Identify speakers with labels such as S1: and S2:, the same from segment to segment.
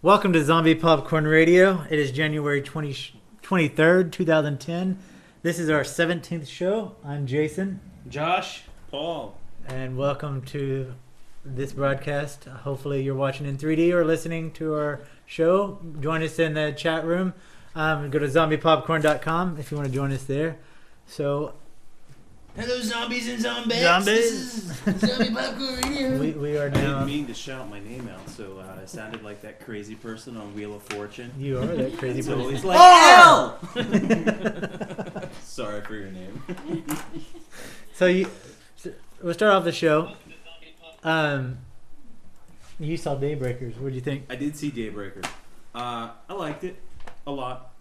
S1: Welcome to Zombie Popcorn Radio. It is January 23rd, 2010. This is our 17th show. I'm Jason.
S2: Josh.
S3: Paul.
S1: And welcome to this broadcast. Hopefully you're watching in 3D or listening to our show. Join us in the chat room. Go to zombiepopcorn.com if you want to join us there. So,
S2: hello, zombies and zombies.
S1: Zombies.
S2: This is Zombie Popcorn Radio.
S1: we are
S3: I
S1: now...
S3: didn't mean to shout my name out, so I sounded like that crazy person on Wheel of Fortune.
S1: You are that crazy
S3: So
S1: person.
S3: he's like, L! Sorry for your name.
S1: So we'll start off the show. You saw DayBreakers. What did you think?
S3: I did see DayBreakers. I liked it a lot.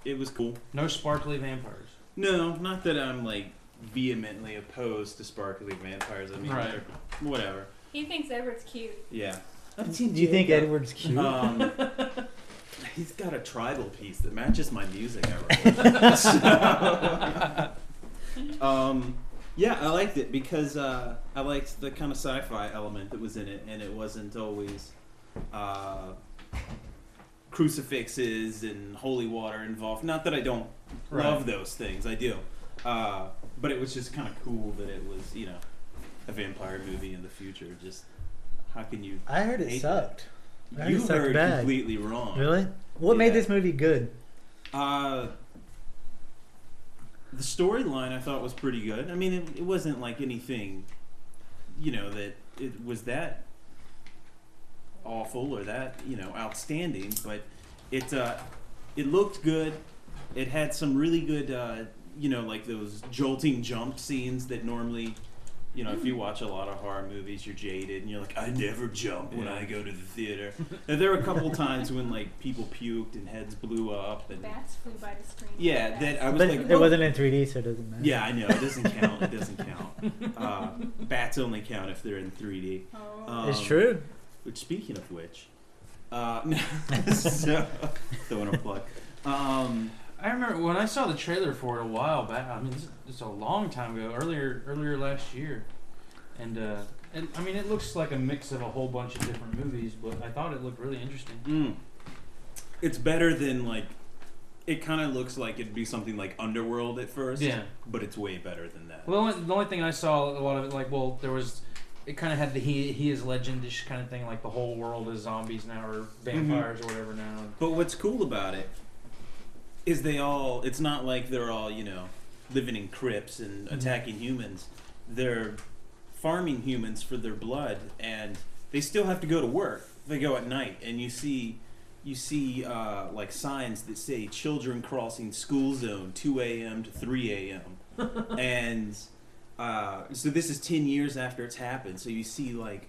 S3: It was cool.
S2: No sparkly vampires.
S3: No, not that I'm like vehemently opposed to sparkly vampires. I mean,
S2: Right.
S3: Whatever.
S4: He thinks Everett's cute.
S3: Yeah.
S1: Do you think Edward's cute?
S3: He's got a tribal piece that matches my music. I wrote. Yeah, I liked it because I liked the kind of sci-fi element that was in it, and it wasn't always crucifixes and holy water involved. Not that I don't love those things, I do. But it was just kind of cool that it was, you know, a vampire movie in the future. Just how can you?
S1: I heard it sucked. I heard
S3: You
S1: it sucked
S3: heard
S1: bad.
S3: completely wrong.
S1: Really? What made this movie good?
S3: The storyline I thought was pretty good. I mean, it wasn't like anything, you know, that it was that awful or that, you know, outstanding. But it looked good. It had some really good, you know, like those jolting jump scenes that normally, you know, if you watch a lot of horror movies, you're jaded and you're like, I never jump when I go to the theater. And there were a couple times when like people puked and heads blew up and
S4: Bats flew by the screen.
S3: yeah, that I was
S1: But
S3: like,
S1: it wasn't in 3D, so it doesn't matter.
S3: yeah, I know it doesn't count. It doesn't count. Bats only count if they're in 3D.
S4: Oh.
S1: It's true.
S3: Which, speaking of which, so don't want to plug.
S2: I remember when I saw the trailer for it a while back. I mean, this is a long time ago, earlier last year, and I mean, it looks like a mix of a whole bunch of different movies, but I thought it looked really interesting.
S3: It's better than like. It kind of looks like it'd be something like Underworld at first.
S2: Yeah,
S3: but it's way better than that.
S2: well, the only thing I saw a lot of it, like, well, there was. It kind of had the he is legendish kind of thing, like the whole world is zombies now or vampires or whatever now.
S3: But what's cool about it is it's not like they're all, you know, living in crypts and attacking humans. They're farming humans for their blood, and they still have to go to work. They go at night, and you see like signs that say children crossing school zone 2 a.m. to 3 a.m. And so this is 10 years after it's happened. So you see like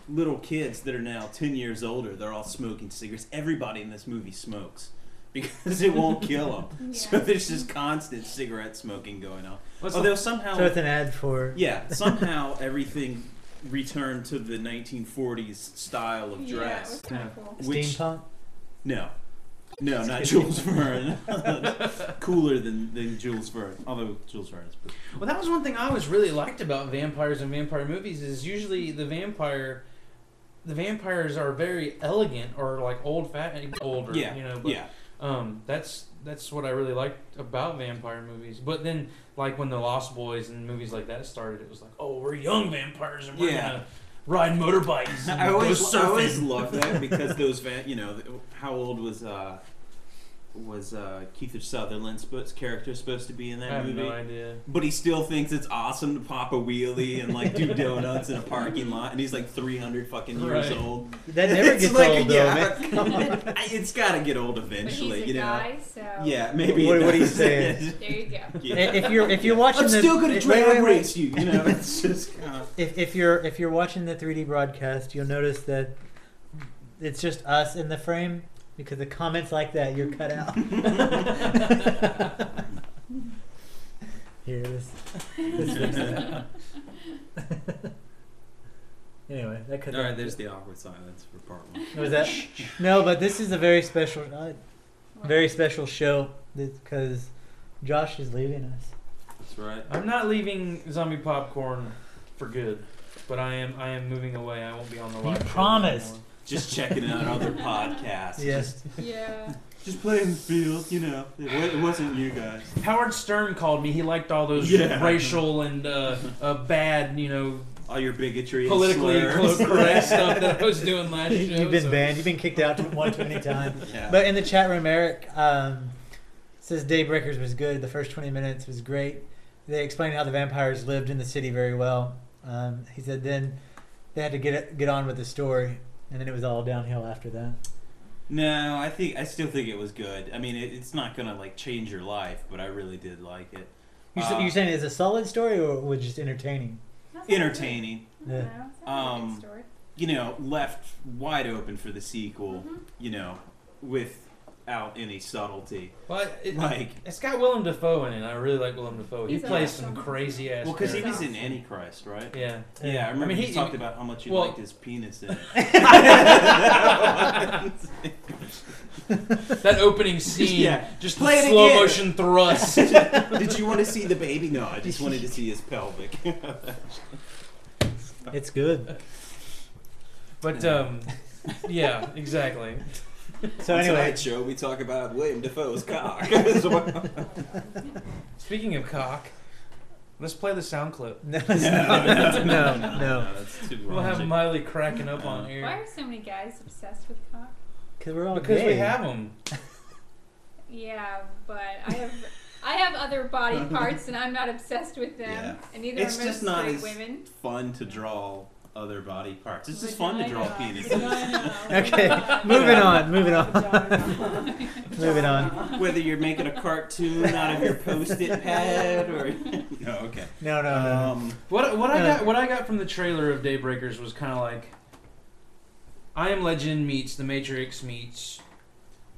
S3: little kids that are now 10 years older. They're all smoking cigarettes. Everybody in this movie smokes because it won't kill them.
S4: Yeah.
S3: So there's just constant cigarette smoking going on.
S2: Although
S3: somehow...
S1: So it's an ad for...
S3: Yeah, somehow everything returned to the 1940s style of
S4: Yeah, it
S3: dress.
S4: was kind of cool.
S1: Steampunk?
S3: No, not Jules Verne. Cooler than Jules Verne, although Jules Verne is pretty cool.
S2: Well, that was one thing I always really liked about vampires and vampire movies is usually the vampires are very elegant or like older.
S3: Yeah,
S2: you know. But,
S3: yeah.
S2: That's what I really liked about vampire movies. But then, like when the Lost Boys and movies like that started, it was like, oh, we're young vampires and we're gonna ride motorbikes. And
S3: I always
S2: go surfing.
S3: love that because those how old was Kiefer Sutherland's character supposed to be in that
S2: I have
S3: movie?
S2: no idea.
S3: But he still thinks it's awesome to pop a wheelie and like do donuts in a parking lot, and he's like 300 fucking years old.
S1: That never
S3: It's
S1: gets
S3: like,
S1: old, though, man.
S3: Come on. It's got to get old eventually,
S4: But he's a
S3: you know.
S4: guy, so
S3: Yeah, maybe.
S1: What are you
S3: does.
S1: saying?
S4: there you go.
S3: Yeah.
S1: If you're watching
S3: I'm
S1: the...
S3: still gonna
S1: wait,
S3: drag
S1: wait, wait.
S3: race you, you know. It's just
S1: If you're watching the 3D broadcast, you'll notice that it's just us in the frame because the comments like that you're cut out. Here, this fix that. Anyway, that could.
S3: all right. There's the awkward silence for part one.
S1: Was that? No, but this is a very special show because Josh is leaving us.
S3: That's right.
S2: I'm not leaving Zombie Popcorn for good, but I am moving away. I won't be on the live show
S1: promised.
S2: anymore.
S3: just checking out other podcasts.
S1: Yes.
S4: Yeah.
S3: Just playing the field, It wasn't you guys.
S2: Howard Stern called me. He liked all those
S3: Yeah.
S2: racial and bad,
S3: All your bigotry,
S2: politically
S3: and slurs.
S2: correct stuff that I was doing last show.
S1: You've been
S2: so-
S1: banned. You've been kicked out one too many times.
S3: Yeah.
S1: But in the chat room, Eric says DayBreakers was good. The first 20 minutes was great. They explained how the vampires lived in the city very well. He said then they had to get on with the story, and then it was all downhill after that.
S3: No, I still think it was good. I mean, it's not gonna change your life, but I really did like it.
S1: You're saying it's a solid story or was it just entertaining?
S3: Entertaining.
S1: Yeah.
S4: Good story.
S3: Left wide open for the sequel.
S4: Mhm.
S3: Without any subtlety.
S2: Well,
S3: Like,
S2: it's got Willem Dafoe in it. I really like Willem Dafoe. He
S4: He's
S2: plays
S4: awesome.
S2: some crazy ass.
S3: well, because he was
S2: characters.
S3: in Antichrist, right?
S2: Yeah.
S3: Yeah, I remember
S2: he
S3: he talked about how much he
S2: well-
S3: liked his penis in it.
S2: That opening scene,
S3: Yeah.
S2: just
S3: Play it
S2: slow
S3: again.
S2: motion thrust.
S3: Did you want to see the baby? No, I just wanted to see his pelvic.
S1: It's good.
S2: But yeah, exactly.
S1: So anyway,
S3: show we talk about William Dafoe's cock.
S2: Speaking of cock, let's play the sound clip.
S1: no.
S3: That's too
S2: We'll have
S3: raunchy.
S2: Miley cracking up on
S4: Why
S2: air
S4: are so many guys obsessed with cock?
S1: Because we're all
S2: because
S1: gay.
S2: we have them.
S4: Yeah, but I have other body parts and I'm not obsessed with them.
S3: Yeah.
S4: And neither
S3: It's
S4: are
S3: just
S4: most
S3: not
S4: straight
S3: as
S4: women.
S3: fun to draw other body parts. It's just fun to draw penises.
S1: Okay, moving on. Moving on.
S3: Whether you're making a cartoon out of your post-it pad or no, okay.
S1: No.
S2: What I got from the trailer of DayBreakers was kind of like I Am Legend meets The Matrix meets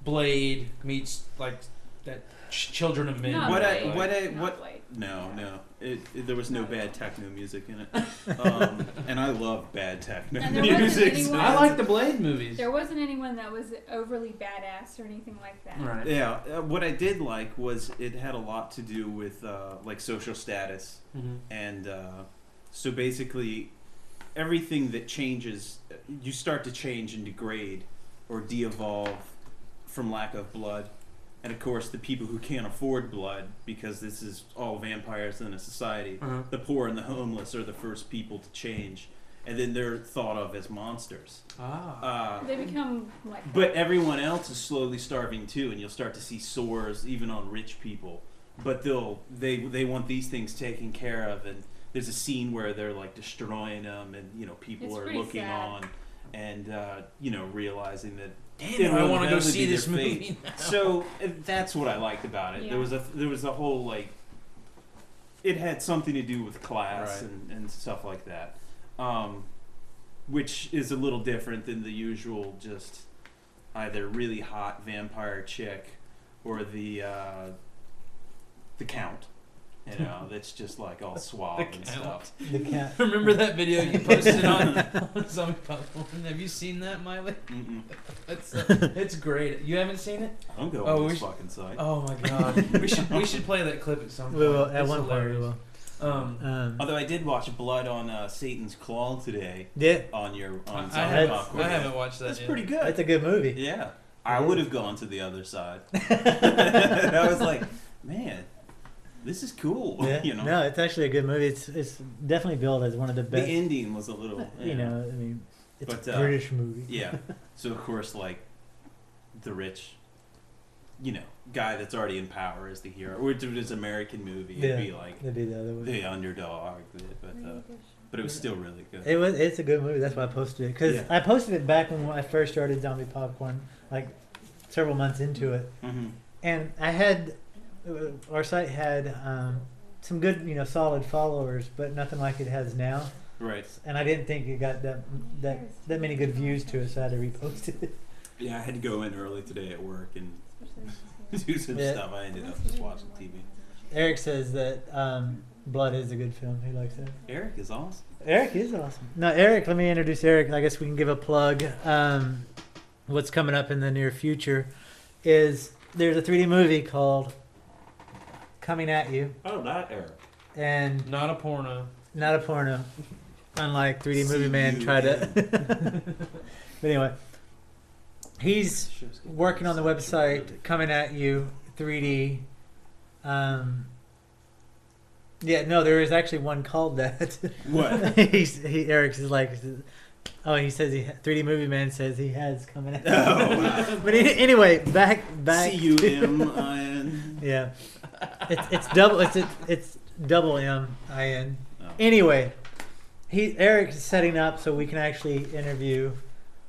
S2: Blade meets like that Children of Men.
S4: Not
S3: What
S4: Blade.
S3: what?
S4: Blade.
S3: No. There was no bad techno music in it, and I love bad techno
S4: And there wasn't
S3: music.
S4: anyone-
S2: I like the Blade movies.
S4: There wasn't anyone that was overly badass or anything like that.
S2: Right.
S3: Yeah, what I did like was it had a lot to do with social status,
S2: Mm-hmm.
S3: and so basically everything that changes, you start to change and degrade or de-evolve from lack of blood. And of course, the people who can't afford blood, because this is all vampires in a society,
S2: Uh-huh.
S3: the poor and the homeless are the first people to change, and then they're thought of as monsters.
S4: They become like.
S3: But everyone else is slowly starving too, and you'll start to see sores even on rich people. But they want these things taken care of, and there's a scene where they're destroying them, and people
S4: It's
S3: are
S4: pretty
S3: looking
S4: sad.
S3: on, and realizing that.
S2: Damn, I want to go see this
S3: movie.
S2: movie now.
S3: So that's what I liked about it.
S4: Yeah.
S3: There was a whole it had something to do with class
S2: Right.
S3: and stuff like that, which is a little different than the usual just either really hot vampire chick or the count. That's just all suave and
S2: Count.
S3: stuff.
S1: The cat.
S2: Remember that video you posted on some couple? Have you seen that, Miley?
S3: Mm-mm.
S2: It's great. You haven't seen it?
S3: I'm going
S2: Oh,
S3: to
S2: we
S3: this
S2: should-
S3: fucking site.
S2: Oh my god. we should play that clip at some point.
S1: We will. At
S2: It's
S1: one point, we
S2: hilarious.
S1: will.
S3: Although I did watch Blood on Satan's Claw today
S1: Yeah,
S3: on your on
S2: I
S3: Zombie
S1: had-
S3: Popcorn.
S2: I haven't watched that
S3: That's
S2: yet.
S3: pretty good.
S1: it's a good movie.
S3: Yeah, I would have gone to the other side. I was like, man, this is cool.
S1: Yeah. No, it's actually a good movie. It's definitely billed as one of the
S3: the
S1: best.
S3: ending was a little,
S1: I mean, it's
S3: But,
S1: a British movie.
S3: yeah. So of course, the rich, guy that's already in power is the hero. Or if it was an American movie, it'd be
S1: They do the other way.
S3: the underdog. But it was still really good.
S1: It's a good movie. That's why I posted it because
S3: Yeah.
S1: I posted it back when I first started Zombie Popcorn, several months into it,
S3: Mm-hmm.
S1: and I had our site had some good, solid followers, but nothing like it has now.
S3: Right.
S1: And I didn't think it got that many good views to it, so I had to repost it.
S3: Yeah, I had to go in early today at work and
S4: Especially
S3: do some
S1: Yeah.
S3: stuff. I ended up just watching TV.
S1: Eric says that Blood is a good film. He likes it.
S3: Eric is awesome.
S1: Eric is awesome. No, Eric, let me introduce Eric. I guess we can give a plug. What's coming up in the near future is there's a 3D movie called Coming at You,
S3: Oh, not Eric.
S1: and
S2: Not a porno.
S1: not a porno. Unlike 3D Movie Man
S3: C-U-M.
S1: tried to But anyway, he's working on the website Coming At You 3D. Yeah, no, there is actually one called that.
S3: What?
S1: Eric's is like, oh, he says 3D Movie Man says he has Coming At You.
S3: Oh, wow.
S1: But anyway, back.
S3: C-U-M-I-N.
S1: Yeah, it's double. It's double M-I-N.
S3: Oh.
S1: Anyway, Eric is setting up so we can actually interview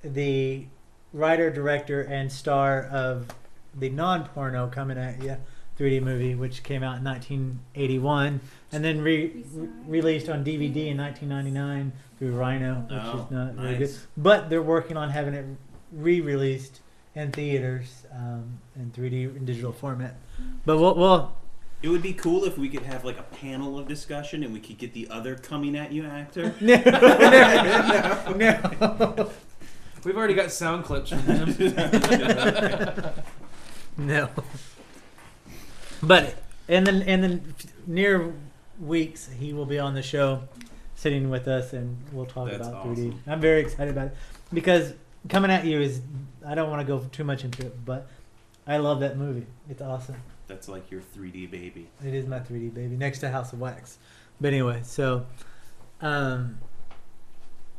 S1: the writer, director, and star of the non-porno Coming At You 3D movie, which came out in 1981 and then released on DVD in 1999 through Rhino, which is not very good. But they're working on having it re-released in theaters in 3D in digital format. But we'll
S3: It would be cool if we could have like a panel of discussion and we could get the other Coming At You actor.
S1: no.
S2: We've already got sound clips from him.
S1: No. But in the near weeks, he will be on the show, sitting with us, and we'll talk
S3: That's
S1: about
S3: awesome.
S1: 3D. I'm very excited about it because Coming At You is. I don't want to go too much into it, but I love that movie. It's awesome.
S3: That's like your 3D baby.
S1: It is my 3D baby, next to House of Wax. But anyway, so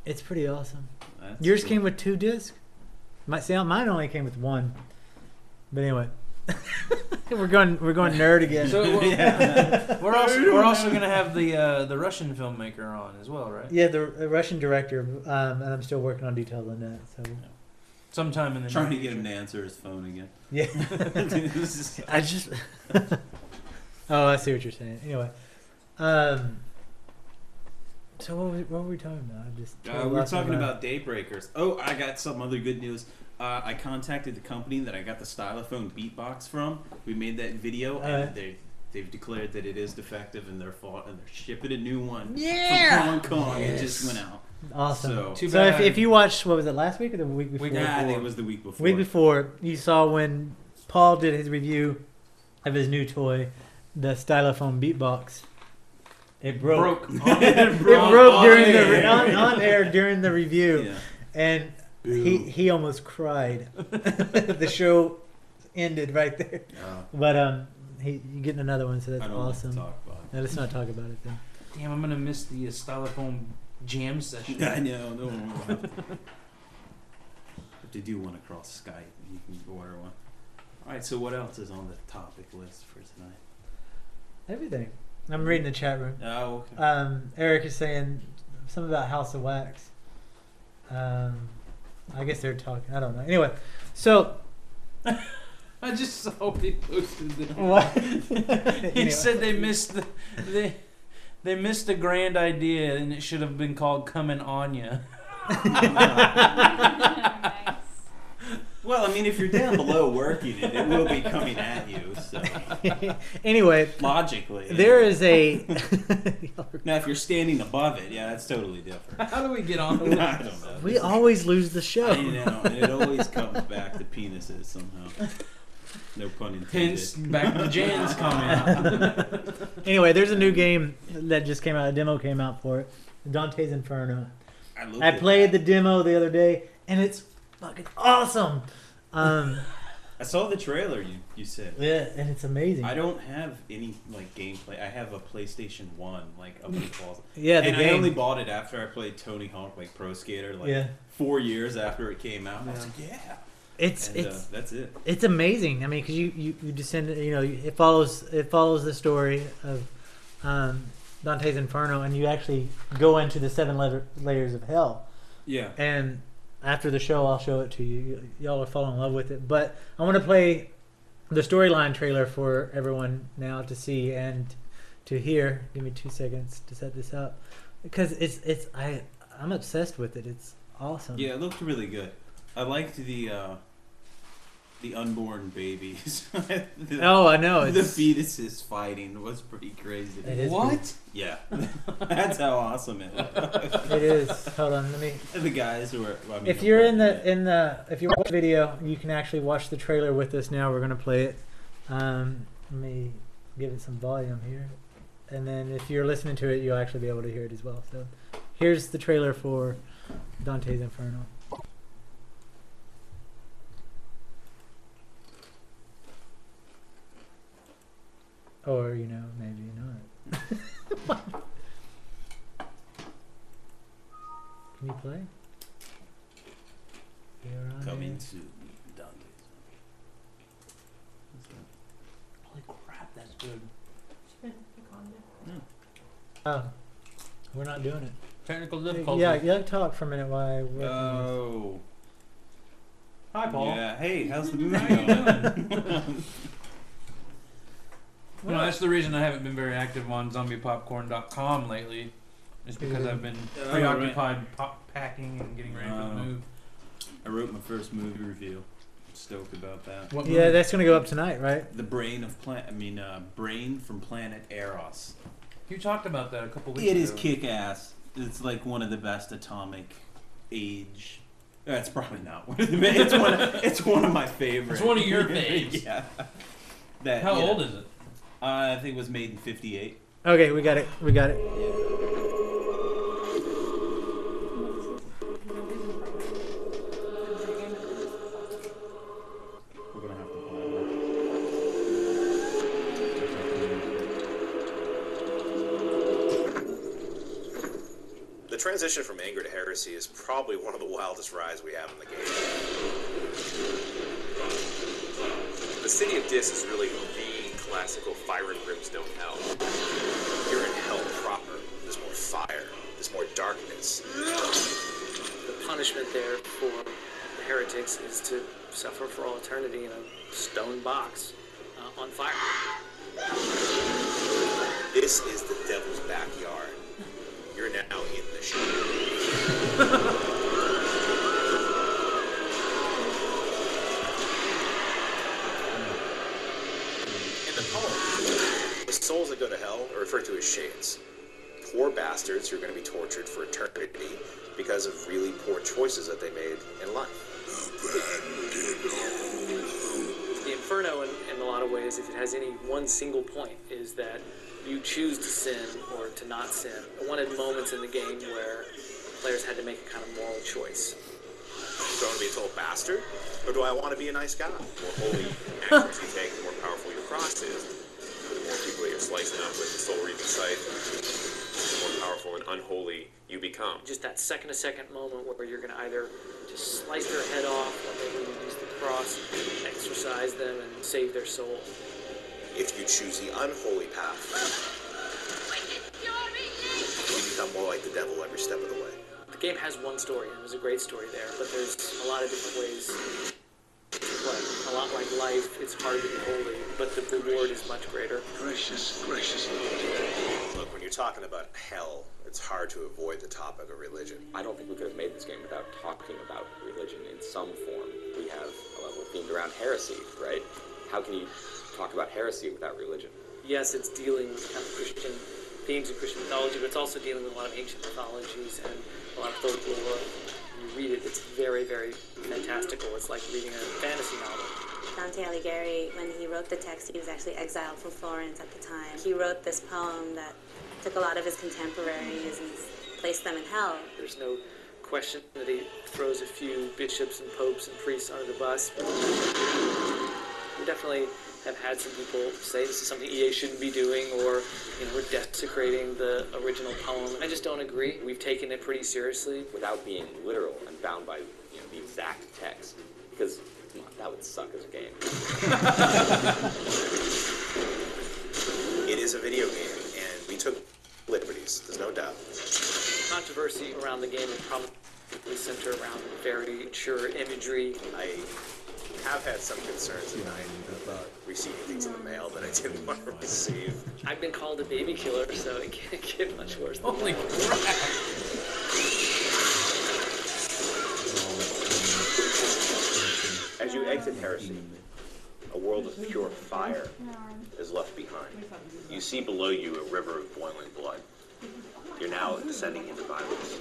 S1: it's pretty awesome.
S3: That's
S1: Yours
S3: cool.
S1: came with 2 discs. Mine only came with 1. But anyway, we're going nerd again.
S2: So
S3: Yeah.
S2: we're also gonna have the Russian filmmaker on as well, right?
S1: Yeah, the Russian director, and I'm still working on details on that. So
S2: Sometime in the
S3: Trying to
S2: near
S3: get him to
S2: future.
S3: answer his phone again.
S1: yeah, I just. Oh, I see what you're saying. Anyway, so what were we talking about? I just
S3: we were talking about Daybreakers. Oh, I got some other good news. I contacted the company that I got the Stylophone beatbox from. We made that video, and they've declared that it is defective, and they're shipping a new one from Hong Kong.
S1: Yes.
S3: It just went out.
S1: Awesome.
S3: So,
S2: Too
S1: So
S2: bad.
S1: if you watched, what was it, last week or the week before?
S3: I think it was the week before.
S1: Week before, you saw when Paul did his review of his new toy, the Stylophone beatbox. It broke.
S2: It
S1: broke during
S3: air.
S1: on air during the review,
S3: Yeah.
S1: and he almost cried. The show ended right there. But you're getting another one, so that's
S3: I don't
S1: awesome.
S3: want to talk about it.
S1: No, let's not talk about it then.
S2: Damn, I'm gonna miss the Stylophone jam session.
S3: I know. No one will have to. If they do want to cross Skype, you can order one. All right. So what else is on the topic list for tonight?
S1: Everything. I'm reading the chat room.
S3: Oh, okay.
S1: Eric is saying something about House of Wax. I guess they're talking. I don't know. Anyway, so
S2: I just saw what he posted there.
S1: what?
S2: He said they missed they missed a grand idea and it should have been called Coming On Ya.
S4: Nice.
S3: Well, I mean, if you're down below working it, it will be coming at you. So
S1: Anyway,
S3: logically,
S1: there is a.
S3: Now, if you're standing above it, yeah, that's totally different.
S2: How do we get on
S3: I
S2: with
S3: don't
S2: this?
S3: know.
S1: We always lose the show.
S3: I know, and it always comes back to penises somehow. No pun intended.
S2: Hence, back to Jan's comment.
S1: Anyway, there's a new game that just came out. A demo came out for it, Dante's Inferno. I played the demo the other day, and it's fucking awesome.
S3: I saw the trailer. You said.
S1: Yeah, and it's amazing.
S3: I don't have any like gameplay. I have a PlayStation 1, like up in the closet.
S1: Yeah, the
S3: And
S1: game.
S3: I only bought it after I played Tony Hawk, like Pro Skater, like
S1: Yeah.
S3: 4 years after it came out. I was like, yeah.
S1: It's
S3: And, that's it.
S1: it's amazing. I mean, because you descend, it follows the story of Dante's Inferno, and you actually go into the 7 layers of hell.
S3: Yeah.
S1: And after the show, I'll show it to you. Y'all will fall in love with it. But I want to play the storyline trailer for everyone now to see and to hear. Give me 2 seconds to set this up, because I'm obsessed with it. It's awesome.
S3: Yeah, it looked really good. I liked the unborn babies.
S1: Oh, I know.
S3: The fetuses fighting was pretty crazy.
S1: It is
S2: What?
S3: Yeah, that's how awesome it was.
S1: It is. Hold on, let me.
S3: The guys who were. Well, I mean,
S1: If you're if you watch the video, you can actually watch the trailer with us now. We're gonna play it. Let me give it some volume here, and then if you're listening to it, you'll actually be able to hear it as well. So, here's the trailer for Dante's Inferno. Or, you know, maybe not. Can you play? You're on
S3: Coming
S1: there.
S3: soon, Dante's.
S2: Holy crap, that's good.
S1: Oh, we're not doing it.
S2: Technical difficulty.
S1: Yeah, talk for a minute while I work on
S3: Oh.
S2: Hi, Paul.
S3: Yeah. Hey, how's the movie
S2: How you
S3: going?
S2: doing? Well, that's the reason I haven't been very active on zombiepopcorn.com lately. Is because I've been
S3: Oh,
S2: preoccupied packing and getting ready for the move.
S3: I wrote my first movie review. I'm stoked about that.
S2: What
S1: Yeah,
S2: movie?
S1: that's gonna go up tonight, right?
S3: The Brain from Planet Eros.
S2: You talked about that a couple weeks
S3: It
S2: ago.
S3: is kick-ass. It's like one of the best atomic age. That's probably not one of the best. It's one of my favorites.
S2: It's one of your faves.
S3: Yeah. That,
S2: How
S3: yeah.
S2: old is it?
S3: I think it was made in '58.
S1: Okay, we got it. We got it.
S3: We're gonna have to plan that.
S5: The transition from anger to heresy is probably one of the wildest rides we have in the game. The City of Dis is really the classical fire and brimstone hell. You're in hell proper. There's more fire. There's more darkness.
S6: The punishment there for the heretics is to suffer for all eternity in a stone box on fire.
S5: This is the devil's backyard. You're now in the shit. In the poem, the souls that go to hell are referred to as shades. Poor bastards who are going to be tortured for eternity because of really poor choices that they made in life.
S6: The Inferno, in a lot of ways, if it has any one single point, is that you choose to sin or to not sin. I wanted moments in the game where players had to make a kind of moral choice.
S5: Do I want to be a total bastard, or do I want to be a nice guy? The more holy actions you take, the more powerful your cross is. The more people that you're slicing up with the soul reaping scythe, the more powerful and unholy you become.
S6: Just that second-to-second moment where you're going to either just slice their head off, or maybe use the cross, exorcise them, and save their soul.
S5: If you choose the unholy path, you become more like the devil every step of the way.
S6: The game has one story, and there's a great story there, but there's a lot of different ways to play. A lot like life, it's hard to be holy, but the reward is much greater.
S7: Gracious Lord.
S5: Look, when you're talking about hell, it's hard to avoid the topic of religion.
S8: I don't think we could have made this game without talking about religion in some form. We have a level themed around heresy, right? How can you talk about heresy without religion?
S6: Yes, it's dealing with kind of Christian themes of Christian mythology, but it's also dealing with a lot of ancient mythologies and a lot of folklore. When you read it, it's very, very fantastical. It's like reading a fantasy novel.
S9: Dante Alighieri, when he wrote the text, he was actually exiled from Florence at the time. He wrote this poem that took a lot of his contemporaries and placed them in hell.
S6: There's no question that he throws a few bishops and popes and priests under the bus. We definitely have had some people say this is something EA shouldn't be doing, or we're desecrating the original poem. I just don't agree. We've taken it pretty seriously.
S8: Without being literal and bound by the exact text, because come on, that would suck as a game.
S5: It is a video game, and we took liberties, there's no doubt.
S6: Controversy around the game is probably centered around very mature imagery.
S5: I have had some concerns tonight about receiving things in the mail that I didn't want to receive.
S6: I've been called a baby killer, so it can't get much worse than
S2: Holy
S6: that.
S2: crap!
S10: As you exit heresy, a world of pure fire is left behind. You see below you a river of boiling blood. You're now descending into violence.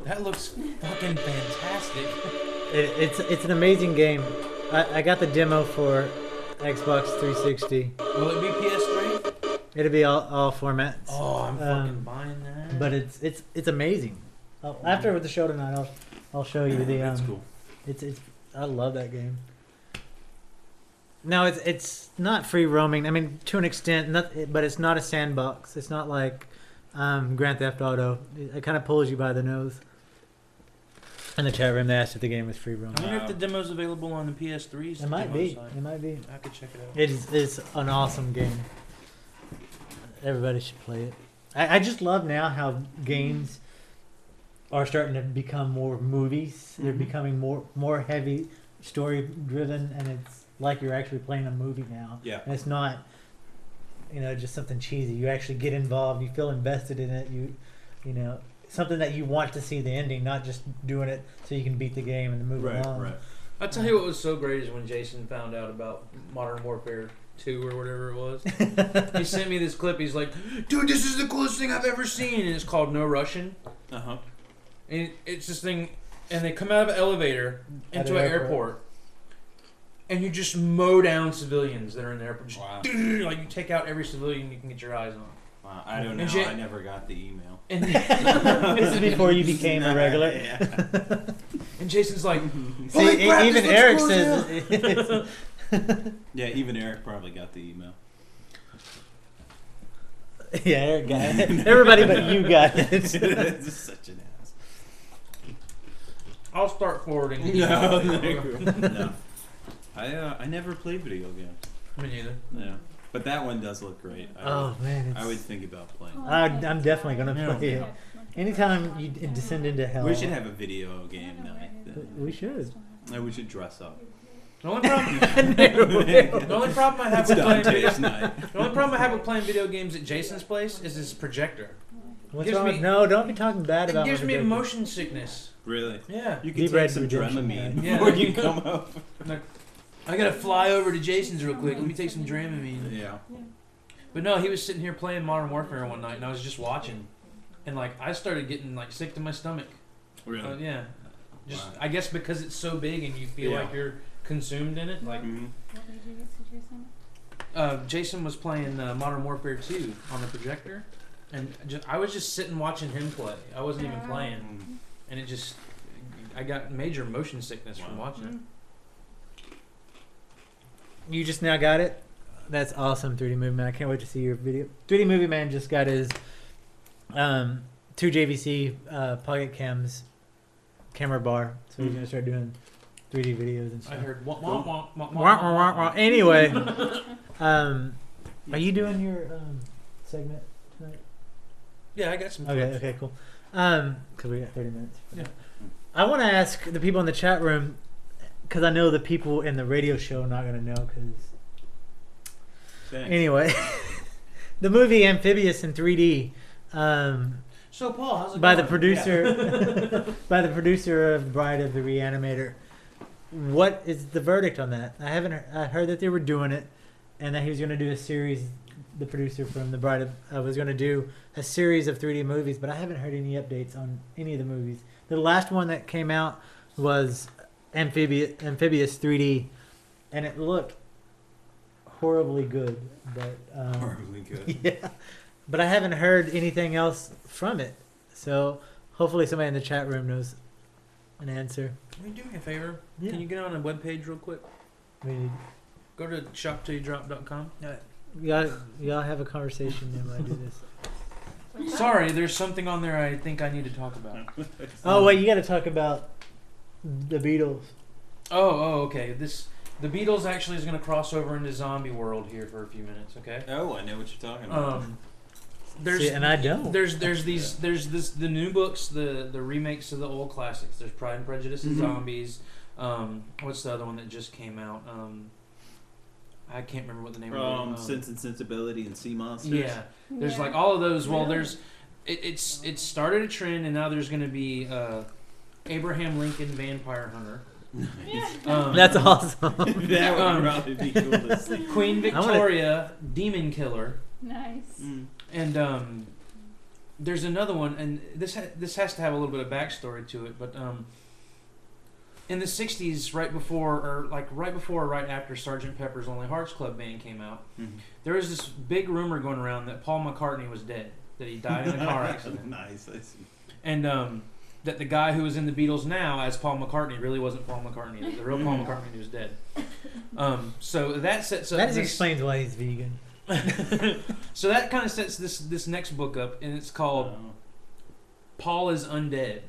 S2: That looks fucking fantastic.
S1: It's an amazing game. I got the demo for Xbox 360.
S2: Will it be PS3?
S1: It'll be all formats.
S2: Oh, I'm fucking buying that.
S1: But it's amazing. After the show tonight, I'll show you the.
S3: That's cool.
S1: It's I love that game. No, it's not free roaming. I mean, to an extent, but it's not a sandbox. It's not like Grand Theft Auto. It kind of pulls you by the nose. In the chat room, they asked if the game was free roaming.
S2: I wonder if the demo's available on the PS3's
S1: It might be.
S2: site.
S1: It might be.
S2: I could check it out.
S1: It's an awesome game. Everybody should play it. I just love now how games are starting to become more movies. They're becoming more heavy story driven, and it's like you're actually playing a movie now.
S3: Yeah.
S1: And it's not, just something cheesy. You actually get involved. You feel invested in it. You know, something that you want to see the ending, not just doing it so you can beat the game and move along.
S3: Right.
S2: I'll tell you what was so great is when Jason found out about Modern Warfare 2 or whatever it was. He sent me this clip. He's like, dude, this is the coolest thing I've ever seen. And it's called No Russian.
S3: Uh-huh.
S2: And it's this thing, and they come out of an elevator into an airport. And you just mow down civilians that are in the airport. Just,
S3: wow.
S2: Like you take out every civilian you can get your eyes on.
S3: Wow, I don't know. I never got the email.
S2: And
S1: this is before you became a regular.
S3: Yeah.
S2: And Jason's like,
S1: see,
S2: crap,
S1: even Eric says.
S3: Yeah, even Eric probably got the email.
S1: Yeah, Eric got it. Everybody but you got it.
S3: It's such an ass.
S2: I'll start forwarding.
S3: No. I never played video games.
S2: Me neither.
S3: Yeah. But that one does look great.
S1: Man.
S3: I would think about playing.
S1: I'm definitely going to play it. Anytime you descend into hell.
S3: We should have a video game night.
S1: We should.
S3: We should dress up.
S2: The only problem I have with playing
S3: night.
S2: The only problem I have with playing video games at Jason's place is his projector.
S1: What's wrong? No, don't be talking bad about
S2: it. It gives me
S1: projector.
S2: motion sickness.
S3: Really?
S2: Yeah.
S3: You can take some Dramamine before you come up.
S2: I gotta fly over to Jason's real quick. Let me take some Dramamine.
S3: Yeah.
S2: But no, he was sitting here playing Modern Warfare one night, and I was just watching, and I started getting sick to my stomach.
S3: Really?
S2: Yeah. Just I guess because it's so big and you feel like you're consumed in it. Like.
S4: Mm-hmm. What did you get to Jason?
S2: Jason was playing Modern Warfare 2 on the projector, and I was just sitting watching him play. I wasn't even playing, and I got major motion sickness from watching it.
S1: You just now got it? That's awesome, 3D Movie Man. I can't wait to see your video. 3D Movie Man just got his 2 JVC pocket cams camera bar, so he's going to start doing 3D videos and stuff.
S2: I heard wah.
S1: Anyway, are you doing your segment tonight?
S2: Yeah, I got some.
S1: Okay, cool. Because we got 30 minutes.
S2: Yeah.
S1: I want to ask the people in the chat room, because I know the people in the radio show are not going to know. Anyway, the movie Amphibious in 3D.
S2: So Paul, how's it
S1: by
S2: going?
S1: the producer, by the producer of Bride of the Reanimator. What is the verdict on that? I heard that they were doing it, and that he was going to do a series. The producer from the Bride of was going to do a series of 3D movies, but I haven't heard any updates on any of the movies. The last one that came out was Amphibious 3D, and it looked horribly good. But
S3: horribly good.
S1: Yeah, but I haven't heard anything else from it. So hopefully somebody in the chat room knows an answer.
S2: Can you do me a favor?
S1: Yeah.
S2: Can you get on a webpage real quick? Go to shoptillyouDrop.com.
S1: Y'all have a conversation then when I do this.
S2: Sorry, there's something on there I think I need to talk about.
S1: Oh wait, you got to talk about the Beatles.
S2: Oh, okay. The Beatles actually is going to cross over into zombie world here for a few minutes. Okay.
S3: Oh, I know what you're talking about.
S1: And I don't.
S2: There's the new books, the remakes of the old classics. There's Pride and Prejudice and Zombies. What's the other one that just came out? I can't remember what the name of it.
S3: Sense and Sensibility and Sea Monsters.
S2: Yeah, there's all of those. Well, it started a trend, and now there's going to be Abraham Lincoln Vampire Hunter.
S1: That's awesome.
S3: That would probably be cool to see.
S2: Queen Victoria Demon Killer.
S4: Nice.
S2: And there's another one, and this has to have a little bit of backstory to it, but in the 60s, right before or right after Sgt. Pepper's Lonely Hearts Club Band came out, there was this big rumor going around that Paul McCartney was dead, that he died in a car accident.
S3: Nice, I see.
S2: And that the guy who was in the Beatles now as Paul McCartney really wasn't Paul McCartney. The real Paul McCartney was dead. So that sets up.
S1: That
S2: this,
S1: explains why he's vegan.
S2: So that kind of sets this next book up, and it's called Paul is Undead.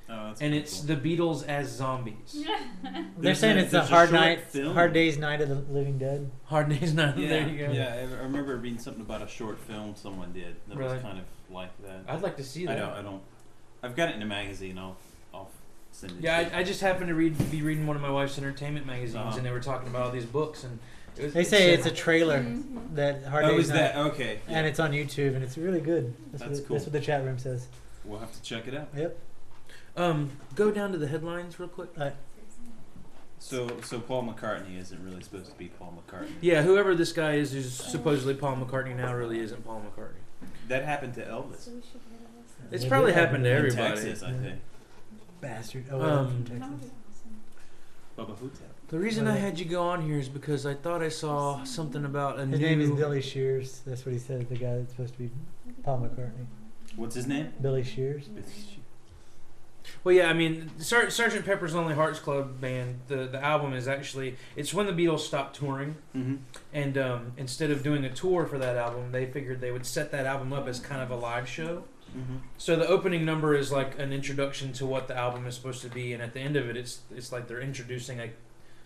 S3: Oh, that's
S2: and
S3: cool.
S2: it's the Beatles as zombies.
S1: They're saying it's a
S3: there's
S1: hard
S3: short
S1: day's night of the living dead.
S2: Hard Day's Night.
S3: Yeah,
S2: There you go.
S3: yeah. I remember reading something about a short film someone did that
S2: Really?
S3: was kind of like that.
S2: I'd like to see that.
S3: I don't. I've got it in a magazine. I'll send it.
S2: Yeah,
S3: to you.
S2: I just happened to be reading one of my wife's entertainment magazines, and they were talking about all these books, and
S1: They say it's a trailer that Hard
S3: Oh,
S1: Day's
S3: is
S1: Night,
S3: that okay? Yeah.
S1: and it's on YouTube, and it's really good.
S3: That's cool.
S1: That's what the chat room says.
S3: We'll have to check it out.
S1: Yep.
S2: Go down to the headlines real quick.
S3: So Paul McCartney isn't really supposed to be Paul McCartney.
S2: Yeah, whoever this guy is who's supposedly Paul McCartney now really isn't Paul McCartney.
S3: That happened to Elvis.
S2: It's probably happened to
S3: In
S2: everybody.
S3: Texas, I think.
S1: Bastard. Oh, from Texas.
S3: Bubba Hotep.
S2: The reason I had you go on here is because I thought I saw something about a
S1: His
S2: new...
S1: name is Billy Shears. That's what he said. The guy that's supposed to be Paul McCartney.
S3: What's his name?
S1: Billy Shears.
S2: Well, yeah, I mean, Sgt. Pepper's Lonely Hearts Club Band, the album is actually, it's when the Beatles stopped touring, and instead of doing a tour for that album, they figured they would set that album up as kind of a live show. So the opening number is like an introduction to what the album is supposed to be, and at the end of it, it's like they're introducing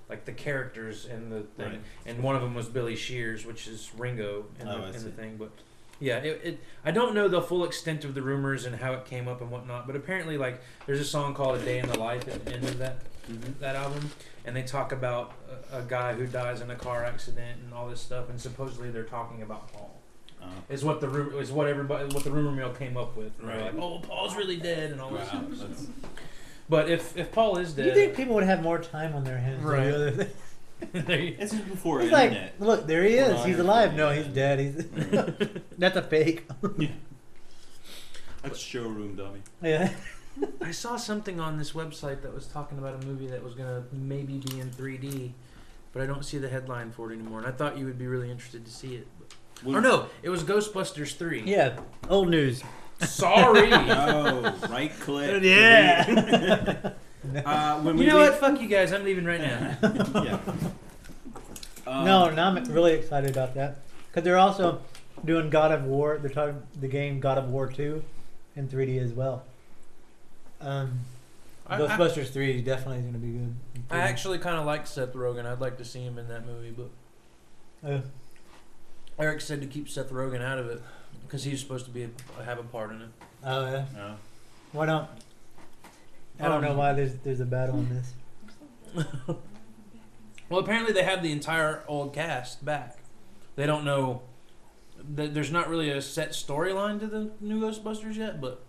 S2: like the characters in the thing,
S3: Right.
S2: and one of them was Billy Shears, which is Ringo in
S3: I
S2: the
S3: see.
S2: thing, but. Yeah, I don't know the full extent of the rumors and how it came up and whatnot, but apparently, like, there's a song called "A Day in the Life" at the end of that album, and they talk about a guy who dies in a car accident and all this stuff, and supposedly they're talking about Paul. Is what the rumor mill came up with. And they're like, oh, Paul's really dead and all this stuff. But if Paul is dead,
S1: You think people would have more time on their hands than the other thing?
S3: It's before
S1: He's
S3: internet.
S1: like, look, there he is. He's alive. No, he's dead. He's that's a fake.
S3: Yeah. That's showroom dummy.
S1: Yeah.
S2: I saw something on this website that was talking about a movie that was gonna maybe be in 3D, but I don't see the headline for it anymore. And I thought you would be really interested to see it. Or no, it was Ghostbusters 3.
S1: Yeah, old news.
S2: Sorry.
S3: Oh, right click.
S1: Yeah.
S2: You know what? Fuck you guys. I'm leaving right now.
S3: Yeah.
S1: No, I'm really excited about that because they're also doing God of War. They're talking the game God of War 2 in 3D as well. Ghostbusters 3 is definitely going to be good.
S2: I actually kind of like Seth Rogen. I'd like to see him in that movie, but Eric said to keep Seth Rogen out of it because he's supposed to have a part in it.
S1: Oh yeah.
S3: No.
S1: Why not? I don't know why there's a battle on this.
S2: Well, apparently they have the entire old cast back. They don't know. There's not really a set storyline to the new Ghostbusters yet, but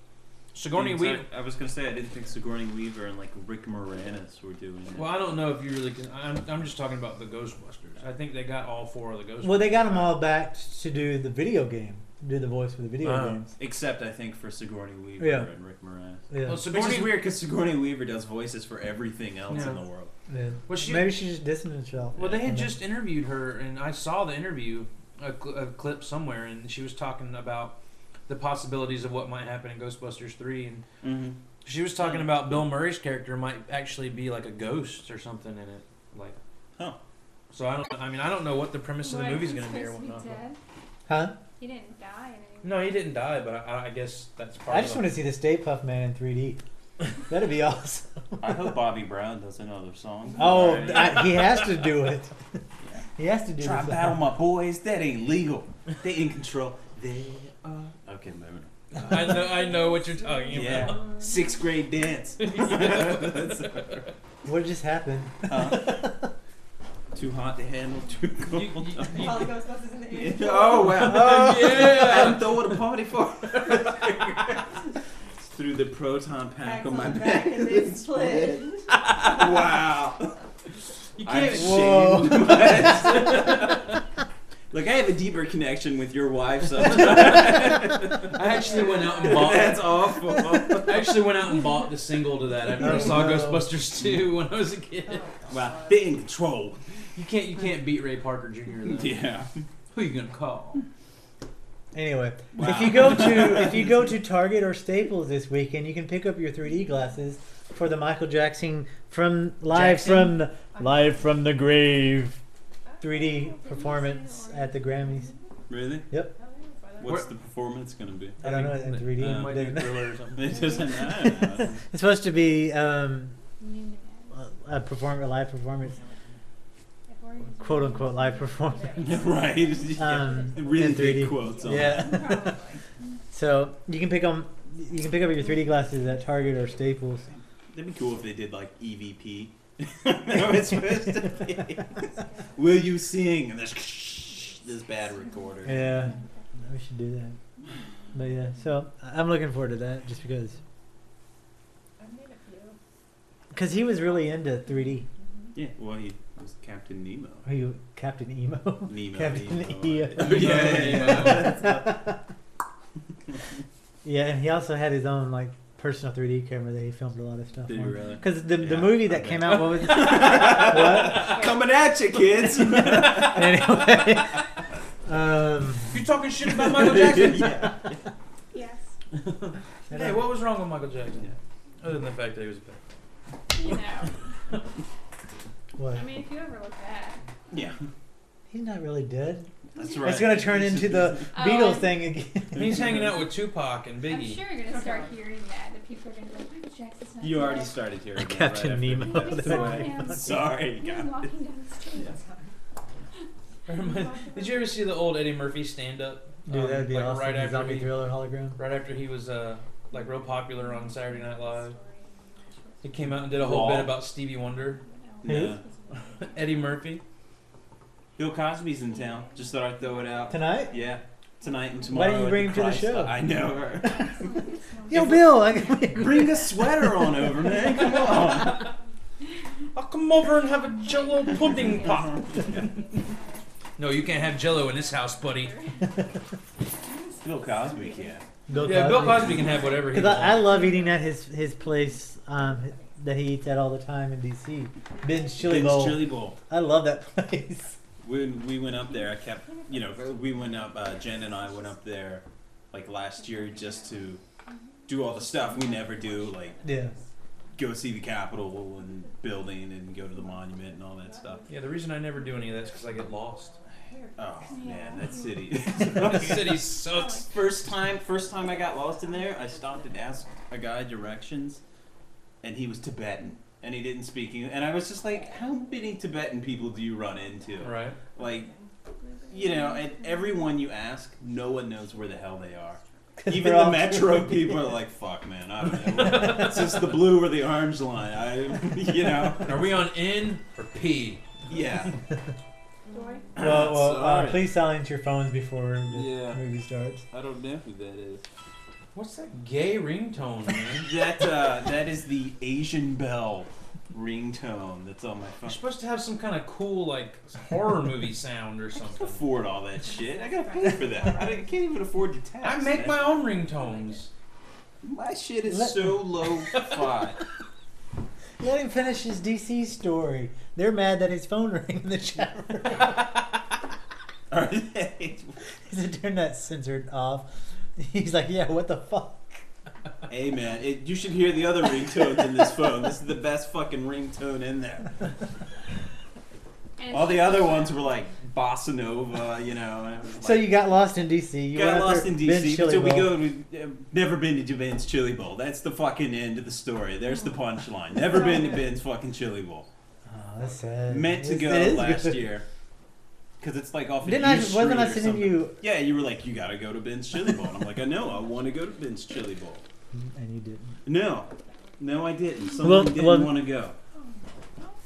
S2: Sigourney Weaver.
S3: I was gonna say I didn't think Sigourney Weaver and like Rick Moranis were doing it.
S2: Well, I don't know if you really can. I'm just talking about the Ghostbusters. I think they got all 4 of the Ghostbusters.
S1: Well, they got them all back to do the video game, do the voice for the video games.
S3: Except I think for Sigourney Weaver and Rick Moranis.
S1: Yeah.
S2: Well,
S3: Which is weird because Sigourney Weaver does voices for everything else in the world.
S1: Yeah.
S2: Well,
S1: Maybe she's just dissing herself.
S2: Well, they had just interviewed her, and I saw the interview, a clip somewhere, and she was talking about the possibilities of what might happen in Ghostbusters 3, and she was talking about Bill Murray's character might actually be like a ghost or something in it, like. So I don't know what the premise of the movie's going to be or whatnot.
S1: Huh?
S4: He didn't die in any.
S2: No, he didn't die, but I guess that's part.
S1: I just want to see the Stay Puft Man in 3D. That'd be awesome.
S3: I hope Bobby Brown does another song.
S1: Oh, he has to do it. He has to do it.
S3: Try to battle my boys. That ain't legal. They in control. They are. Okay, moving on.
S2: I know what you're talking about.
S3: Yeah, 6th grade dance.
S1: What just happened?
S3: Too hot to handle. Too cold.
S11: All the Ghostbusters in the air.
S3: Oh wow!
S2: Oh, yeah.
S3: I'm throwing a party for. Through the proton pack on my back
S11: and they split.
S3: Wow!
S2: You can't.
S1: Whoa.
S3: Look, I have a deeper connection with your wife. So
S2: I actually went out and bought.
S3: That's awful.
S2: I actually went out and bought the single to that after I saw Ghostbusters 2 when I was a kid.
S3: Wow, they in control.
S2: You can't beat Ray Parker Jr. though.
S3: Yeah.
S2: Who are you gonna call?
S1: Anyway,
S3: Wow.
S1: if you go to Target or Staples this weekend, you can pick up your 3D glasses for the Michael Jackson live from the grave 3D performance at the Grammys.
S3: Really?
S1: Yep.
S3: What's the performance gonna be?
S1: I don't know in 3D.
S2: Might be Thriller or something.
S3: It doesn't. I don't know.
S1: It's supposed to be a live performance, quote unquote live performance.
S3: Right. Really
S1: in 3D.
S3: big quotes. On
S1: Yeah. So you can pick up your 3D glasses at Target or Staples.
S3: That'd be cool if they did like EVP. No, it's supposed to be. Will you sing? And there's this bad recorder.
S1: Yeah, we should do that. But yeah, so I'm looking forward to that just because. Because he was really into 3D.
S3: Yeah, well, he was Captain Nemo.
S1: Are you Captain Emo?
S3: Nemo.
S1: Captain
S3: Nemo.
S1: Emo.
S3: Oh, yeah.
S1: Yeah, and he also had his own like personal 3D camera that he filmed a lot of stuff
S3: Did he
S1: on.
S3: really?
S1: Because the
S3: Yeah,
S1: movie
S3: I
S1: that
S3: bet.
S1: came out, what was it? What?
S3: Coming at you, kids.
S1: Anyway,
S2: You talking shit about Michael Jackson?
S3: Yeah.
S4: Yes.
S2: Hey, what was wrong with Michael Jackson? Other than the fact that he was a bad.
S4: You know.
S1: what?
S4: I mean, if you ever look back.
S3: Yeah.
S1: He's not really dead.
S3: That's right.
S1: It's gonna turn into the
S4: Oh,
S1: Beatles
S4: I'm-
S1: thing again.
S2: He's hanging out with Tupac and
S4: I'm
S2: Biggie.
S4: sure you're going to start hearing that people are going to be like, Michael Jackson's not
S3: You
S4: dead."
S3: already started hearing that
S1: Captain
S3: right after.
S1: Nemo.
S4: We saw him.
S3: Sorry,
S4: He was
S3: God.
S4: walking down the street.
S2: Did you ever see the old Eddie Murphy stand-up?
S1: Dude, that'd be
S2: like
S1: awesome.
S2: Right
S1: The
S2: after
S1: zombie
S2: he,
S1: thriller hologram.
S2: right after he was like real popular on Saturday Night Live. He came out and did a whole
S3: Raw.
S2: bit about Stevie Wonder.
S3: No.
S2: Eddie Murphy.
S3: Bill Cosby's in town. Just thought I'd throw it out.
S1: Tonight?
S3: Yeah. Tonight and
S1: Why
S3: tomorrow.
S1: didn't you
S3: at
S1: bring him to the
S3: Christ-
S1: show?
S3: I know.
S1: Yo, Bill!
S3: Bring a sweater on over, man. Come on.
S2: I'll come over and have a Jello pudding pop. No, you can't have Jello in this house, buddy.
S3: Bill Cosby can.
S2: Yeah, Bill Cosby can have whatever he
S1: Because
S2: wants.
S1: I love eating at his place that he eats at all the time in D.C. Ben's Chili
S3: Ben's
S1: Bowl.
S3: Chili Bowl.
S1: I love that place.
S3: When we went up there, I kept, we went up, Jen and I went up there like last year just to do all the stuff we never do, like
S1: Yeah.
S3: go see the Capitol and building and go to the monument and all that stuff.
S2: Yeah, the reason I never do any of that is because I get lost.
S3: Oh man, that city.
S2: That city sucks.
S3: First time I got lost in there, I stopped and asked a guy directions, and he was Tibetan, and he didn't speak English. And I was just like, how many Tibetan people do you run into?
S2: Right.
S3: Like, and everyone you ask, no one knows where the hell they are.
S1: 'Cause
S3: Even
S1: they're
S3: the
S1: all-
S3: metro people are like, fuck, man, I don't know. It's just the blue or the orange line.
S2: Are we on N or P?
S3: Yeah.
S1: Well,
S3: Sorry.
S1: please silence your phones before the
S3: Yeah.
S1: movie starts.
S3: I don't know who that is.
S2: What's that gay ringtone, man?
S3: That is the Asian Bell ringtone that's on my phone.
S2: You're supposed to have some kind of cool, like, horror movie sound or
S3: I can't
S2: something.
S3: afford all that shit. I gotta pay for that. I can't even afford the tax.
S2: I make
S3: man.
S2: my own ringtones.
S3: My shit is so low-fi.
S1: Let him finish his DC story. They're mad that his phone rang in the chat room.
S3: Are they?
S1: He said, turn that censored off. He's like, yeah, what the fuck?
S3: Hey man, you should hear the other ringtones in this phone. This is the best fucking ringtone in there. All the other ones were like bossa nova, and it was like,
S1: So you got lost in DC. You
S3: got
S1: went
S3: lost
S1: after
S3: in
S1: Ben's
S3: DC.
S1: Chili
S3: So we
S1: Bowl.
S3: go. We've never been to Ben's Chili Bowl. That's the fucking end of the story. There's the punchline. Never been to Ben's fucking Chili Bowl.
S1: Oh, that's sad.
S3: Meant to
S1: It
S3: go
S1: is
S3: last
S1: good.
S3: year. Because it's like off of
S1: Didn't I?
S3: U
S1: Wasn't
S3: Street
S1: I
S3: or
S1: sending
S3: something.
S1: you?
S3: Yeah, you were like, you gotta go to Ben's Chili Bowl. And I'm like, I know, I want to go to Ben's Chili Bowl.
S1: And you didn't.
S3: No, I didn't. Someone didn't want to go.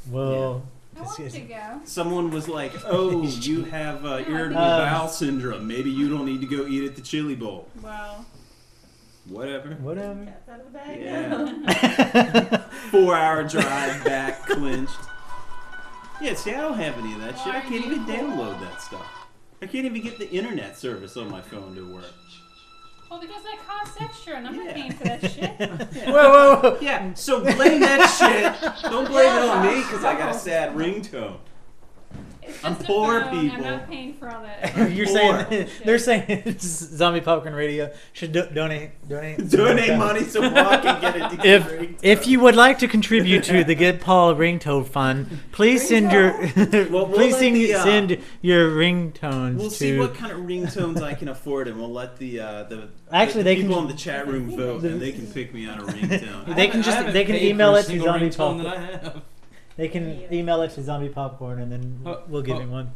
S1: Well,
S4: I want to go.
S3: Someone was like, oh, you have irritable bowel syndrome. Maybe you don't need to go eat at the Chili Bowl.
S4: Well.
S3: Whatever.
S1: Whatever.
S11: Cat's out of the bag.
S3: Yeah. 4-hour drive back, clinched. Yeah, see, I don't have any of that shit. I can't even download that stuff. I can't even get the internet service on my phone to work.
S4: Well, because that costs extra, and I'm not paying for that shit.
S3: Yeah.
S1: Whoa.
S3: Yeah, so blame that shit. Don't blame it on me because I got a sad ringtone.
S4: It's
S3: I'm
S4: just a
S3: poor,
S4: phone.
S3: people.
S4: I'm not paying for all that.
S1: You're
S3: Poor.
S1: saying they're saying Zombie Popcorn Radio should donate
S3: Donate money so Paul can get a decent
S1: If you would like to contribute to the Get Paul Ringtone Fund, please send your
S3: Well, we'll
S1: please
S3: let
S1: send,
S3: the,
S1: send your ringtones
S3: We'll
S1: to.
S3: see what kind of ringtones I can afford, and we'll let the
S1: Actually,
S3: the
S1: they
S3: people
S1: can-
S3: in the chat room vote, and they can pick me on a ringtone.
S1: They can
S2: I
S1: they can
S2: haven't paid
S1: email
S2: for a
S1: it to
S2: single
S1: Zombie
S2: ringtone that I
S1: Popcorn.
S2: have.
S1: They can email it to Zombie Popcorn, and then we'll give him one.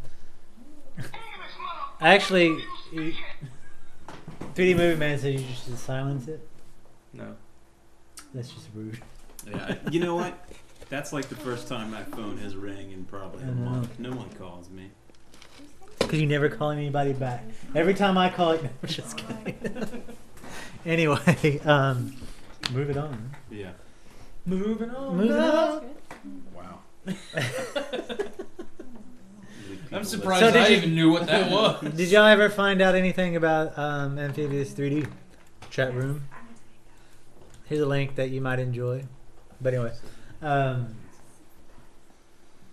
S1: Actually, 3D Movie Man said you should silence it.
S2: No.
S1: That's just rude.
S3: Yeah, you know what? That's like the first time my phone has rang in probably a
S1: I know.
S3: month. No one calls me.
S1: Because you never call anybody back. Every time I call it, no, I'm just kidding. Anyway, move it on.
S3: Yeah.
S2: Moving on.
S1: Moving on.
S3: Wow.
S2: I'm surprised
S1: So did
S2: I
S1: you-
S2: even knew what that was.
S1: Did y'all ever find out anything about Amphibious 3D chat room? Here's a link that you might enjoy. But anyway,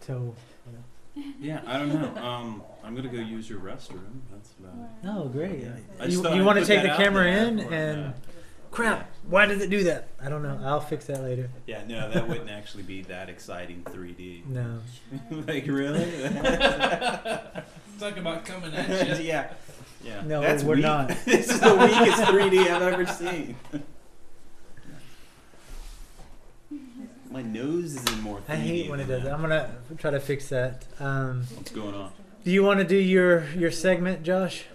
S1: so
S3: Yeah, I don't know. I'm gonna go use your restroom. That's about it.
S1: oh great.
S3: Yeah. I
S1: You,
S3: just thought
S1: you
S3: I'd
S1: want to
S3: put
S1: take
S3: that
S1: the
S3: out
S1: camera
S3: there
S1: in
S3: for,
S1: and crap? Why did it do that? I don't know. I'll fix that later.
S3: Yeah, no, that wouldn't actually be that exciting 3D.
S1: No.
S3: Like really?
S2: Talk about coming at you.
S3: Yeah. Yeah.
S1: No,
S3: That's
S1: we're
S3: weak.
S1: not.
S3: This is the weakest 3D I've ever seen. My nose is in more 3D.
S1: I hate when it does that. I'm gonna try to fix that.
S3: What's going on?
S1: Do you want to do your segment, Josh?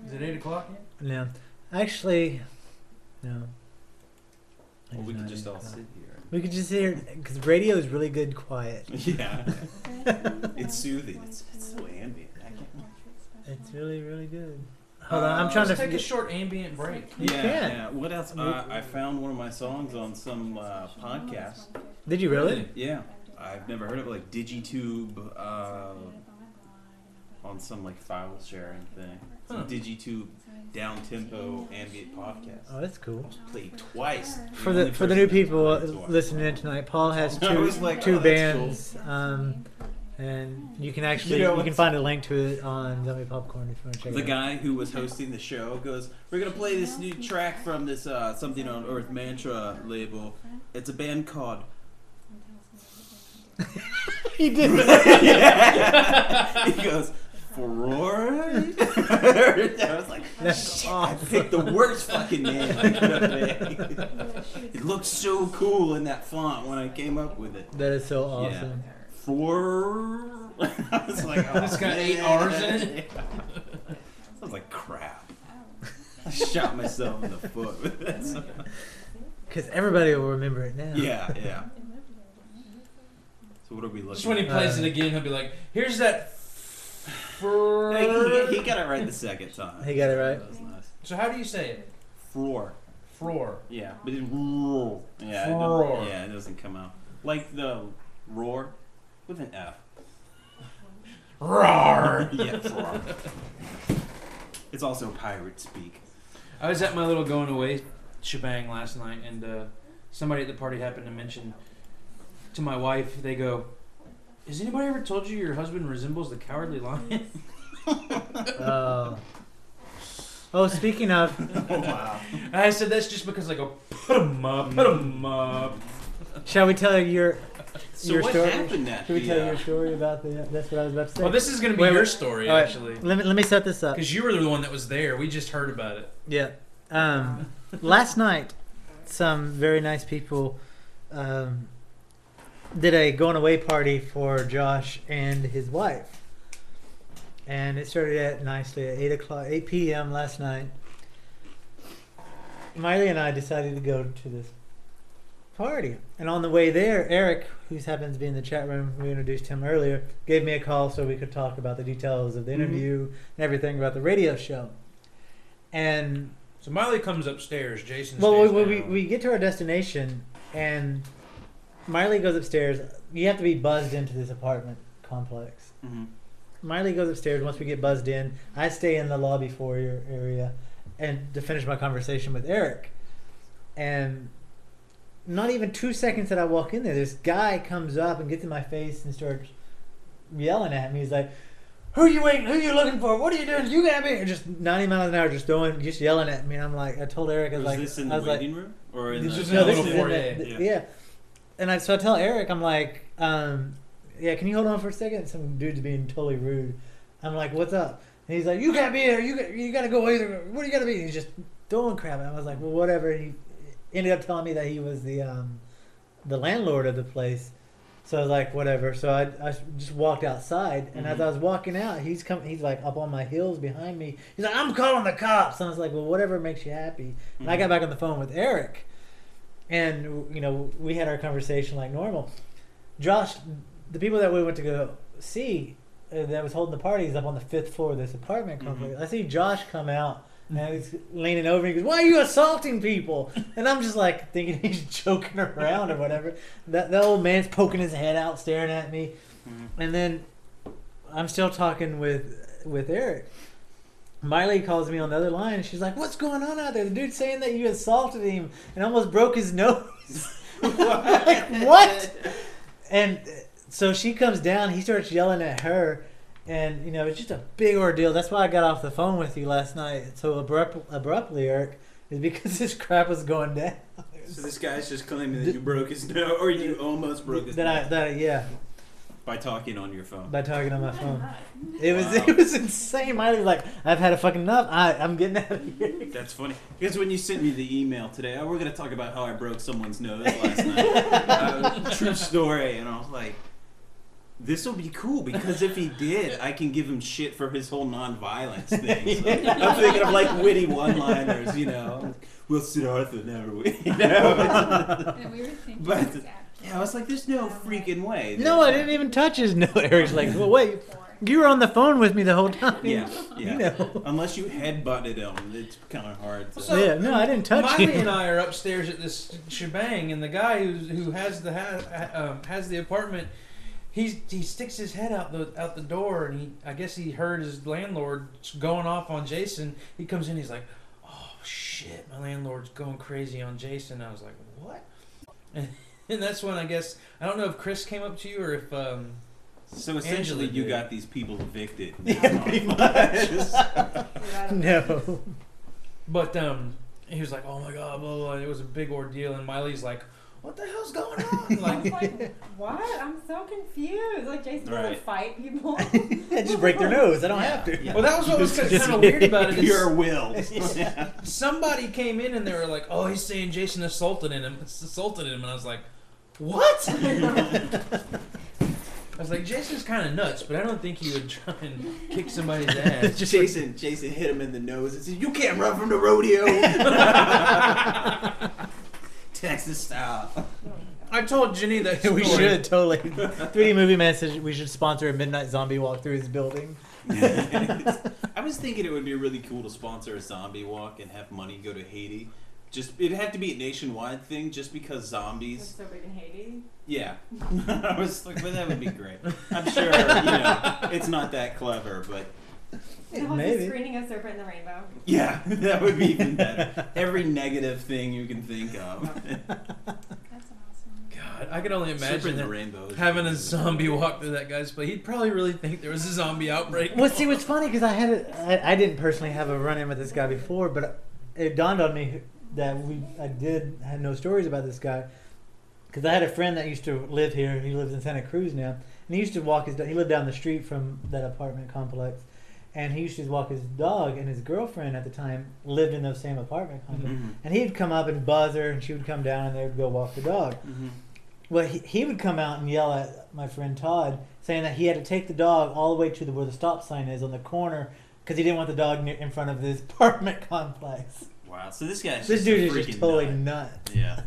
S2: Is it 8 o'clock yet?
S1: No. Actually, no.
S3: Well, we
S1: It's
S3: can
S1: not
S3: just
S1: 8
S3: all
S1: o'clock.
S3: sit here.
S1: We could just hear because radio is really good quiet.
S3: Yeah. It's soothing. It's so ambient. I can't.
S1: It's really really good. Hold on, I'm trying to
S2: Let's take a
S1: forget.
S2: short ambient break.
S1: You
S3: Yeah,
S1: can.
S3: yeah. What else? I found one of my songs on some podcast.
S1: Did you really?
S3: Yeah, I've never heard of it, like DigiTube on some like file sharing thing. It's a DigiTube down tempo ambient podcast.
S1: Oh, that's cool.
S3: Played twice.
S1: For the new people listening in tonight, Paul has
S3: I was like,
S1: two
S3: oh, that's
S1: bands, and you can actually
S3: You know,
S1: you can
S3: it's-
S1: find a link to it on Zombie Popcorn if you want to check
S3: The
S1: it out.
S3: guy who was hosting the show goes, "We're gonna play this new track from this Something on Earth Mantra label. It's a band called."
S1: He did.
S3: Yeah. He goes, "Freud." I was like,
S1: That's
S3: "Shit, I
S1: awesome.
S3: picked the worst fucking name I could have picked." It looked so cool in that font when I came up with it.
S1: That is so awesome.
S3: I was like, oh,
S2: It's got 8
S3: man.
S2: R's in it?
S3: I was like, crap. I shot myself in the foot with this.
S1: Because everybody will remember it now.
S3: Yeah, yeah. So what are we looking
S2: Just when he
S3: at?
S2: plays it again, he'll be like, here's that.
S3: Hey, he got it right the second time.
S1: He got it right.
S3: That was nice.
S2: So how do you say it?
S3: Fror.
S2: Fror.
S3: Yeah, but it's roar. Yeah,
S2: Fror.
S3: it doesn't come out. Like the roar with an F.
S2: Roar.
S3: Yeah, roar. It's also pirate speak.
S2: I was at my little going away shebang last night, and somebody at the party happened to mention to my wife, they go, "Has anybody ever told you your husband resembles the Cowardly Lion?"
S1: Oh, speaking of,
S3: Oh, wow.
S2: And I said, that's just because I go, put 'em up.
S1: shall we tell your
S3: So
S1: your
S3: what
S1: story?
S3: happened at
S1: Should we
S3: the,
S1: tell your story about the? That's what I was about to say.
S2: Well, this is going to be
S1: Wait,
S2: your
S1: wait.
S2: story,
S1: All right,
S2: actually.
S1: Let me set this up.
S2: Because you were the one that was there. We just heard about it.
S1: Yeah. Last night, some very nice people did a going away party for Josh and his wife. And it started at nicely at 8 p.m. last night. Miley and I decided to go to this party. And on the way there, Eric, who happens to be in the chat room, we introduced him earlier, gave me a call so we could talk about the details of the interview and everything about the radio show. And
S2: So Miley comes upstairs. Jason
S1: well,
S2: stays down.
S1: we get to our destination, and Miley goes upstairs. You have to be buzzed into this apartment complex.
S3: Mm-hmm.
S1: Miley goes upstairs. Once we get buzzed in, I stay in the lobby foyer area and to finish my conversation with Eric. And not even 2 seconds that I walk in there, this guy comes up and gets in my face and starts yelling at me. He's like, "Who you waiting? Who you looking for? What are you doing? You gotta be here." Just 90 miles an hour, just yelling at me. And I'm like, I told Eric, I was like,
S3: this in the waiting room or in
S2: This
S3: the?
S2: is
S1: no,
S2: in
S1: this
S2: the
S1: is
S2: little
S1: in
S2: foyer.
S1: yeah. And so I tell Eric, I'm like, yeah, can you hold on for a second? Some dude's being totally rude. I'm like, what's up? And he's like, you can't be here. You got to go either. What do you got to be? And he's just throwing crap. And I was like, well, whatever. And he ended up telling me that he was the landlord of the place. So I was like, whatever. So I just walked outside, and as I was walking out, he's like up on my heels behind me. He's like, I'm calling the cops. And I was like, well, whatever makes you happy. And I got back on the phone with Eric, and we had our conversation like normal. Josh, the people that we went to go see that was holding the party is up on the 5th floor of this apartment complex. I see Josh come out. And he's leaning over and he goes, "Why are you assaulting people?" And I'm just like thinking he's joking around or whatever. The old man's poking his head out, staring at me. And then I'm still talking with Eric. Miley calls me on the other line and she's like, "What's going on out there? The dude's saying that you assaulted him and almost broke his nose." Like, what? And so she comes down. He starts yelling at her. And, it's just a big ordeal. That's why I got off the phone with you last night so abruptly, Eric, is because this crap was going down.
S3: So this guy's just claiming that you broke his nose, or you almost broke his nose.
S1: Yeah.
S3: By talking on your phone.
S1: By talking on my phone. It was insane. Miley was like, "I've had a fucking enough. I'm getting out of here."
S3: That's funny. Because when you sent me the email today, we're going to talk about how I broke someone's nose last night. True story. And I was like, this will be cool because if he did, I can give him shit for his whole non-violence thing. So I'm thinking of like witty one-liners, We'll sit Arthur, never we?
S4: And we were thinking
S3: But yeah, I was like, there's no freaking way.
S1: No, I didn't even touch his nose. Eric's like, well, wait, you were on the phone with me the whole time.
S3: Yeah. Unless you headbutted him, it's kind of hard to.
S1: So, no, I didn't touch
S2: Miley
S1: him.
S2: and I are upstairs at this shebang, and the guy who has the apartment. He sticks his head out the door, and I guess he heard his landlord going off on Jason. He comes in, he's like, "Oh shit, my landlord's going crazy on Jason." I was like, "What?" And that's when I don't know if Chris came up to you or if
S3: so essentially you got these people evicted.
S1: No.
S2: But he was like, "Oh my god, blah, blah, blah." It was a big ordeal, and Miley's like, "What the hell's going on?"
S11: I was like, what? I'm so confused. Like, Jason doesn't fight people.
S1: I just break their nose. I don't have to.
S2: Well, that was what was kind of weird about it.
S3: Your will.
S2: Somebody came in and they were like, "Oh, he's saying Jason assaulted him," and I was like, "What?" I was like, "Jason's kind of nuts, but I don't think he would try and kick somebody's ass."
S3: Jason hit him in the nose and said, "You can't run from the rodeo." Texas style.
S2: I told Jenny that
S1: We should totally. 3D Movie Man says we should sponsor a midnight zombie walk through his building.
S3: I was thinking it would be really cool to sponsor a zombie walk and have money go to Haiti. It'd have to be a nationwide thing, just because zombies.
S11: It's so big in Haiti.
S3: Yeah, I was like, but that would be great. I'm sure it's not that clever, but.
S11: Maybe. Screening of Serpent in the Rainbow.
S3: Yeah, that would be even better. Every negative thing you can think of.
S4: That's awesome.
S2: God, I can only imagine
S3: the rainbow
S2: having a zombie walk through that guy's place. He'd probably really think there was a zombie outbreak.
S1: Well, see, what's funny because I didn't personally have a run-in with this guy before, but it dawned on me that I had no stories about this guy because I had a friend that used to live here. He lives in Santa Cruz now, and he used to walk he lived down the street from that apartment complex. And he used to walk his dog, and his girlfriend at the time lived in those same apartment complex. Mm-hmm. And he'd come up and buzz her, and she would come down, and they would go walk the dog. Mm-hmm. Well, he would come out and yell at my friend Todd, saying that he had to take the dog all the way to where the stop sign is on the corner because he didn't want the dog in front of this apartment complex.
S3: Wow, so this dude
S1: is just totally nut.
S3: Yeah,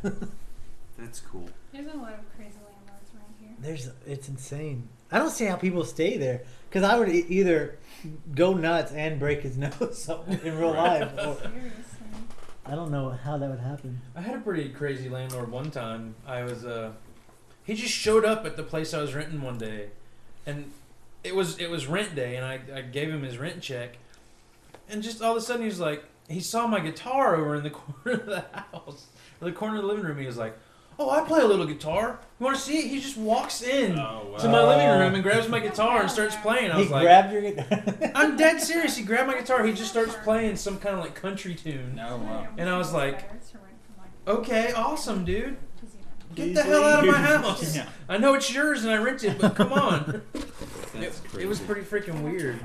S3: that's cool.
S4: There's a lot of crazy landlords around here.
S1: It's insane. I don't see how people stay there because I would either go nuts and break his nose in real life. Or, I don't know how that would happen.
S2: I had a pretty crazy landlord one time. He just showed up at the place I was renting one day, and it was rent day, and I gave him his rent check, and just all of a sudden he saw my guitar over in the corner of the house, or the corner of the living room. He was like, "Oh, I play a little guitar. You want to see it?" He just walks in
S3: Oh,
S2: to my living room and grabs my guitar and starts playing. I
S1: He
S2: was like,
S1: grabbed your guitar.
S2: I'm dead serious. He grabbed my guitar. He just starts playing some kind of like country tune.
S3: Oh, wow.
S2: And I was like, okay, awesome, dude. Get the hell out of my house.
S3: Yeah.
S2: I know it's yours and I rent it, but come on.
S3: That's crazy.
S2: It was pretty freaking weird.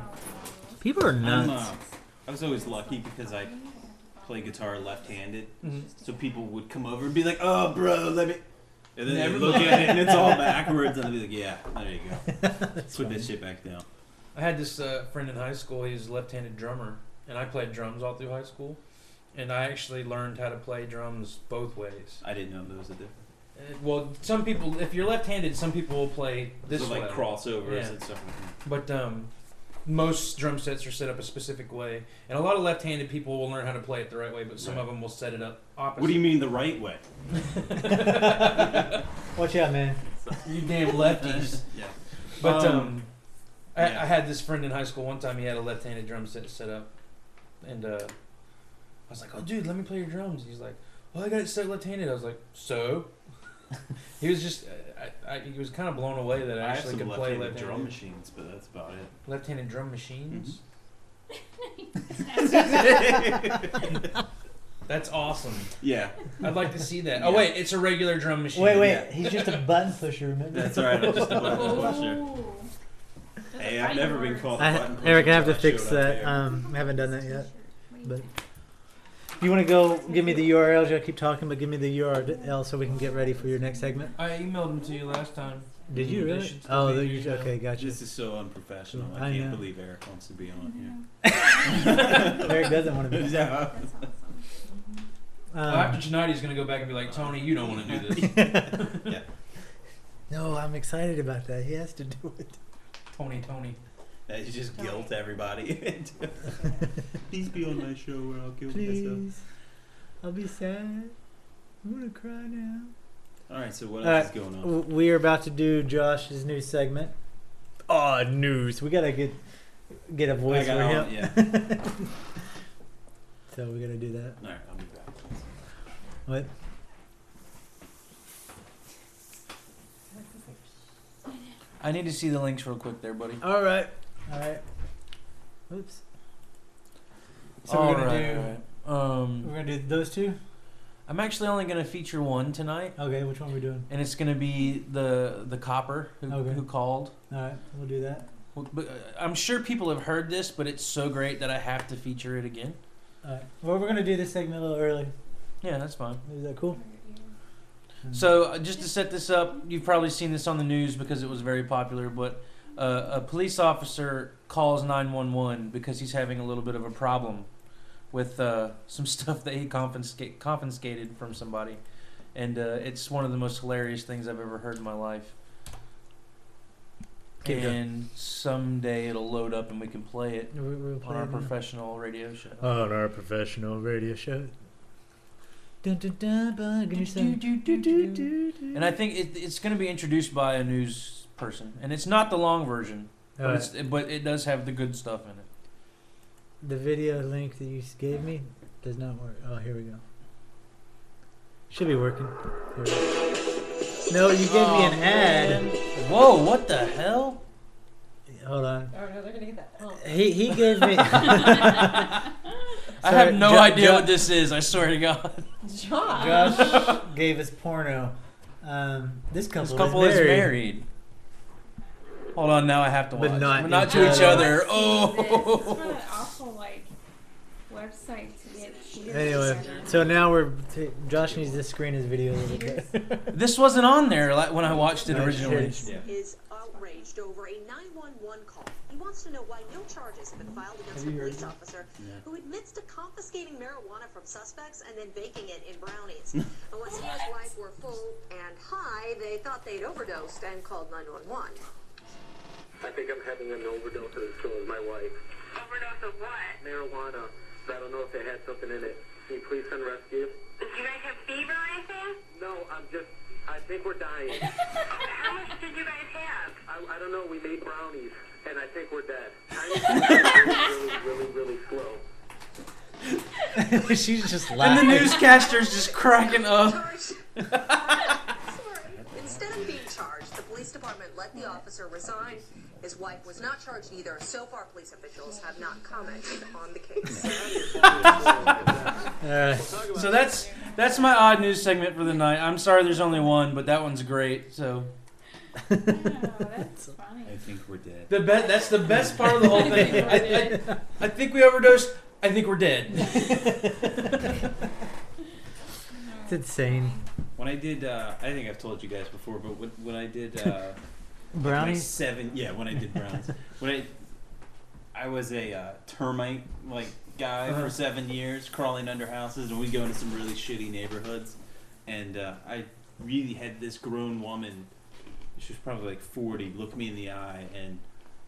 S1: People are nuts.
S3: I was always lucky because I play guitar left-handed,
S2: Mm-hmm.
S3: so people would come over and be like, "Oh, bro, let me," and then they
S2: Never
S3: look
S2: mind.
S3: at it and it's all backwards, and I'd be like, "Yeah, there you go."
S1: That's
S3: Put
S1: funny.
S3: that shit back down.
S2: I had this friend in high school. He was a left-handed drummer, and I played drums all through high school. And I actually learned how to play drums both ways.
S3: I didn't know there was a difference.
S2: Well, some people, if you're left-handed, some people will play this
S3: So,
S2: way.
S3: like crossovers
S2: Yeah.
S3: and stuff.
S2: But most drum sets are set up a specific way, and a lot of left-handed people will learn how to play it the right way, but some
S3: Right.
S2: of them will set it up opposite.
S3: What do you mean the right way?
S1: Watch out, man.
S2: You damn lefties.
S3: Yeah.
S2: But
S3: yeah.
S2: I had this friend in high school. One time he had a left-handed drum set up, and I was like, "Oh, dude, let me play your drums." He's like, "Well, I got it set left-handed." I was like, "So?" He was just, he was kind of blown away that I
S3: I have
S2: actually
S3: some
S2: could play
S3: left-handed
S2: left-handed
S3: drum machines, but that's about it.
S2: Left-handed drum machines. That's awesome.
S3: Yeah.
S2: I'd like to see that. Oh wait, it's a regular drum machine.
S1: Wait,
S3: Yeah.
S1: he's just a button pusher, remember?
S3: That's right. I'm just a button pusher. Hey, I've never been called a button pusher.
S1: Eric, I have to
S3: until
S1: fix
S3: showed up
S1: that.
S3: here.
S1: I haven't done that yet. But you want to go give me the URLs? I'll keep talking, but give me the URL so we can get ready for your next segment.
S2: I emailed them to you last time.
S1: Did you
S2: They
S1: really?
S2: should still
S1: Oh,
S2: be in
S1: you
S2: your email.
S1: okay? Gotcha.
S3: This is so unprofessional.
S1: I
S3: I can't
S1: know.
S3: believe Eric wants to be on
S1: Eric doesn't want to
S3: here.
S1: be.
S3: Yeah.
S2: Well, after tonight, he's gonna go back and be like, "Tony, you don't want to do this."
S3: Yeah.
S1: No, I'm excited about that. He has to do it.
S2: Tony.
S3: That you just guilt everybody. Please be on my show or I'll guilt myself.
S1: Please. I'll be sad. I'm gonna cry now.
S3: All right, so what else is going on?
S1: We are about to do Josh's new segment. Oh, news. We gotta get a voice for him.
S3: Yeah.
S1: So we gotta do that.
S3: All right, I'll be back.
S1: What?
S2: I need to see the links real quick, there, buddy.
S1: All right. Oops. So we're gonna we're gonna do those two.
S2: I'm actually only gonna feature one tonight,
S1: Okay, which one are we doing?
S2: and it's gonna be the copper who called.
S1: All right, we'll do that.
S2: But I'm sure people have heard this, but it's so great that I have to feature it again.
S1: All right. Well, we're gonna do this segment a little early.
S2: Yeah, that's fine.
S1: Is that cool?
S2: So just to set this up, you've probably seen this on the news because it was very popular, but a police officer calls 911 because he's having a little bit of a problem with some stuff that he confiscated from somebody. And it's one of the most hilarious things I've ever heard in my life.
S1: Keep going.
S2: And someday it'll load up and we can play it
S1: We'll play
S2: on our
S1: it now.
S2: professional radio show.
S1: On our professional radio show. Dun, dun, dun, dun, give me some.
S2: And I think it's going to be introduced by a news person. And it's not the long version, but it does have the good stuff in it.
S1: The video link that you gave me does not work. Oh, here we go. Should be working. Here we go. No, you gave me an ad.
S2: Whoa, what the hell?
S1: Hold on.
S11: Oh no, they're gonna get that. Oh.
S1: He gave me.
S2: I have no idea what this is, I swear to God.
S1: Josh gave us porno. This couple
S2: is married. Hold on, now I have to watch.
S1: But not
S2: not
S1: each
S2: to each
S1: other.
S2: other. Oh.
S4: It's for that awful website to get cheated.
S1: Anyway, so now Josh needs to screen his video a little bit.
S2: This wasn't on there when I watched it
S1: No,
S2: originally.
S1: shit.
S12: Is outraged over a 911 call. He wants to know why no charges have been filed against a police officer who admits to confiscating marijuana from suspects and then baking it in brownies. And once he and his wife were full and high, they thought they'd overdosed and called 911.
S13: I think I'm having an overdose, and so is my wife.
S14: Overdose of what?
S13: Marijuana. I don't know if they had something in it. Can you please send rescue?
S14: Did you guys have fever or anything?
S13: No, I think we're dying.
S14: How much did you guys have?
S13: I don't know. We made brownies, and I think we're dead. I'm really slow.
S1: She's just
S2: And
S1: laughing.
S2: the newscaster's just cracking up.
S12: department let the officer resign. His wife was not charged either. So far, police officials have not commented on the case.
S2: So that's my odd news segment for the night. I'm sorry there's only one, but that one's great. So
S4: That's funny.
S3: I think we're dead.
S2: That's the best part of the whole thing. I think we overdosed. I think we're dead.
S1: It's insane.
S3: When I did, I think I've told you guys before, but when I did
S1: Brownies?
S3: when I did brownies, I was a termite guy for 7 years, crawling under houses, and we'd go into some really shitty neighborhoods, and I really had this grown woman. She was probably like 40. Look me in the eye, and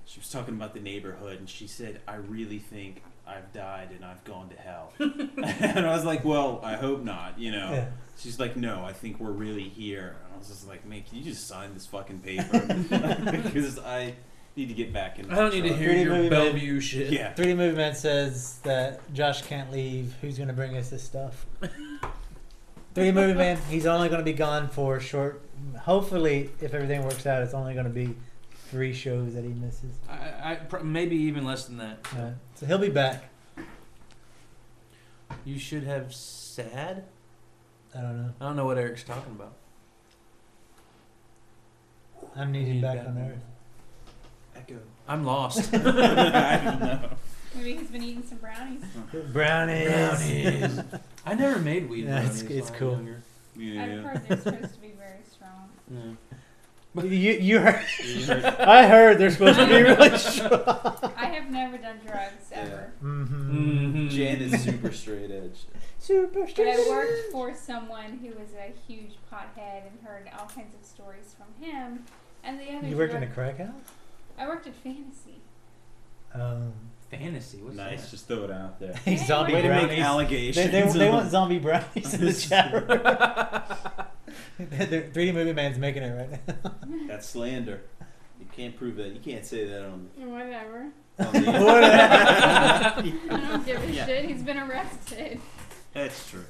S3: she was talking about the neighborhood, and she said, "I really think I've died and I've gone to hell." And I was like, "Well, I hope not."
S1: Yeah.
S3: She's like, "No, I think we're really here." And I was just like, "Man, can you just sign this fucking paper?" Because I need to get back in.
S2: I don't need to hear your Bellevue shit.
S3: Yeah.
S1: 3D Movie Man says that Josh can't leave. Who's going to bring us this stuff? 3D Movie Man, he's only going to be gone for a short. Hopefully, if everything works out, it's only going to be 3 shows that he misses.
S2: Maybe even less than that.
S1: So he'll be back.
S2: You should have sad.
S1: I don't know.
S2: I don't know what Eric's talking about.
S1: I'm needed back on Earth.
S3: Echo.
S2: I'm lost.
S3: I don't know.
S4: Maybe he's been eating some brownies.
S1: Brownies.
S2: I never made weed brownies.
S1: It's
S2: when I was
S1: cool.
S2: younger.
S3: Yeah.
S4: I've heard they're supposed to be very strong.
S2: Yeah.
S1: You heard? I heard they're supposed to be really strong.
S4: I have never done drugs ever.
S3: Jan is super straight edge.
S1: Super
S4: But I worked for someone who was a huge pothead and heard all kinds of stories from him. And the other.
S1: You worked in a crack house?
S4: I worked at Fantasy.
S2: Fantasy. What's
S3: Nice,
S2: that?
S3: just throw it out there.
S1: Hey, zombie
S3: Way to
S1: brownies.
S3: make allegations.
S1: They want zombie brownies in the chat room. 3D Movie Man's making it right now.
S3: That's slander. You can't prove that. You can't say that on.
S4: Whatever.
S3: On the
S4: I don't give a shit. He's been arrested.
S3: That's true.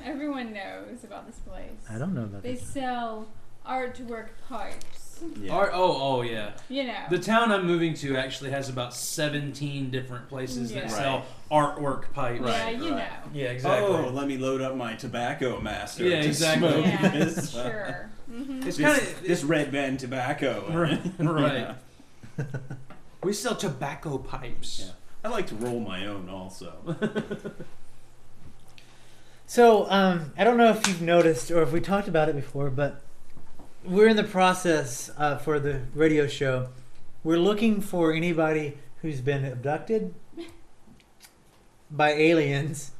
S4: Everyone knows about this place.
S1: I don't know about
S4: They
S1: this.
S4: sell artwork pipes.
S3: Yeah.
S2: Oh yeah.
S4: You know.
S2: The town I'm moving to actually has about 17 different places that
S4: Yeah.
S2: sell artwork pipes.
S4: Yeah, you know.
S2: Yeah, exactly.
S3: Oh, let me load up my tobacco master.
S2: Yeah,
S3: to
S2: exactly.
S3: Smoke
S4: Yeah,
S3: this,
S4: sure. Mm-hmm.
S2: It's
S3: this red band tobacco.
S2: Right.
S3: Yeah.
S2: We sell tobacco pipes.
S3: Yeah. I like to roll my own also.
S1: So, I don't know if you've noticed or if we talked about it before, but we're in the process for the radio show. We're looking for anybody who's been abducted by aliens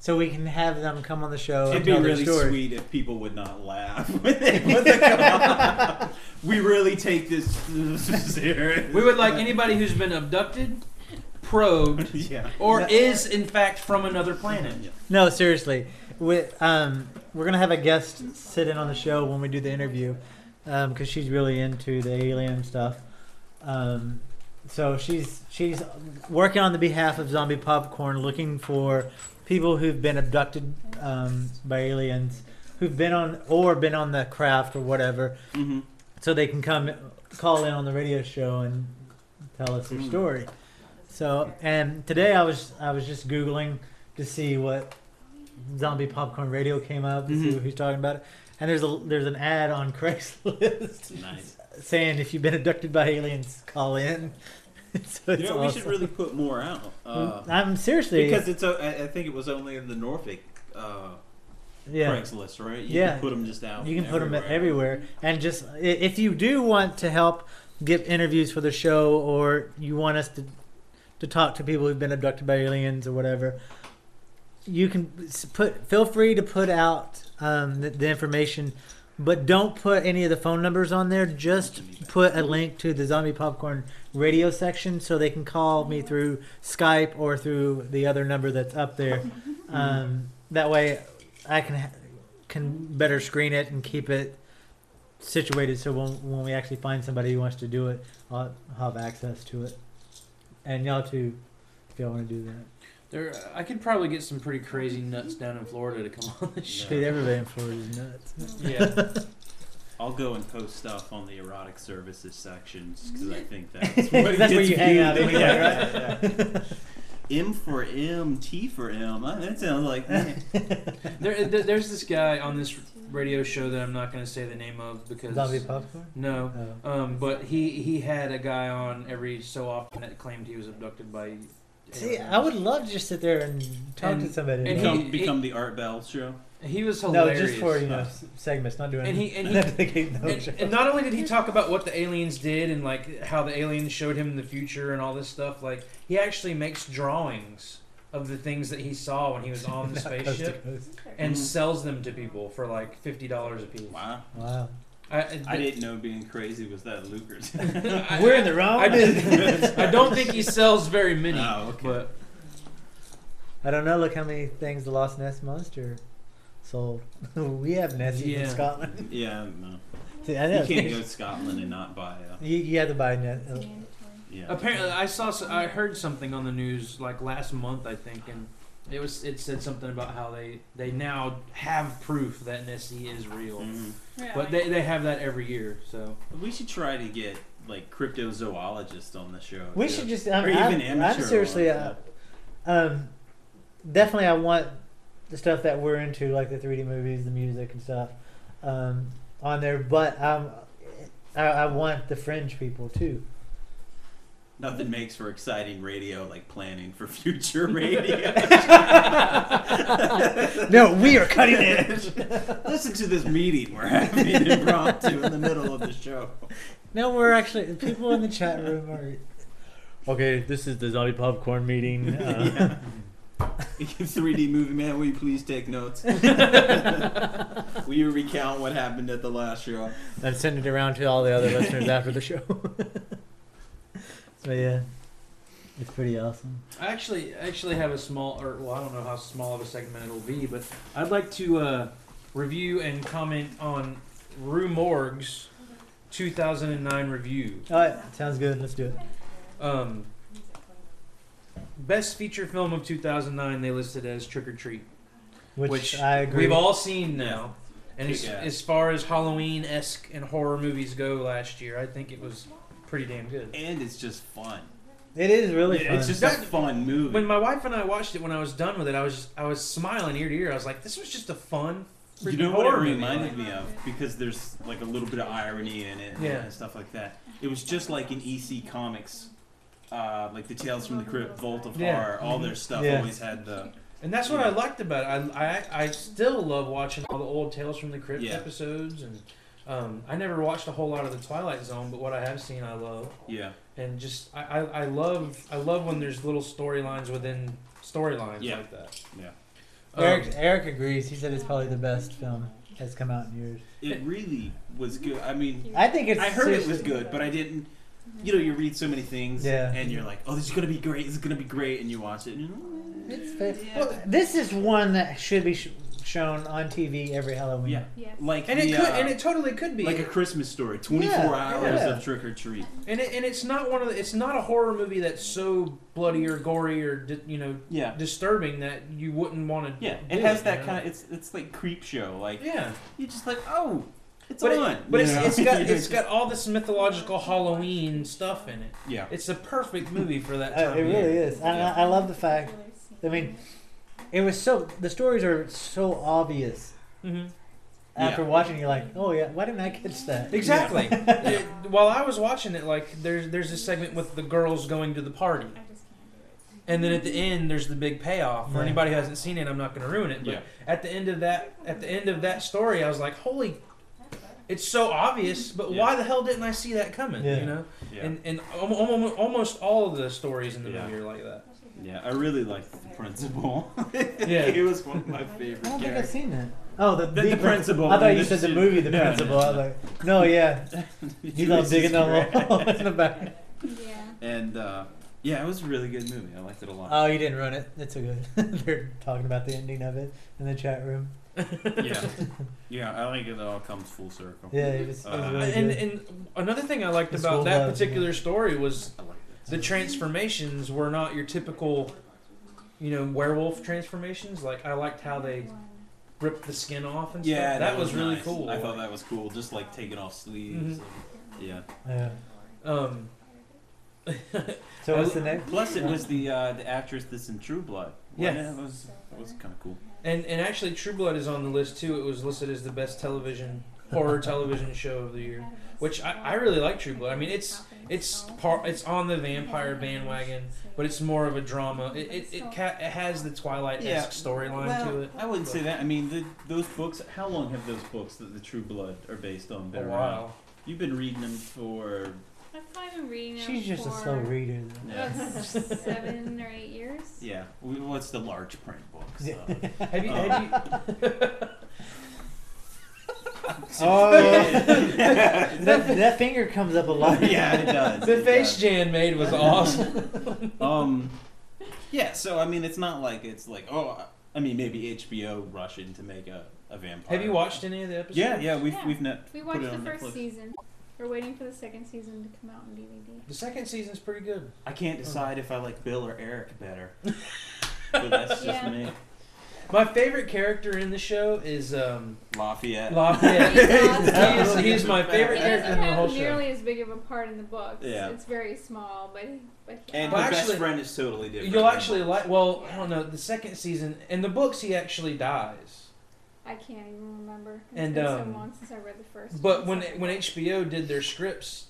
S1: so we can have them come on the show
S3: It'd
S1: and
S3: be
S1: tell their
S3: really
S1: story.
S3: sweet if people would not laugh when they come on. We really take this serious.
S2: We would like anybody who's been abducted, probed, or is in fact from another planet.
S1: No, seriously. We're going to have a guest sit in on the show when we do the interview because she's really into the alien stuff. So she's working on the behalf of Zombie Popcorn, looking for people who've been abducted by aliens, who've been on the craft or whatever, so they can call in on the radio show and tell us their story. So, and today I was just Googling to see what Zombie Popcorn Radio came up to see who's talking about it, and there's an ad on Craigslist saying if you've been abducted by aliens, call in. So it's
S3: we should really put more out.
S1: I'm seriously
S3: because it's. I think it was only in the Norfolk Craigslist, right? You can put them just out.
S1: You can put them everywhere, and just if you do want to help give interviews for the show, or you want us to talk to people who've been abducted by aliens or whatever, you can feel free to put out the information, but don't put any of the phone numbers on there. Just put a link to the Zombie Popcorn radio section so they can call me through Skype or through the other number that's up there. That way I can better screen it and keep it situated so when we actually find somebody who wants to do it, I'll have access to it. And y'all too, if y'all want to do that.
S2: I could probably get some pretty crazy nuts down in Florida to come on the show.
S1: Dude, everybody in Florida is nuts.
S2: Yeah.
S3: I'll go and post stuff on the erotic services sections because I think that's what
S1: That's where
S3: gets
S1: you hang
S3: viewed.
S1: out anyway,
S3: Yeah, yeah. M for M, T for M. That sounds like
S2: There's this guy on this radio show that I'm not going to say the name of because
S1: Zombie Popcorn?
S2: No,
S1: Oh.
S2: but he had a guy on every so often that claimed he was abducted by.
S1: See, I would love to just sit there and talk to somebody.
S2: And
S3: become the Art Bell show.
S2: He was
S1: No,
S2: hilarious.
S1: just for segments, not doing.
S2: And not only did he talk about what the aliens did and like how the aliens showed him the future and all this stuff, like he actually makes drawings of the things that he saw when he was on the spaceship and sells them to people for like $50 a piece.
S3: Wow. I didn't know being crazy was that lucrative.
S1: We're in the wrong business.
S2: I don't think he sells very many.
S3: Oh, okay.
S2: But
S1: I don't know. Look how many things the Loch Ness Monster sold. We have Nessie in Scotland.
S3: Yeah, no.
S1: See, I know.
S3: You can't go to Scotland and not buy a...
S1: You have to buy Ness.
S3: Yeah.
S2: Apparently, I heard something on the news like last month, I think, and it said something about how they now have proof that Nessie is real, but they have that every year. So
S3: we should try to get like cryptozoologists on the show.
S1: We
S3: too.
S1: should just.
S3: Or even amateur.
S1: I'm seriously. Definitely, I want the stuff that we're into, like the 3D movies, the music and stuff, on there. But I want the fringe people too.
S3: Nothing makes for exciting radio like planning for future radio.
S1: No, we are cutting edge.
S3: Listen to this meeting we're having impromptu in the middle of the show.
S1: No, we're actually people in the chat room are. Okay, this is the Zombie Popcorn meeting.
S3: 3D movie man, will you please take notes? Will you recount what happened at the last show?
S1: And send it around to all the other listeners after the show. So yeah, it's pretty awesome.
S2: I actually have a small, I don't know how small of a segment it'll be, but I'd like to review and comment on Rue Morgue's 2009 review.
S1: All right, sounds good. Let's do it.
S2: Best feature film of 2009 they listed as Trick or Treat,
S1: which I agree.
S2: We've all seen now. And
S3: Yeah.
S2: as far as Halloween-esque and horror movies go last year, I think it was pretty damn good.
S3: And it's just fun.
S1: It is really fun.
S3: It's just a fun movie.
S2: When my wife and I watched it, when I was done with it, I was smiling ear to ear. I was like, this was just a fun
S3: You know what it reminded me of? Because there's like a little bit of irony in it and stuff like that. It was just like in EC Comics, like the Tales from the Crypt, Vault of Horror, all their stuff always had the...
S2: And that's what I liked about it. I still love watching all the old Tales from the Crypt episodes, and I never watched a whole lot of the Twilight Zone, but what I have seen I love.
S3: Yeah.
S2: And just I love when there's little storylines within storylines like that.
S3: Yeah.
S1: Eric agrees. He said it's probably the best film that's come out in years.
S3: It really was good. I mean,
S1: I think it's.
S3: I heard it was good, but I didn't. You know, you read so many things, and you're like, "Oh, this is gonna be great. This is gonna be great," and you watch it. And
S1: it's fair. Well, this is one that should be shown on TV every Halloween.
S3: Yeah, like
S2: and it totally could be
S3: like a Christmas Story, 24 hours of trick or treat.
S2: And it's not it's not a horror movie that's so bloody or gory or disturbing that you wouldn't want to.
S3: Yeah, it has that kind of it's like creep show. Like you're just like, oh, it's on.
S2: But it's got all this mythological Halloween stuff in it.
S3: Yeah,
S2: it's a perfect movie for that time.
S1: It really is. I love the fact. I mean, it was the stories are so obvious.
S2: Mm-hmm.
S1: After watching, you're like, oh yeah, why didn't I catch that?
S2: Exactly. While I was watching it, like there's this segment with the girls going to the party, and then at the end there's the big payoff. For anybody who hasn't seen it, I'm not going to ruin it. But at the end of that story, I was like, holy. It's so obvious, but why the hell didn't I see that coming?
S1: Yeah.
S2: You know, and almost all of the stories in the movie are like that.
S3: Yeah, I really liked the principal.
S2: Yeah,
S3: he was one of my favorite.
S1: I don't think I've seen that. Oh, the
S3: principal.
S1: I thought you said the movie, The Principal. I was like, no, yeah, he's all digging the hole in the back.
S4: Yeah.
S3: And it was a really good movie. I liked it a lot.
S1: Oh, you didn't run it. It's so good. They're talking about the ending of it in the chat room.
S3: Yeah, I think it all comes full circle.
S1: Yeah, it was really good.
S2: And another thing I liked about that particular story was the transformations were not your typical, werewolf transformations. Like I liked how they rip the skin off and
S3: Yeah,
S2: stuff. That was really
S3: nice.
S2: cool.
S3: I thought that was cool, just like taking off sleeves.
S2: Mhm.
S3: And,
S1: Yeah. So what's the next?
S3: Plus, it was the actress that's in True Blood.
S2: Yeah.
S3: That was kind of cool.
S2: And actually, True Blood is on the list too. It was listed as the best horror television show of the year, which I really like True Blood. I mean, it's on the vampire bandwagon, but it's more of a drama. It has the Twilight-esque storyline to it.
S3: I wouldn't say that. I mean, those books. How long have those books that the True Blood are based on been
S2: A
S3: around?
S2: while.
S3: You've been reading them for.
S4: I've probably been reading them
S1: She's just a
S4: for
S1: slow reader.
S4: about 7 or 8 years.
S3: Yeah. What's the large print books?
S2: Have you?
S1: Oh, yeah. that finger comes up a lot.
S3: Yeah, it does.
S2: The face Jan made was awesome.
S3: Yeah. So I mean, it's not like I mean, maybe HBO rushing to make a vampire.
S2: Have you watched any of the episodes?
S3: Yeah.
S4: We
S3: put
S4: watched
S3: it
S4: the
S3: on
S4: first
S3: Netflix.
S4: season. We're waiting for the second season to come out on DVD.
S2: The second season's pretty good.
S3: I can't decide if I like Bill or Eric better. But that's just me.
S2: My favorite character in the show is
S3: Lafayette.
S2: He's my favorite
S4: He
S2: character
S4: doesn't
S2: in the whole
S4: have
S2: show.
S4: nearly as big of a part in the books.
S3: Yeah.
S4: It's very small, but
S3: And
S2: Well,
S3: her best
S2: actually,
S3: friend is totally different.
S2: You'll actually like. Well, I don't know. The second season in the books, he actually dies.
S4: I can't even remember. It's
S2: And,
S4: been so long since I read the first.
S2: But
S4: one,
S2: when HBO did their scripts,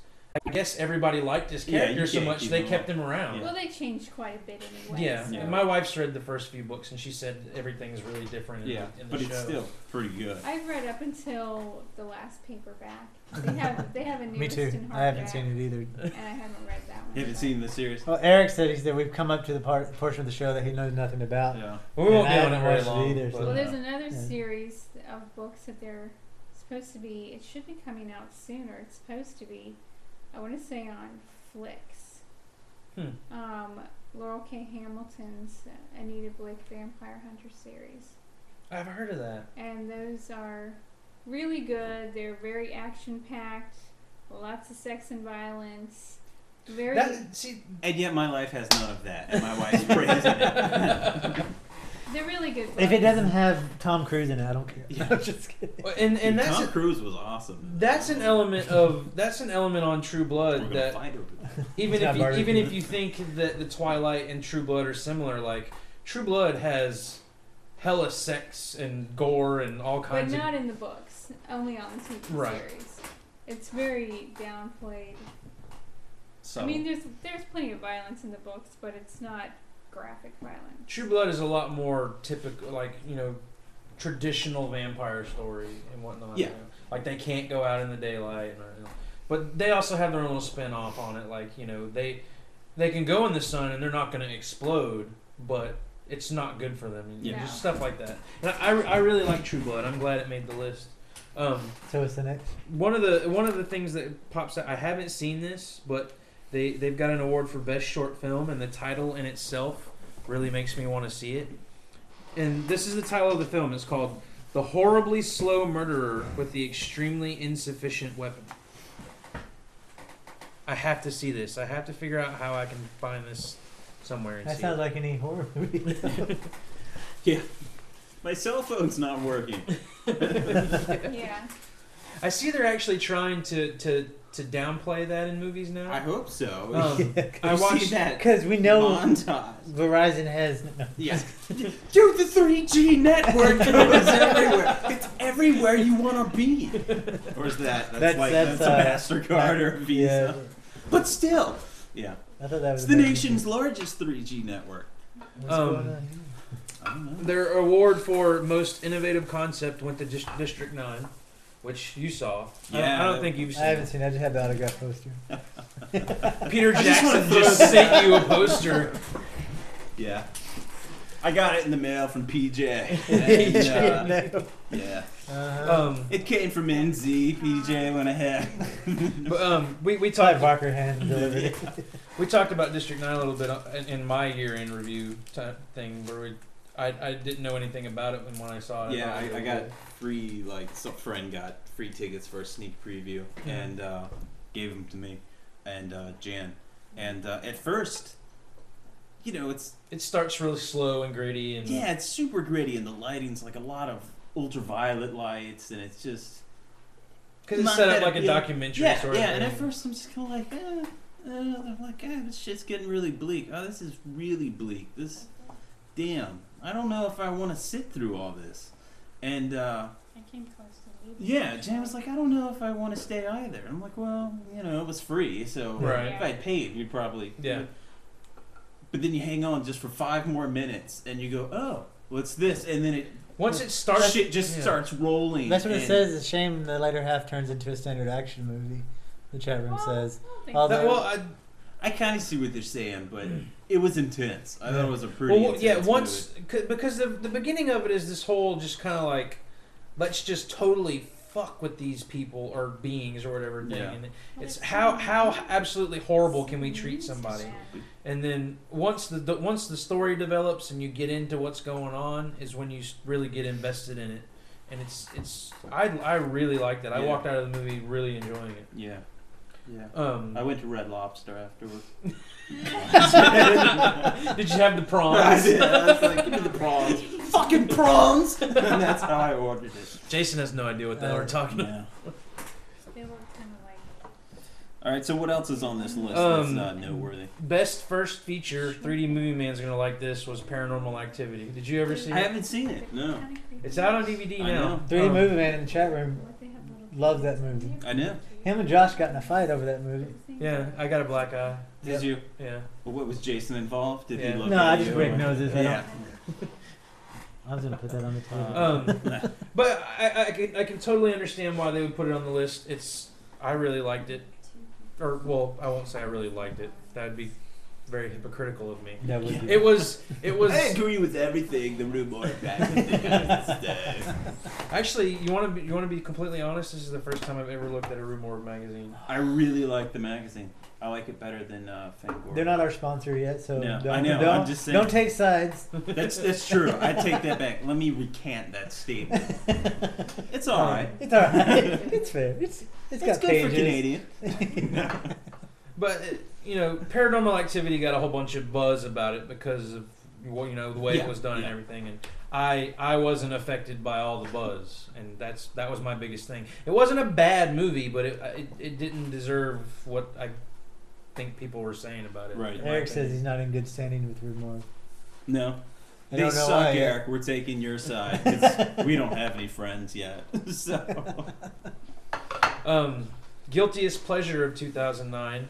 S2: I guess everybody liked his
S3: Yeah,
S2: character
S3: you
S2: so
S3: can't
S2: much
S3: keep
S2: they
S3: him
S2: kept
S3: on.
S2: him around.
S4: Well, they changed quite a bit anyway.
S2: Yeah.
S4: So.
S2: My wife's read the first few books and she said everything's really different. In the
S3: but
S2: show.
S3: it's still pretty good.
S4: I've read up until the last paperback. They have a
S1: Me
S4: newest
S1: too.
S4: in hardback.
S1: I haven't seen it either.
S4: And I haven't read that one.
S3: You haven't seen the series?
S1: Well, Eric said we've come up to the portion of the show that he knows nothing about.
S3: Yeah.
S2: Well, we won't
S1: And
S2: be
S1: I
S2: on it
S1: haven't
S2: very
S1: watched
S2: long,
S1: either.
S2: but-
S1: So.
S4: Well, there's another series of books that they're supposed to be. It should be coming out sooner. It's supposed to be. I want to say on Flix. Laurel K. Hamilton's Anita Blake Vampire Hunter series.
S2: I've heard of that.
S4: And those are really good. They're very action packed. Lots of sex and violence. Very.
S3: And yet my life has none of that, and my wife's praising it.
S4: They're really good.
S1: If it doesn't have Tom Cruise in it, I don't care.
S3: Yeah.
S1: I'm just kidding.
S2: And that's
S3: Tom Cruise was awesome.
S2: That's an element on True Blood that even if you think that the Twilight and True Blood are similar, like True Blood has hella sex and gore and all kinds
S4: But
S2: of.
S4: not in the books. Only on the TV series. It's very downplayed.
S3: So
S4: I mean, there's plenty of violence in the books, but it's not graphic violence.
S2: True Blood is a lot more typical, like, traditional vampire story and whatnot.
S3: Yeah.
S2: Like they can't go out in the daylight, but they also have their own little spin off on it. Like they can go in the sun and they're not going to explode, but it's not good for them. Just stuff like that. And I really like True Blood. I'm glad it made the list.
S1: So what's the next?
S2: One of the things that pops out. I haven't seen this, but they've got an award for best short film, and the title in itself really makes me want to see it. And this is the title of the film. It's called "The Horribly Slow Murderer with the Extremely Insufficient Weapon." I have to see this. I have to figure out how I can find this somewhere. And
S1: That
S2: see
S1: sounds
S2: it.
S1: like any horror movie.
S3: Yeah. My cell phone's not working.
S4: Yeah.
S2: I see they're actually trying to downplay that in movies now.
S3: I hope so.
S2: I watched
S3: that
S1: because we know
S3: montage.
S1: Verizon has.
S3: Yeah. Dude, the 3G network goes everywhere. It's everywhere you want to be. Or is that? That's a MasterCard or a Visa.
S1: Yeah.
S3: But still. Yeah.
S1: I thought that was
S3: it's the nation's largest 3G network.
S1: What's going on here?
S3: I don't know.
S2: Their award for most innovative concept went to District 9, which you saw.
S3: Yeah.
S2: I don't think you've seen.
S1: I haven't seen it. I just have the autograph poster.
S2: Peter Jackson just sent you a poster.
S3: Yeah. I got it in the mail from PJ. Yeah. It came from NZ. PJ went ahead.
S2: But, we talked.
S1: Barker hand delivered it.
S2: We talked about District 9 a little bit in my year-end review type thing, where I didn't know anything about it when I saw it.
S3: Yeah, I got free, some friend got free tickets for a sneak preview and gave them to me and Jan. And at first, it
S2: starts really slow and gritty. And
S3: yeah, it's super gritty and the lighting's like a lot of ultraviolet lights, and it's just
S2: because it's
S3: not
S2: set up
S3: that
S2: like a
S3: appealing.
S2: documentary
S3: Yeah,
S2: sort of
S3: yeah.
S2: thing.
S3: And at first I'm just kind of like, I'm like, this shit's getting really bleak. Oh, this is really bleak. This, damn. I don't know if I want to sit through all this. And
S4: I came close to leaving.
S3: yeah, Jan was like, I don't know if I want to stay either. I'm like, well, you know, it was free, so
S2: Right.
S3: if I paid, you'd probably
S2: Yeah.
S3: But then you hang on just for 5 more minutes, and you go, oh, what's this? And then
S2: once it starts,
S3: shit just starts rolling.
S1: That's what it
S3: and-
S1: says. It's a shame the later half turns into a standard action movie. The chat room says.
S4: think
S1: Although,
S2: well,
S3: I kind of see what they're saying, but it was intense. I thought it was a pretty
S2: well,
S3: intense
S2: yeah.
S3: movie.
S2: Once because the beginning of it is this whole just kind of like, let's just totally fuck with these people or beings or whatever thing,
S3: Yeah.
S2: and it's how absolutely horrible can we treat somebody, and then once the story develops and you get into what's going on is when you really get invested in it, and I really liked it. I
S3: Yeah.
S2: walked out of the movie really enjoying it.
S3: Yeah. Yeah.
S2: I
S3: went to Red Lobster afterwards.
S2: Did you have the prawns?
S3: I did. I was like, give me the prawns. Fucking prawns! And that's how I ordered it.
S2: Jason has no idea what the hell we're talking about.
S4: They look kind of like.
S3: Alright, so what else is on this list that's noteworthy?
S2: Best first feature, 3D Movie Man's gonna like this, was Paranormal Activity. Did you ever see it?
S3: I haven't seen it, no.
S2: It's out on DVD
S3: I
S2: now.
S3: know.
S1: 3D Movie Man in the chat room loves that movie.
S3: I know.
S1: Him and Josh got in a fight over that movie.
S2: Yeah, I got a black eye.
S3: Did you?
S2: Yeah.
S3: Well, what, was Jason involved? Did he look
S1: No,
S3: at
S1: I just
S3: you,
S1: break
S3: or-
S1: noses. I
S3: Yeah.
S1: I was gonna put that on the table.
S2: But I can totally understand why they would put it on the list. I really liked it. Or, well, I won't say I really liked it. That would be very hypocritical of me.
S1: That would be.
S2: It was.
S3: I agree with everything the rumor back has to say.
S2: Actually, you want to be completely honest. This is the first time I've ever looked at a Rue Morgue magazine.
S3: I really like the magazine. I like it better than Fangor.
S1: They're not our sponsor yet, so
S3: No,
S1: don't,
S3: I know.
S1: Don't,
S3: I'm just saying.
S1: don't take sides.
S3: That's true. I take that back. Let me recant that statement. It's all right.
S1: It's all right. It's fair. It's got
S3: good
S1: pages.
S3: for Canadian.
S2: But Paranormal Activity got a whole bunch of buzz about it because of the way it was done and everything, and I wasn't affected by all the buzz, and that was my biggest thing. It wasn't a bad movie, but it didn't deserve what I think people were saying about it.
S3: Right.
S1: Eric says he's not in good standing with Rue Morgue.
S3: No.
S1: I
S3: They
S1: don't know
S3: suck,
S1: why.
S3: Eric. We're taking your side. 'Cause we don't have any friends yet. So.
S2: Guiltiest Pleasure of 2009.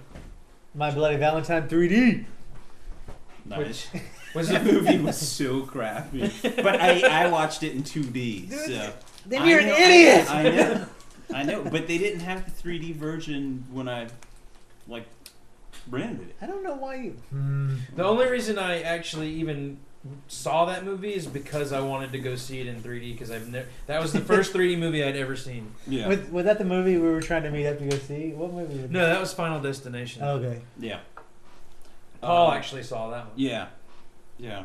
S1: My Bloody Valentine 3D.
S3: Nice.
S2: Was
S3: that
S2: it-
S3: movie was so crappy. But I watched it in 2D. So
S1: Then
S3: I
S1: you're an
S3: know-
S1: idiot!
S3: I know. I know. But they didn't have the 3D version when I rented it.
S1: I don't know why you.
S2: The only reason I actually even saw that movie is because I wanted to go see it in 3D because that was the first 3D movie I'd ever seen.
S3: Yeah.
S1: Was that the movie we were trying to meet up to go see? What movie was
S2: No, that was Final Destination.
S1: Okay.
S3: Yeah.
S2: Paul actually saw that one.
S3: Yeah. Yeah.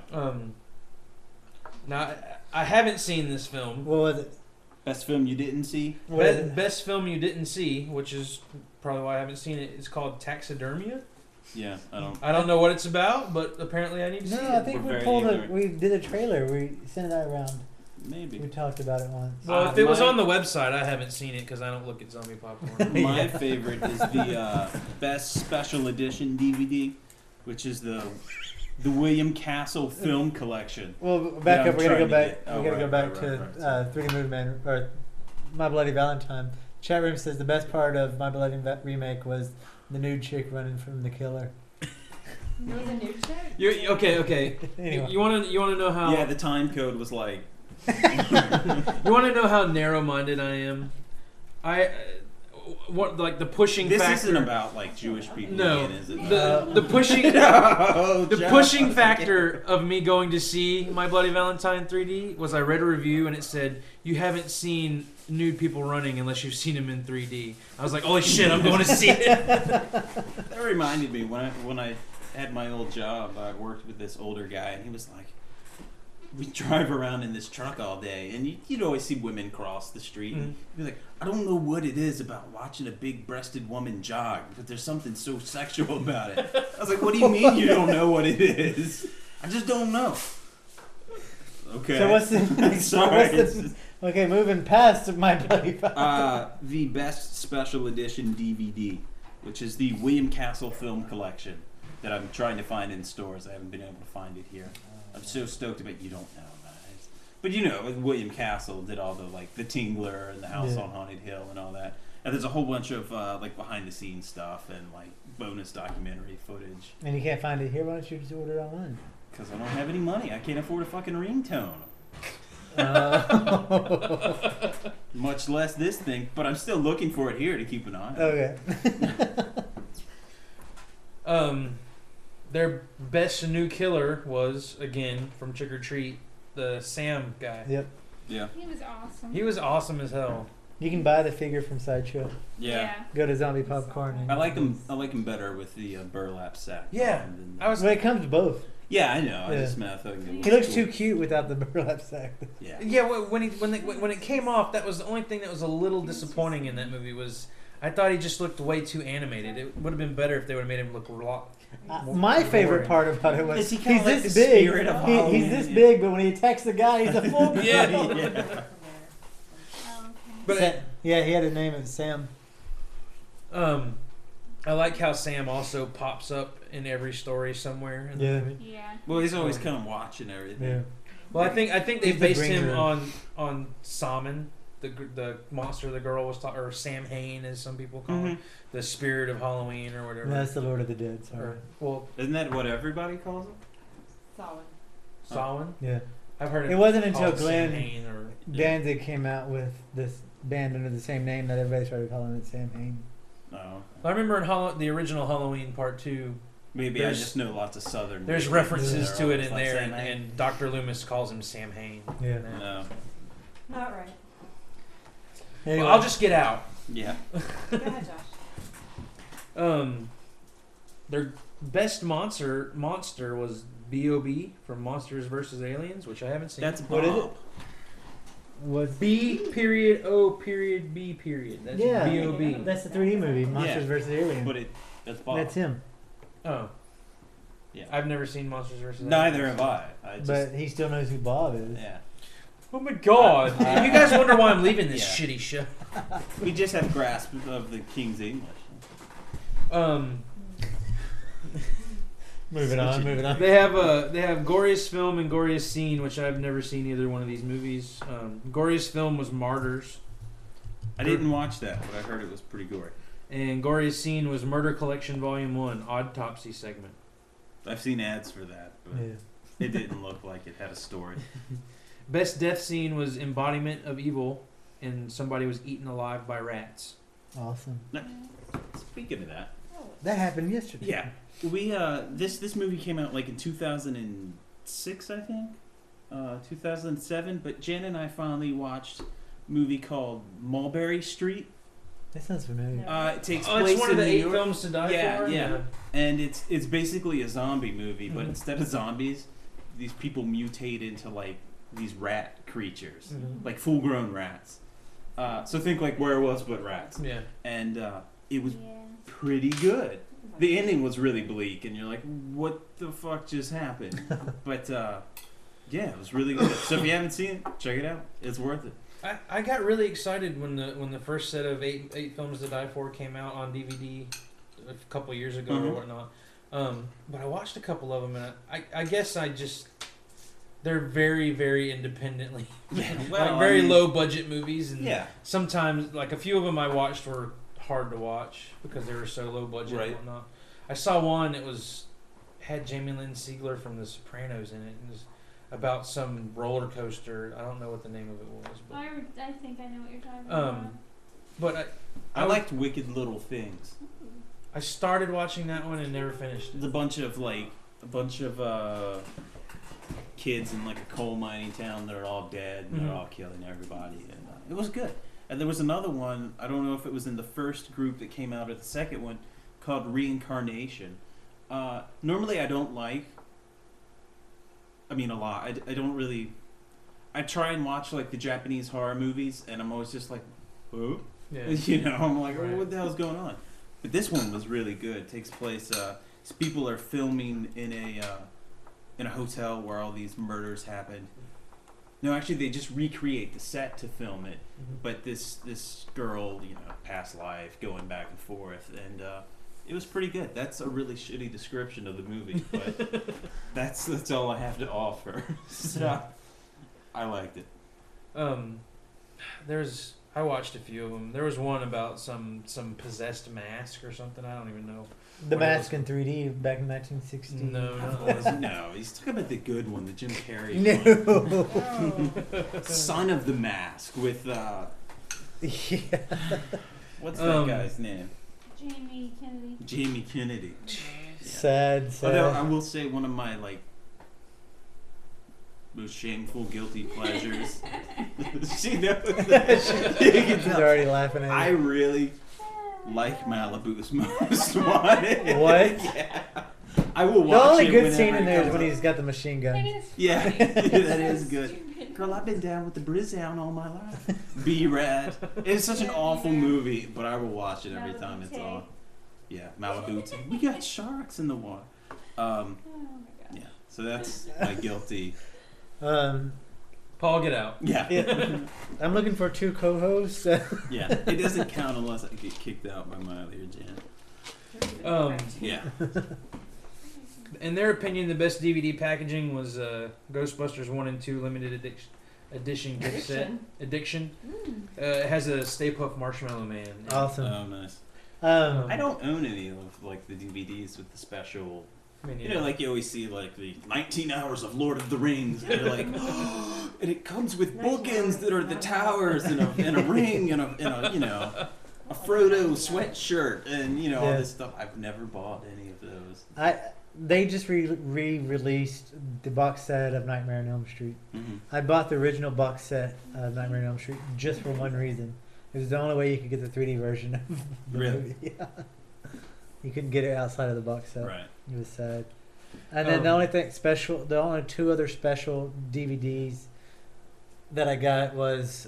S2: Now I haven't seen this film.
S1: What was it?
S3: Best film you didn't see?
S2: Best film you didn't see, which is probably why I haven't seen it. It's called Taxidermia.
S3: Yeah,
S2: I don't know what it's about, but apparently I need to see it.
S1: No, I think we did a trailer. We sent that around.
S3: Maybe.
S1: We talked about it once.
S2: Well, if it was on the website, I haven't seen it because I don't look at zombie popcorn.
S3: My favorite is the best special edition DVD, which is the William Castle film collection.
S1: Well, back up. We gotta go back.
S3: Oh,
S1: We gotta go back
S3: right.
S1: to 3D Movie Man or My Bloody Valentine. Chat room says the best part of My Bloody Remake was the nude chick running from the killer.
S11: There was a new chick?
S2: Okay.
S1: Anyway.
S2: You want to know how?
S3: Yeah, the time code was like.
S2: You want to know how narrow-minded I am? The pushing
S3: This
S2: factor.
S3: isn't about like Jewish people.
S2: No,
S3: again, is it?
S2: the pushing
S3: No,
S2: the
S3: John.
S2: pushing factor of me going to see My Bloody Valentine 3D was I read a review and it said you haven't seen nude people running unless you've seen them in 3D. I was like, holy shit, I'm going to see it.
S3: That reminded me when I had my old job. I worked with this older guy, and he was like, "We drive around in this truck all day, and you'd always see women cross the street. And you'd be like, I don't know what it is about watching a big-breasted woman jog, but there's something so sexual about it." I was like, "What do you mean you don't know what it is?" "I just don't know." Okay.
S1: So what's Okay, moving past My Bloody Valentine.
S3: The best special edition DVD, which is the William Castle film collection that I'm trying to find in stores. I haven't been able to find it here. I'm so stoked about you don't know, guys. But you know, William Castle did all the The Tingler and the House on Haunted Hill and all that. And there's a whole bunch of behind the scenes stuff and bonus documentary footage.
S1: And you can't find it here. Why don't you just order it online?
S3: Because I don't have any money. I can't afford a fucking ringtone. Much less this thing, but I'm still looking for it here to keep an eye on.
S1: Okay.
S2: Their best new killer was, again, from Trick or Treat, the Sam guy.
S1: Yep.
S3: Yeah.
S4: He was awesome.
S2: He was awesome as hell.
S1: You can buy the figure from Sideshow.
S3: Yeah.
S1: Go to Zombie Popcorn. And
S3: I like him better with the burlap sack.
S2: Yeah.
S1: Well, it comes with both.
S3: Yeah, I know.
S1: Yeah.
S3: I just meant I thought
S1: He looks too cute without the burlap sack.
S3: Yeah.
S2: Yeah. When it came off, that was the only thing that was a little disappointing in that movie. Was I thought he just looked way too animated. It would have been better if they would have made him look a lot.
S1: My favorite part about it was
S3: he's
S1: this big. He's this big, but when he attacks the guy, he's a full grown.
S3: Yeah.
S2: But
S1: he had a name of Sam.
S2: I like how Sam also pops up in every story somewhere in the movie.
S4: Yeah.
S3: Well, he's always kind of watching everything.
S1: Yeah.
S2: Well, I think they
S1: He's the
S2: based him
S1: bringer.
S2: on Saman, the monster the girl was or Sam Hain, as some people call him, the spirit of Halloween or whatever.
S1: No, that's the Lord of the Dead. Sorry.
S2: Well,
S3: isn't that what everybody calls him?
S2: Samhain?
S1: Yeah.
S2: I've heard
S1: it wasn't until
S2: called
S1: Glenn
S2: Samhain or
S1: Danzig came out with this band under the same name that everybody started calling it Sam Hain.
S3: Oh.
S2: I remember in the original Halloween Part 2.
S3: Maybe I just know lots of Southern.
S2: There's
S3: names.
S2: references
S3: They're
S2: to it
S3: always
S2: in
S3: like
S2: there,
S3: Sam Hain.
S2: and Dr. Loomis calls him Sam Hain.
S1: Yeah.
S3: No.
S11: Not right.
S1: Anyway.
S2: Well, I'll just get out.
S3: Yeah.
S11: Go ahead, Josh.
S2: Their best monster was B.O.B. from Monsters vs. Aliens, which I haven't seen.
S3: That's
S1: What is it?
S2: What B.O.B. That's B.O.B.
S1: That's the 3D movie, Monsters vs. Aliens.
S3: But that's Bob.
S1: That's him.
S2: Oh.
S3: Yeah.
S2: I've never seen Monsters vs. Aliens.
S3: Neither have I.
S1: But he still knows who Bob is.
S3: Yeah.
S2: Oh my god. You guys wonder why I'm leaving this shitty show.
S3: We just have grasp of the King's English.
S1: Moving on.
S2: They have Goriest Film and Goriest Scene, which I've never seen either one of these movies. Goriest Film was Martyrs.
S3: I didn't watch that, but I heard it was pretty gory.
S2: And Goriest Scene was Murder Collection Volume 1, Autopsy segment.
S3: I've seen ads for that, but it didn't look like it had a story.
S2: Best death scene was Embodiment of Evil, and somebody was eaten alive by rats.
S1: Awesome.
S3: Speaking of that,
S1: that happened yesterday.
S3: Yeah, we this movie came out in 2006, I think, 2007. But Jen and I finally watched a movie called Mulberry Street.
S1: That sounds familiar.
S3: It takes place
S2: it's one of
S3: in
S2: the
S3: New
S2: 8
S3: York.
S2: films to die for?
S3: Yeah. And it's basically a zombie movie, but instead of zombies, these people mutate into these rat creatures, like full-grown rats. So think like werewolves, but rats.
S2: Yeah.
S3: And it was pretty good. The ending was really bleak, and you're like, what the fuck just happened? But yeah, it was really good. So if you haven't seen it, check it out. It's worth it.
S2: I got really excited when the first set of eight films to die for came out on DVD a couple years ago or whatnot. But I watched a couple of them, and I guess they're very, very independently, very low budget movies, and sometimes a few of them I watched were hard to watch because they were so low budget and whatnot. I saw one that had Jamie Lynn Sigler from The Sopranos in it, and it was about some roller coaster. I don't know what the name of it was, but
S4: I think I know what you're talking about.
S2: But
S3: I liked Wicked Little Things.
S2: I started watching that one and never finished it.
S3: It's a bunch of kids in a coal mining town that are all dead and they're all killing everybody, and it was good. And there was another one, I don't know if it was in the first group that came out or the second one, called Reincarnation. Normally I don't a lot. I don't really. I try and watch the Japanese horror movies, and I'm always just like, "Who?"
S2: Yeah.
S3: I'm like, oh, "What the hell's going on?" But this one was really good. It takes place. These people are filming in a hotel where all these murders happened. No, actually, they just recreate the set to film it. But this girl, past life, going back and forth, and it was pretty good. That's a really shitty description of the movie, but that's all I have to offer. So I liked it.
S2: I watched a few of them. There was one about some possessed mask or something. I don't even know.
S1: The Mask in 3D back in 1960.
S3: No, he's talking about the good one, the Jim Carrey
S1: one.
S3: Son of the Mask with what's that guy's name? Jamie Kennedy.
S1: Sad.
S3: Although I will say one of my most shameful guilty pleasures. She knows that.
S1: She's already laughing at you.
S3: I really like Malibu's Most Wanted.
S1: What?
S3: Yeah. I will watch it.
S1: The only good
S3: whenever
S1: scene in there is
S3: comes
S1: when
S3: up.
S1: he's got the machine gun.
S3: Yeah, that is good. Girl, I've been down with the Brizown all my life. B-Rad. It's such an awful movie, but I will watch it every time it's on. Yeah, Malibu tea. We got sharks in the water. Yeah, so that's my guilty.
S2: Paul, get out.
S3: Yeah.
S1: I'm looking for 2 co-hosts.
S3: Yeah, it doesn't count unless I get kicked out by Miley or Jan. Yeah.
S2: In their opinion, the best DVD packaging was Ghostbusters 1 and 2 limited edition gift set. Addiction. It has a Stay Puft Marshmallow Man.
S1: Awesome.
S3: Oh, nice. I don't own any of the DVDs with the special. Like you always see the 19 hours of Lord of the Rings, and you're like, oh, and it comes with bookends that are the towers and a ring and a Frodo sweatshirt and all this stuff. I've never bought any of those.
S1: They just re-released the box set of Nightmare on Elm Street.
S3: Mm-hmm.
S1: I bought the original box set of Nightmare on Elm Street just for one reason. It was the only way you could get the 3D version of the movie. Yeah. You couldn't get it outside of the box set.
S3: Right.
S1: It was sad. And then the only 2 other special DVDs that I got was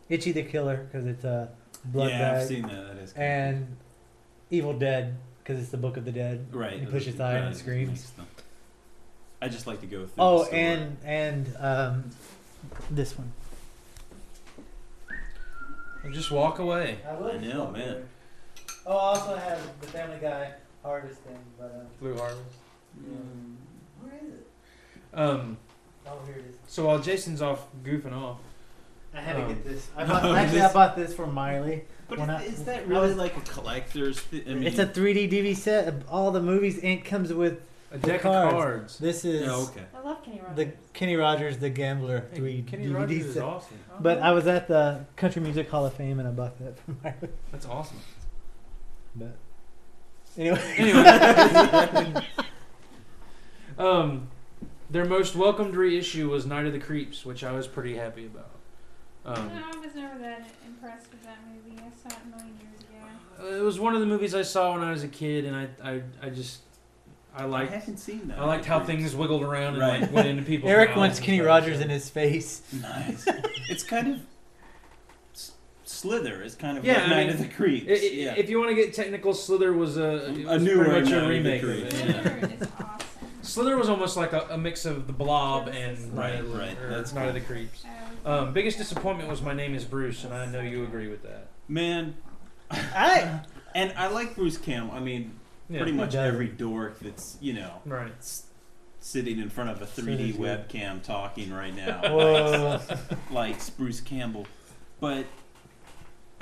S1: Itchy the Killer, because it's a blood bag.
S3: I've seen that. That is cool.
S1: And Evil Dead, because it's the Book of the Dead.
S3: Right.
S1: He pushes his eye and screams.
S3: I just like to go through.
S1: Oh,
S3: the store.
S1: and this one.
S2: Just walk away.
S3: I know, man.
S1: Oh, I also have the Family Guy Harvest thing, but
S2: Blue Harvest.
S1: Where is it?
S2: Oh,
S1: here it is.
S2: So while Jason's off goofing off,
S1: I had to get this. I bought this for Miley.
S3: But is that really like a collector's thing? I mean,
S1: it's a 3D DVD set of all the movies, and it comes with
S2: a deck of cards.
S1: This is
S11: I love Kenny Rogers.
S1: the Kenny Rogers, the Gambler 3
S2: Kenny
S1: DVD
S2: Rogers is
S1: set.
S2: awesome.
S1: But I was at the Country Music Hall of Fame, and I bought that for Miley.
S2: That's awesome.
S1: But anyway.
S2: Their most welcomed reissue was Night of the Creeps, which I was pretty happy about.
S4: No, I was never that impressed with that movie. I saw it a million years ago.
S2: It was one of the movies I saw when I was a kid, and I liked.
S3: I haven't seen that.
S2: I liked how things wiggled around and went into people's
S1: Eric
S2: mouths
S1: wants
S2: and
S1: Kenny
S2: stuff,
S1: Rogers
S2: so.
S1: in his face.
S3: Nice. It's kind of Slither. It's kind of
S2: Yeah,
S3: like
S2: I
S3: Night
S2: mean,
S3: of the Creeps.
S2: If you want to get technical, Slither was a
S3: newer
S2: pretty much
S3: Night
S2: a
S3: of the
S2: remake of
S3: Creeps.
S2: it.
S4: Slither is awesome.
S2: Slither was almost like a mix of the Blob and
S3: Right.
S2: That's Night of the Creeps. Biggest disappointment was My Name Is Bruce, and I know you agree with that.
S3: Man, I like Bruce Campbell. I mean, pretty much every dork that's sitting in front of a 3D webcam talking right now likes Bruce Campbell, but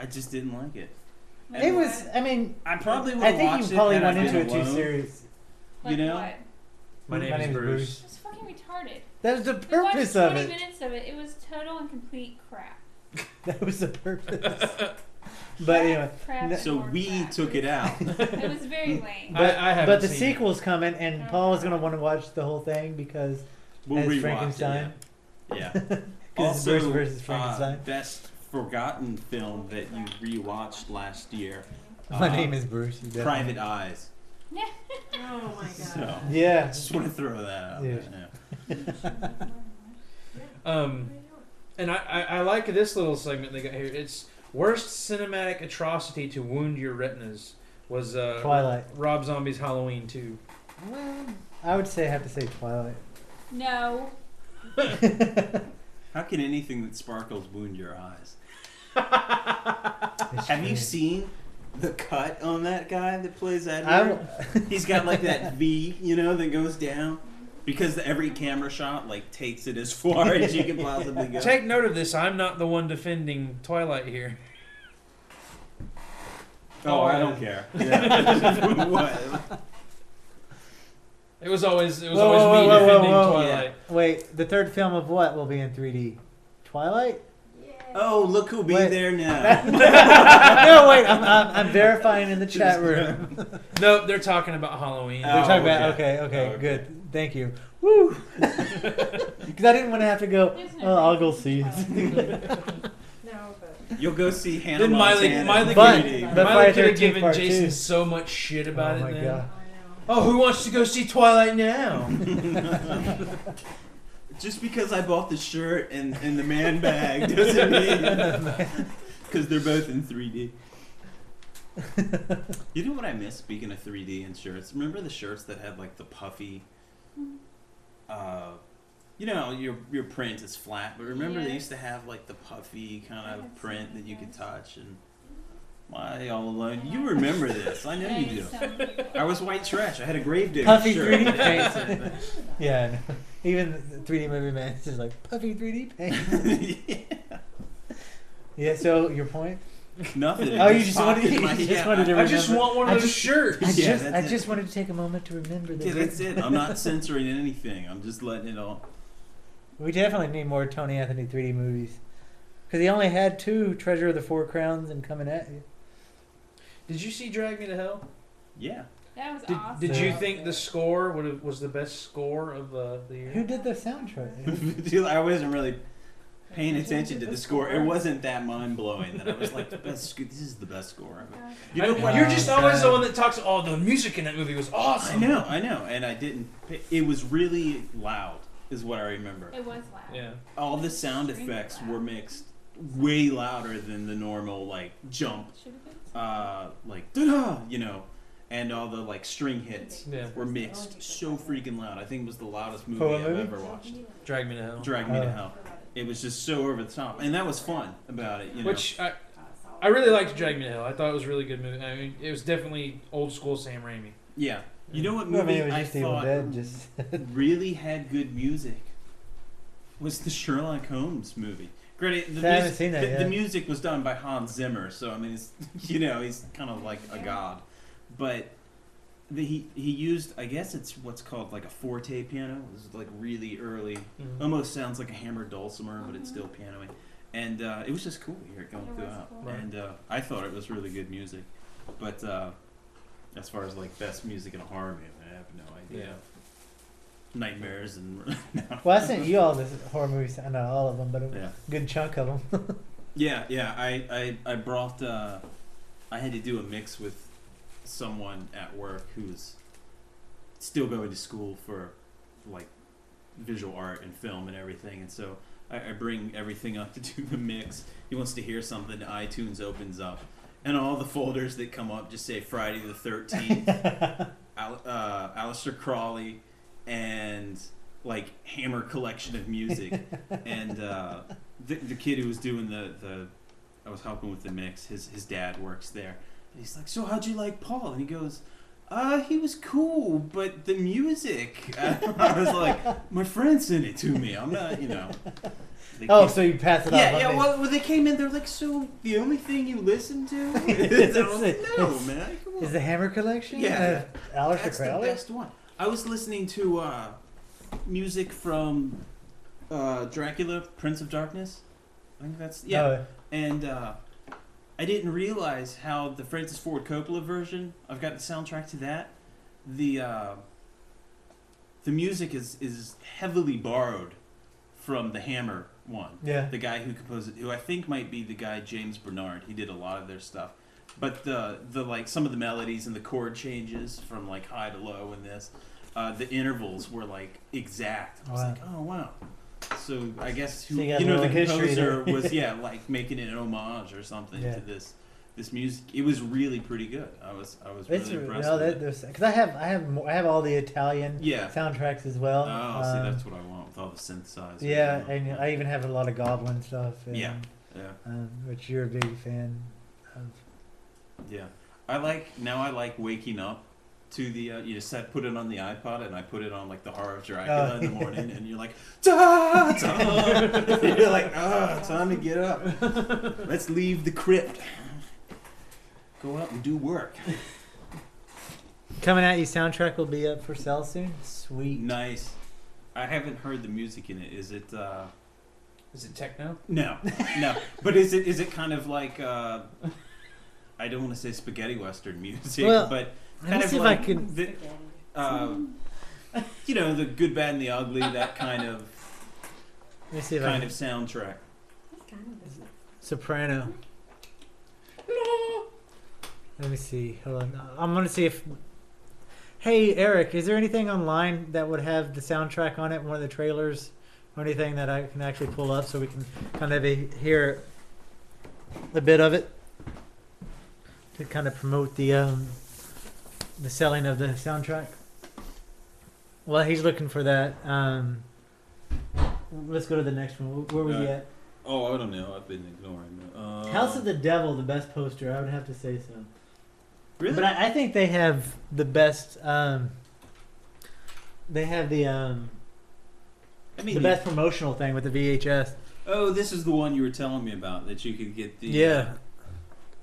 S3: I just didn't like it. And
S1: It was. I mean,
S3: I probably would.
S1: I think you probably went into it too
S3: alone.
S1: serious.
S4: Like
S3: You know?
S4: what?
S2: My name is Bruce.
S4: It was fucking retarded.
S1: That was the
S4: We watched
S1: purpose of
S4: 20
S1: it.
S4: minutes of it. It was total and complete crap.
S1: That was the purpose. But anyway,
S4: Crap,
S3: So
S4: more
S3: we
S4: crap.
S3: took it out.
S4: It was very lame.
S1: but the sequel's coming, and Paul is going to want to watch the whole thing because
S3: We'll
S1: as
S3: rewatch
S1: Frankenstein.
S3: it. Yeah.
S1: Because
S3: Also,
S1: it's Bruce versus Frankenstein.
S3: best forgotten film that you rewatched last year.
S1: My name is Bruce. You
S3: Private Eyes.
S11: Oh my god.
S3: So,
S1: Yeah.
S3: Just want to throw that out.
S1: Yeah.
S2: And I like this little segment they got here. It's worst cinematic atrocity to wound your retinas was
S1: Twilight.
S2: Rob Zombie's Halloween 2.
S1: Well, I would have to say Twilight.
S4: No.
S3: How can anything that sparkles wound your eyes? Have you seen the cut on that guy that plays Edward? He's got like that V, that goes down. Because every camera shot takes it as far as you can possibly go.
S2: Take note of this. I'm not the one defending Twilight here.
S3: Oh, I don't care. Yeah. What?
S2: It was always me defending Twilight.
S1: Yeah. Wait, the third film of what will be in 3D? Twilight?
S3: Oh, look who'll be there now.
S1: No, wait, I'm verifying in the chat room.
S2: Nope, they're talking about Halloween.
S1: They're talking about, okay, good. Thank you. Woo! Because I didn't want to have to go, I'll go see it.
S3: You'll go see Hannah
S2: Then
S3: Montana.
S2: Miley could have given Jason so much shit about it.
S1: Oh my god.
S2: Oh, who wants to go see Twilight now?
S3: Just because I bought the shirt and the man bag doesn't mean... Because they're both in 3D. You know what I miss, speaking of 3D and shirts? Remember the shirts that had the puffy... your print is flat, but remember they used to have the puffy kind of print that you could touch, and why all alone? You remember this? I know you do. I was white trash. I had a Gravedigger
S1: puffy
S3: shirt.
S1: 3D paint. Yeah, I know. Even the 3D movie man is just puffy 3D paint. Yeah. So your point?
S3: Nothing.
S1: Oh, you just wanted to remember.
S2: I just want one of those shirts.
S1: I just wanted to take a moment to remember that.
S3: Yeah, that's it. I'm not censoring anything. I'm just letting it all.
S1: We definitely need more Tony Anthony 3D movies. Because he only had 2, Treasure of the Four Crowns and Coming at You.
S2: Did you see Drag Me to Hell?
S3: Yeah.
S4: That was awesome.
S2: Did you think the score was the best score of the year?
S1: Who did the soundtrack?
S3: Dude, I wasn't really paying attention to the score. It wasn't that mind-blowing that I was like, this is the best score ever. You know what?
S2: You're just always the one that talks, the music in that movie was awesome.
S3: I know. And I didn't... It was really loud, is what I remember.
S4: It was loud.
S2: Yeah.
S3: All the sound effects were mixed way louder than the normal, jump. Da-da, and all the string hits were mixed so freaking loud. I think it was the loudest movie I've ever watched.
S2: Drag Me to Hell.
S3: Drag Me to Hell. It was just so over the top, and that was fun about it.
S2: Which I really liked Drag Me to Hell. I thought it was a really good movie. I mean, it was definitely old school Sam Raimi.
S3: Yeah. You know what movie I thought really had good music was the Sherlock Holmes movie. Granted, the music was done by Hans Zimmer, so I mean, he's kind of like a god. But he used, I guess it's what's called a forte piano. This is really early, almost sounds like a hammered dulcimer, but it's still pianoing. And it was just cool to hear it going throughout. Cool. And I thought it was really good music. But as far as best music in a horror movie, I have no idea. Yeah. Nightmares and...
S1: Well, I sent you all the horror movies. I know all of them, but a good chunk of them.
S3: Yeah. I brought... I had to do a mix with someone at work who's still going to school for visual art and film and everything, and so I bring everything up to do the mix. He wants to hear something, iTunes opens up, and all the folders that come up just say Friday the 13th, Aleister Crowley, and Hammer collection of music. And the kid who was doing I was helping with the mix, his dad works there. And he's like, so how'd you like Paul? And he goes, he was cool, but the music. I was like, my friend sent it to me. I'm not,
S1: So you pass it off.
S3: Yeah, well, when they came in, they're like, so the only thing you listen to? I was like, no, man, come on.
S1: Is the Hammer collection?
S3: Yeah.
S1: Aleister Crowley?
S3: The best one. I was listening to music from Dracula, Prince of Darkness. I think that's... Yeah.
S1: Oh.
S3: And I didn't realize how the Francis Ford Coppola version, I've got the soundtrack to that. The music is heavily borrowed from the Hammer one.
S1: Yeah.
S3: The guy who composed it, who I think might be the guy James Bernard. He did a lot of their stuff. But the some of the melodies and the chord changes from high to low in this, the intervals were exact. I was like, oh wow. So I guess the composer was making it an homage or something to this music, it was really pretty good. I was really impressed
S1: no,
S3: with it.
S1: because I have all the Italian
S3: Yeah.
S1: soundtracks as well.
S3: Oh, see, that's what I want with all the synthesizers.
S1: Yeah, and I even have a lot of Goblin stuff. And,
S3: Yeah.
S1: which you're a big fan of.
S3: Yeah, I like waking up to the you just put it on the iPod, and I put it on like the Horror of Dracula in the morning, and you're like, ta ta. You're like, time to get up. Let's leave the crypt. Go out and do work.
S1: Coming at You soundtrack will be up for sale soon. Sweet.
S3: Nice. I haven't heard the music in it. Is it
S2: techno?
S3: No. But is it kind of like I don't want to say spaghetti western music, but kind of like the good, bad, and the ugly. That kind of soundtrack.
S1: Soprano. Let me see. Hold on. I'm gonna see if. Hey Eric, is there anything online that would have the soundtrack on it? One of the trailers, or anything that I can actually pull up so we can kind of hear a bit of it to kind of promote the selling of the soundtrack. Well, he's looking for that. Let's go to the next one. Where were we at?
S3: Oh, I don't know. I've been ignoring it.
S1: House of the Devil, the best poster. I would have to say so.
S3: Really?
S1: But I think they have the best. They have the best promotional thing with the VHS.
S3: Oh, this is the one you were telling me about that you could get the.
S1: Yeah.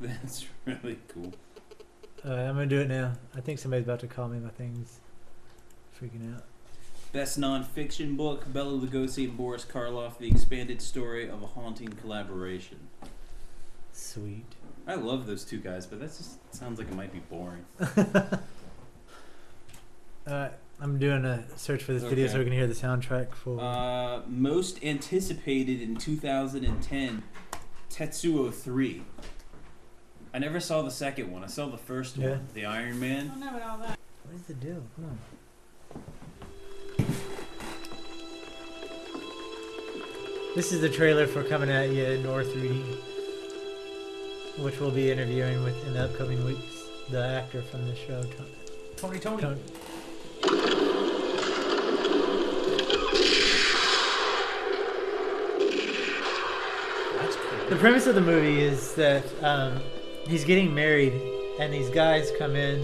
S3: That's really cool.
S1: I'm gonna do it now. I think somebody's about to call me. My thing's freaking out.
S3: Best non-fiction book: Bela Lugosi and Boris Karloff, the expanded story of a haunting collaboration.
S1: Sweet.
S3: I love those two guys, but that just sounds like it might be boring.
S1: I'm doing a search for this video so we can hear the soundtrack for.
S3: Most anticipated in 2010, Tetsuo 3. I never saw the second one. I saw the first one, the Iron Man.
S11: I don't know about all that.
S1: What is the deal? Come on. This is the trailer for Coming At You in Nor 3D, which we'll be interviewing in the upcoming weeks. The actor from the show, Tony. The premise of the movie is that he's getting married, and these guys come in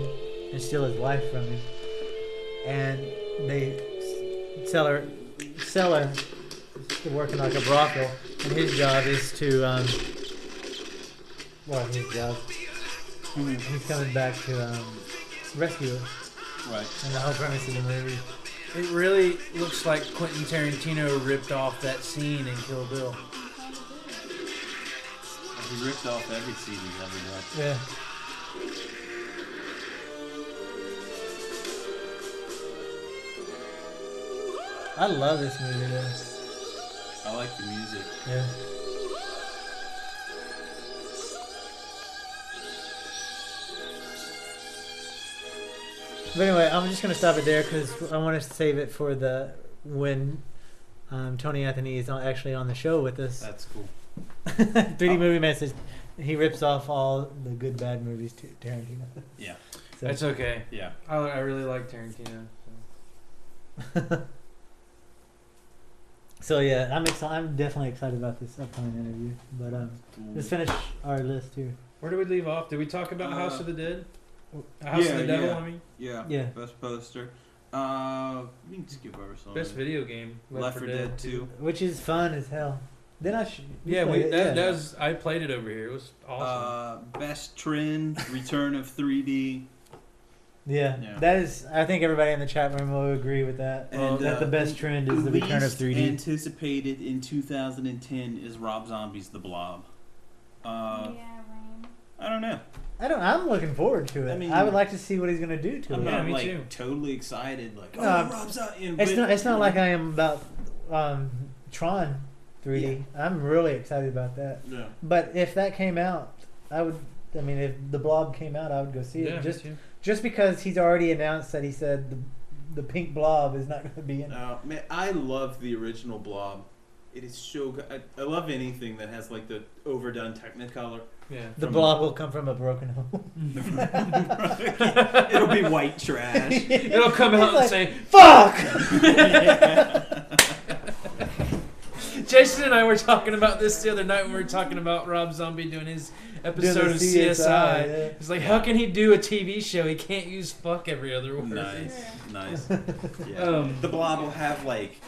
S1: and steal his wife from him, and they sell her to working like a brothel, and his job is to he's coming back to rescue her.
S3: Right.
S1: And the whole premise of the movie.
S2: It really looks like Quentin Tarantino ripped off that scene in Kill Bill.
S3: He ripped off every scene he's ever done.
S1: Yeah. I love this movie though.
S3: I like the music.
S1: Yeah. But anyway, I'm just going to stop it there because I want to save it for when Tony Anthony is actually on the show with us.
S3: That's cool.
S1: 3D Movie Message. He rips off all the good, bad movies to Tarantino.
S3: Yeah.
S1: So.
S2: That's okay.
S3: Yeah.
S2: I really like Tarantino. So.
S1: So yeah, I'm definitely excited about this upcoming interview. But let's finish our list here.
S2: Where did we leave off? Did we talk about House of the Dead? House of the Devil, I mean?
S3: Yeah. Best poster. We can skip over some.
S2: Best video game.
S3: Left 4 Dead 2.
S1: Which is fun as hell. Then I
S2: I played it over here. It was awesome.
S3: Best trend, Return of 3D.
S1: Yeah, that is. I think everybody in the chat room will agree with that. And that the best trend is the return of 3D.
S3: Anticipated in 2010 is Rob Zombie's The Blob. I don't know.
S1: I'm looking forward to it. I mean, I would like to see what he's gonna do to it.
S3: I'm not totally excited. Like, Rob Zombie.
S1: It's not like I am about Tron 3D. Yeah. I'm really excited about that. Yeah. But if that came out, I would. I mean, if The Blob came out, I would go see it. Just because he's already announced that he said the pink blob is not going to be in it.
S3: Man, I love the original Blob. It is so good. I love anything that has like the overdone Technicolor.
S2: Yeah.
S1: The blob will come from a broken home.
S3: It'll be white trash.
S2: It'll come out and say,
S1: "Fuck."
S2: Jason and I were talking about this the other night when we were talking about Rob Zombie doing his episode of CSI.
S1: Yeah.
S2: It's like, how can he do a TV show? He can't use fuck every other word.
S3: Nice. Yeah. The blob will have like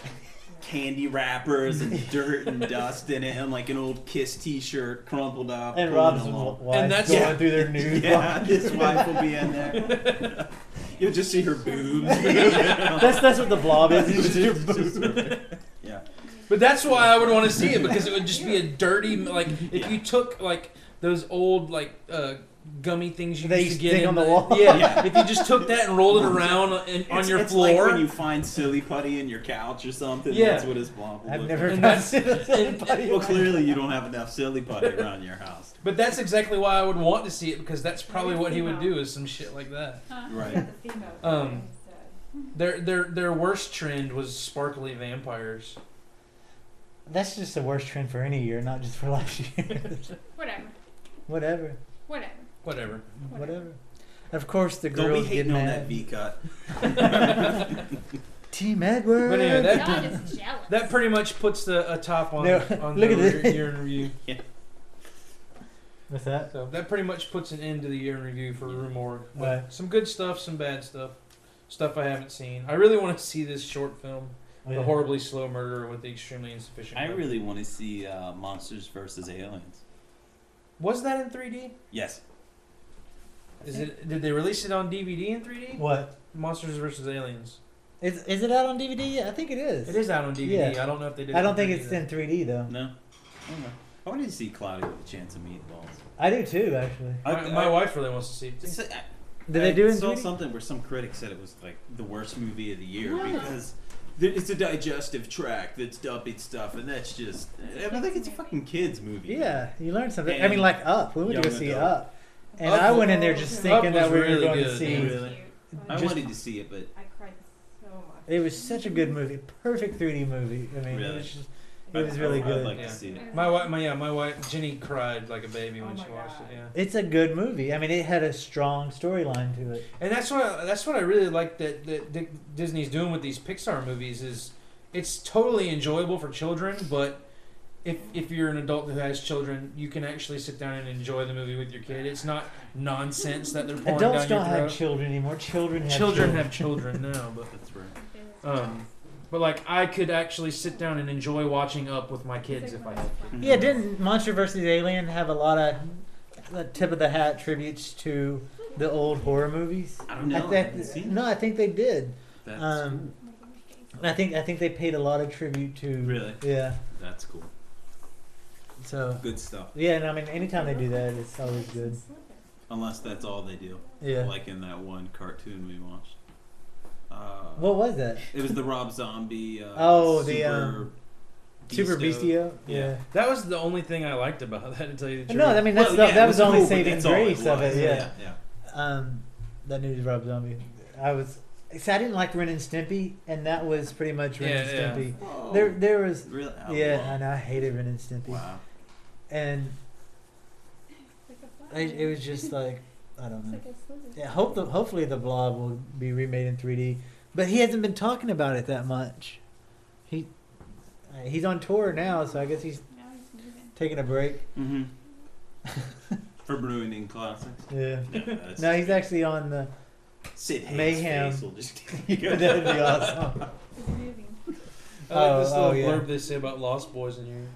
S3: candy wrappers and dirt and dust in it, and like an old Kiss T-shirt crumpled up.
S1: And Rob's wife
S2: and that's
S1: going through their nude.
S3: Yeah, his wife will be in there. You'll just see her boobs.
S1: That's what the blob is. It's just your boobs.
S3: Yeah.
S2: But that's why I would want to see it, because it would just be a dirty, like, if you took like those old like gummy things you used to get in
S1: on the wall.
S2: Yeah, if you just took that and rolled it around on your
S3: it's
S2: floor.
S3: Like when you find silly putty in your couch or something.
S2: Yeah.
S3: That's what his blob will
S1: I've
S3: look
S1: never
S3: like.
S1: found silly putty.
S3: Well, clearly you don't have enough silly putty around your house.
S2: But that's exactly why I would want to see it, because that's probably what he would do, is some shit like that.
S3: Right.
S2: Their worst trend was sparkly vampires.
S1: That's just the worst trend for any year, not just for last year.
S4: Whatever.
S1: Of course, the
S3: Don't
S1: girls
S3: be hating
S1: get
S3: on
S1: mad.
S3: that V cut.
S1: Team Edward.
S2: But anyway,
S4: God is jealous.
S2: that pretty much puts a top on,
S1: No,
S2: on
S1: look
S2: the
S1: at this.
S2: year in review.
S3: Yeah.
S1: What's that?
S2: So that pretty much puts an end to the year in review for Rue Morgue.
S1: Right.
S2: Some good stuff, some bad stuff. Stuff I haven't seen. I really want to see this short film,
S1: Yeah.
S2: The Horribly Slow Murder with the Extremely Insufficient.
S3: I
S2: Budget.
S3: really want to see Monsters vs. Aliens.
S2: Was that in 3D?
S3: Yes.
S2: Is it? Did they release it on DVD in 3D?
S1: What?
S2: Monsters vs. Aliens.
S1: Is it out on DVD? Yeah, I think it is.
S2: It is out on DVD.
S1: Yeah.
S2: I don't know if they did.
S1: I
S2: it
S1: don't
S2: in
S1: think
S2: 3D
S1: it's
S2: though.
S1: in 3D though.
S3: No. I wanted to see Cloudy with a Chance of Meatballs.
S1: I do too, actually.
S2: My wife really wants to see it too.
S1: Did they do it in
S3: I saw
S1: 3D?
S3: something where some critic said it was like the worst movie of the year
S1: What?
S3: because it's a digestive tract that's dumping stuff, and that's just. I think it's a fucking kids movie.
S1: Yeah, you learned something. I
S3: And
S1: mean, like Up. We went to go
S3: young
S1: see
S3: adult.
S1: Up, and
S2: Up
S1: I
S2: was-
S1: went in there just
S2: Up
S1: thinking
S2: was
S1: that we were
S2: really
S1: going to
S2: good.
S1: see.
S3: Really? I
S1: Just-
S3: wanted to see it, but
S11: I cried so much.
S1: It was such a good movie, perfect 3D movie. I mean,
S3: Really?
S1: it was really good.
S3: I'd like
S2: Yeah.
S3: to see it.
S2: My wife, Jenny cried like a baby when she watched it. Yeah.
S1: It's a good movie. I mean, it had a strong storyline to it.
S2: And that's what I really like that Disney's doing with these Pixar movies is it's totally enjoyable for children, but if you're an adult who has children, you can actually sit down and enjoy the movie with your kid. It's not nonsense that they're pouring
S1: Adults
S2: down your
S1: don't
S2: throat.
S1: have children anymore. Children
S2: have children now, but
S3: That's right.
S2: but like I could actually sit down and enjoy watching Up with my kids if I had kids.
S1: Yeah, didn't Monster vs. Alien have a lot of tip of the hat tributes to the old horror movies?
S3: I don't know. I haven't seen it.
S1: No, I think they did.
S3: That's
S1: cool. I think they paid a lot of tribute to.
S3: Really?
S1: Yeah.
S3: That's cool.
S1: So
S3: Good stuff.
S1: yeah, and I mean, anytime they do that, it's always good.
S3: Unless that's all they do.
S1: Yeah.
S3: Like in that one cartoon we watched.
S1: What was that?
S3: It was the Rob Zombie.
S1: Super Beastio. Yeah.
S2: That was the only thing I liked about that, to tell you the truth.
S1: No, I mean that was the only saving grace of it.
S3: Yeah.
S1: That new Rob Zombie. I didn't like Ren and Stimpy, and that was pretty much Ren and Stimpy.
S3: Whoa.
S1: There was
S3: Really?
S1: I know I hated Ren and Stimpy.
S3: Wow.
S1: And it was just like I don't know. Yeah, hopefully the Blob will be remade in 3D, but he hasn't been talking about it that much. He's on tour now, so I guess he's taking a break.
S3: Mm-hmm. For ruining classics.
S1: Yeah.
S3: that's-
S1: No, he's actually on the
S3: Sid Haig's
S1: Mayhem.
S3: face will just-
S1: That'd be awesome.
S2: I like this little
S1: yeah.
S2: blurb they say about Lost Boys in here.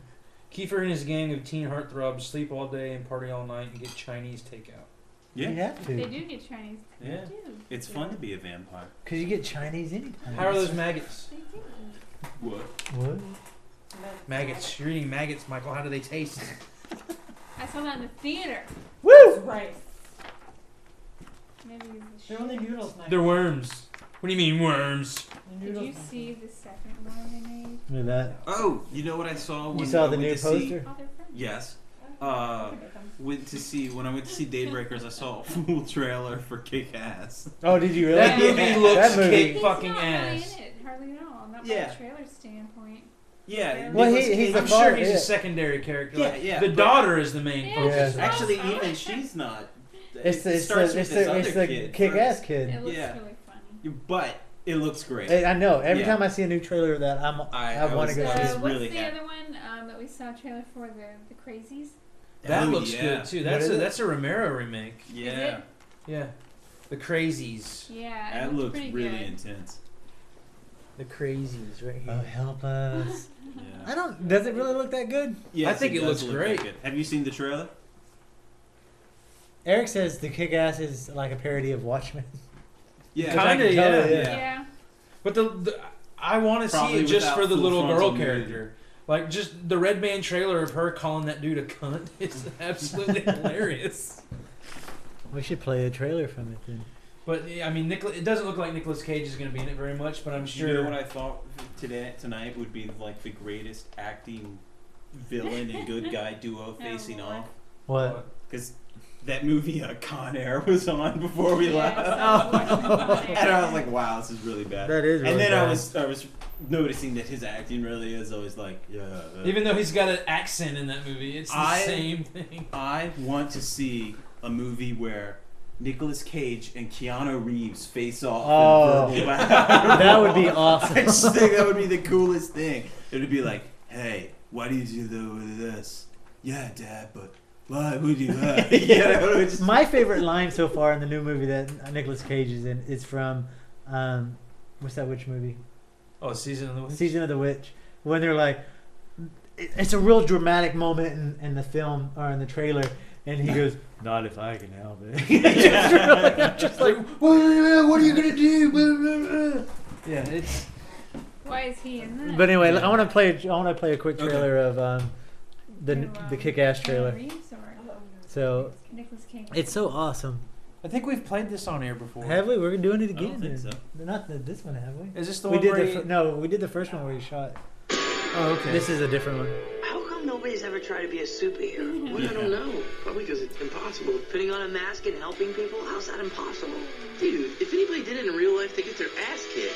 S2: Kiefer and his gang of teen heartthrobs sleep all day and party all night and get Chinese takeout.
S3: Yeah.
S1: You have to.
S4: They do get Chinese.
S3: Yeah.
S4: They do.
S3: It's fun to be a vampire.
S1: Because you get Chinese anytime.
S2: How are those maggots?
S3: What?
S1: What?
S2: Maggots. You're eating maggots, Michael. How do they taste?
S4: I saw that in the theater.
S1: Woo!
S11: Right.
S4: Maybe
S11: They're only noodles now.
S2: They're worms. What do you mean worms?
S4: Did you see the second one they made?
S1: Look at that.
S3: Oh, you know what I saw?
S1: You
S3: when
S1: saw
S3: I
S1: the
S3: went
S1: new
S3: to see-
S1: poster?
S4: Oh, they're friends.
S3: Yes. When I went to see DayBreakers, I saw a full trailer for Kick Ass.
S1: Oh, did you really?
S2: That movie
S1: Yeah.
S2: looks
S1: That movie-
S2: kick fucking
S4: Not
S2: ass.
S4: really in it, hardly at all. Not
S3: Yeah.
S4: by a trailer standpoint.
S3: Yeah.
S1: Well,
S3: Nicolas
S1: he's
S3: Cage-
S1: the
S2: I'm
S1: father,
S2: sure he's
S1: yeah.
S2: a secondary character.
S3: Yeah,
S2: Like,
S3: yeah,
S2: the
S3: but-
S2: daughter is the main
S4: Yeah,
S2: focus.
S1: Yeah.
S3: Actually, even she's not.
S1: It's
S3: It starts with this other
S1: the
S3: kid
S1: kick-ass
S3: first.
S1: kid.
S4: It looks
S3: Yeah.
S4: really funny.
S3: But it looks great.
S1: I know. Every
S3: Yeah.
S1: time I see a new trailer of that, I want to
S3: was-
S1: go
S3: I
S1: see
S3: was
S1: it.
S4: What's
S3: really
S4: the
S3: happy.
S4: other one that we saw a trailer for? The Crazies?
S2: That
S3: Oh,
S2: looks
S3: yeah.
S2: good too.
S1: What is it?
S2: That's a Romero remake.
S3: Yeah.
S2: Yeah, the Crazies.
S4: Yeah, it
S3: That
S4: looks
S3: looks
S4: pretty
S3: really
S4: good.
S3: intense.
S2: The Crazies right
S1: Oh,
S2: here.
S1: help us.
S3: Yeah.
S1: I don't. Does it really look that good?
S3: Yes,
S2: I think it
S3: does
S2: looks
S3: look
S2: great.
S3: that good. Have you seen the trailer?
S1: Eric says the kick-ass is like a parody of Watchmen.
S3: Yeah.
S2: Kinda,
S1: totally,
S2: yeah.
S4: Yeah.
S2: But the I want to see
S3: Probably
S2: it just
S3: without
S2: for the
S3: full
S2: little
S3: frontal
S2: girl
S3: nudity.
S2: character. Like just the Red Band trailer of her calling that dude a cunt is absolutely hilarious.
S1: We should play a trailer from it then.
S2: But yeah, I mean, it doesn't look like Nicolas Cage is going to be in it very much. But I'm sure.
S3: You know what I thought tonight would be like the greatest acting villain and good guy duo facing off?
S1: What?
S3: Because that movie Con Air was on before we left.
S1: Oh.
S3: And I was like, wow, this is really bad.
S1: That is really
S3: And then
S1: bad.
S3: I was noticing that his acting really is always like, yeah.
S2: Even though he's got an accent in that movie, it's the same thing.
S3: I want to see a movie where Nicolas Cage and Keanu Reeves face off.
S1: Oh,
S3: in verbal battle.
S1: that would be awesome.
S3: I just think that would be the coolest thing. It would be like, hey, why do you do this? Yeah, Dad, but why would you?
S1: My favorite line so far in the new movie that Nicolas Cage is in is from, what's that witch movie?
S2: Oh, Season of the Witch.
S1: Season of the Witch. When they're like, it's a real dramatic moment in the film or in the trailer, and he goes, "Not if I can help it." just like, what are you gonna do?
S2: Yeah, it's.
S4: Why is he in that?
S1: But anyway, I want to play a quick trailer of the Kick-Ass trailer.
S4: Reeves or
S1: So
S4: Nicolas Cage?
S1: it's so awesome.
S2: I think we've played this on air before.
S1: Have we? We're doing it
S3: I
S1: again.
S3: don't think so.
S1: Not this one, have we?
S2: Is this the
S1: we
S2: one
S1: did
S2: where
S1: the no, we did the first one where he shot.
S2: Oh, okay.
S1: This is a different one.
S15: How come nobody's ever tried to be a superhero? Well, I don't know. Probably because it's impossible. Putting on a mask and helping people? How's that impossible? Dude, if anybody did it in real life, they get their ass kicked.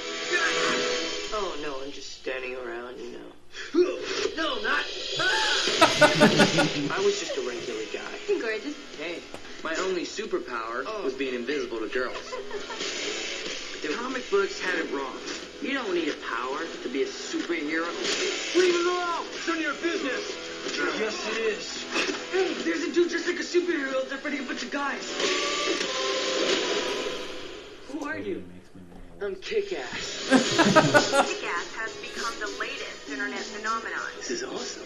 S15: Oh, no, I'm just standing around, you know. No, not... I was just a regular guy.
S12: Hey, gorgeous.
S15: Hey, my only superpower was being invisible to girls. The comic books had it wrong. You don't need a power to be a superhero. Leave it alone! It's none of your business! Yes, it is. Hey, there's a dude just like a superhero that's fighting a bunch of guys. Who are you? I'm Kick-Ass.
S14: Kick-Ass has become the latest internet phenomenon.
S15: This is awesome.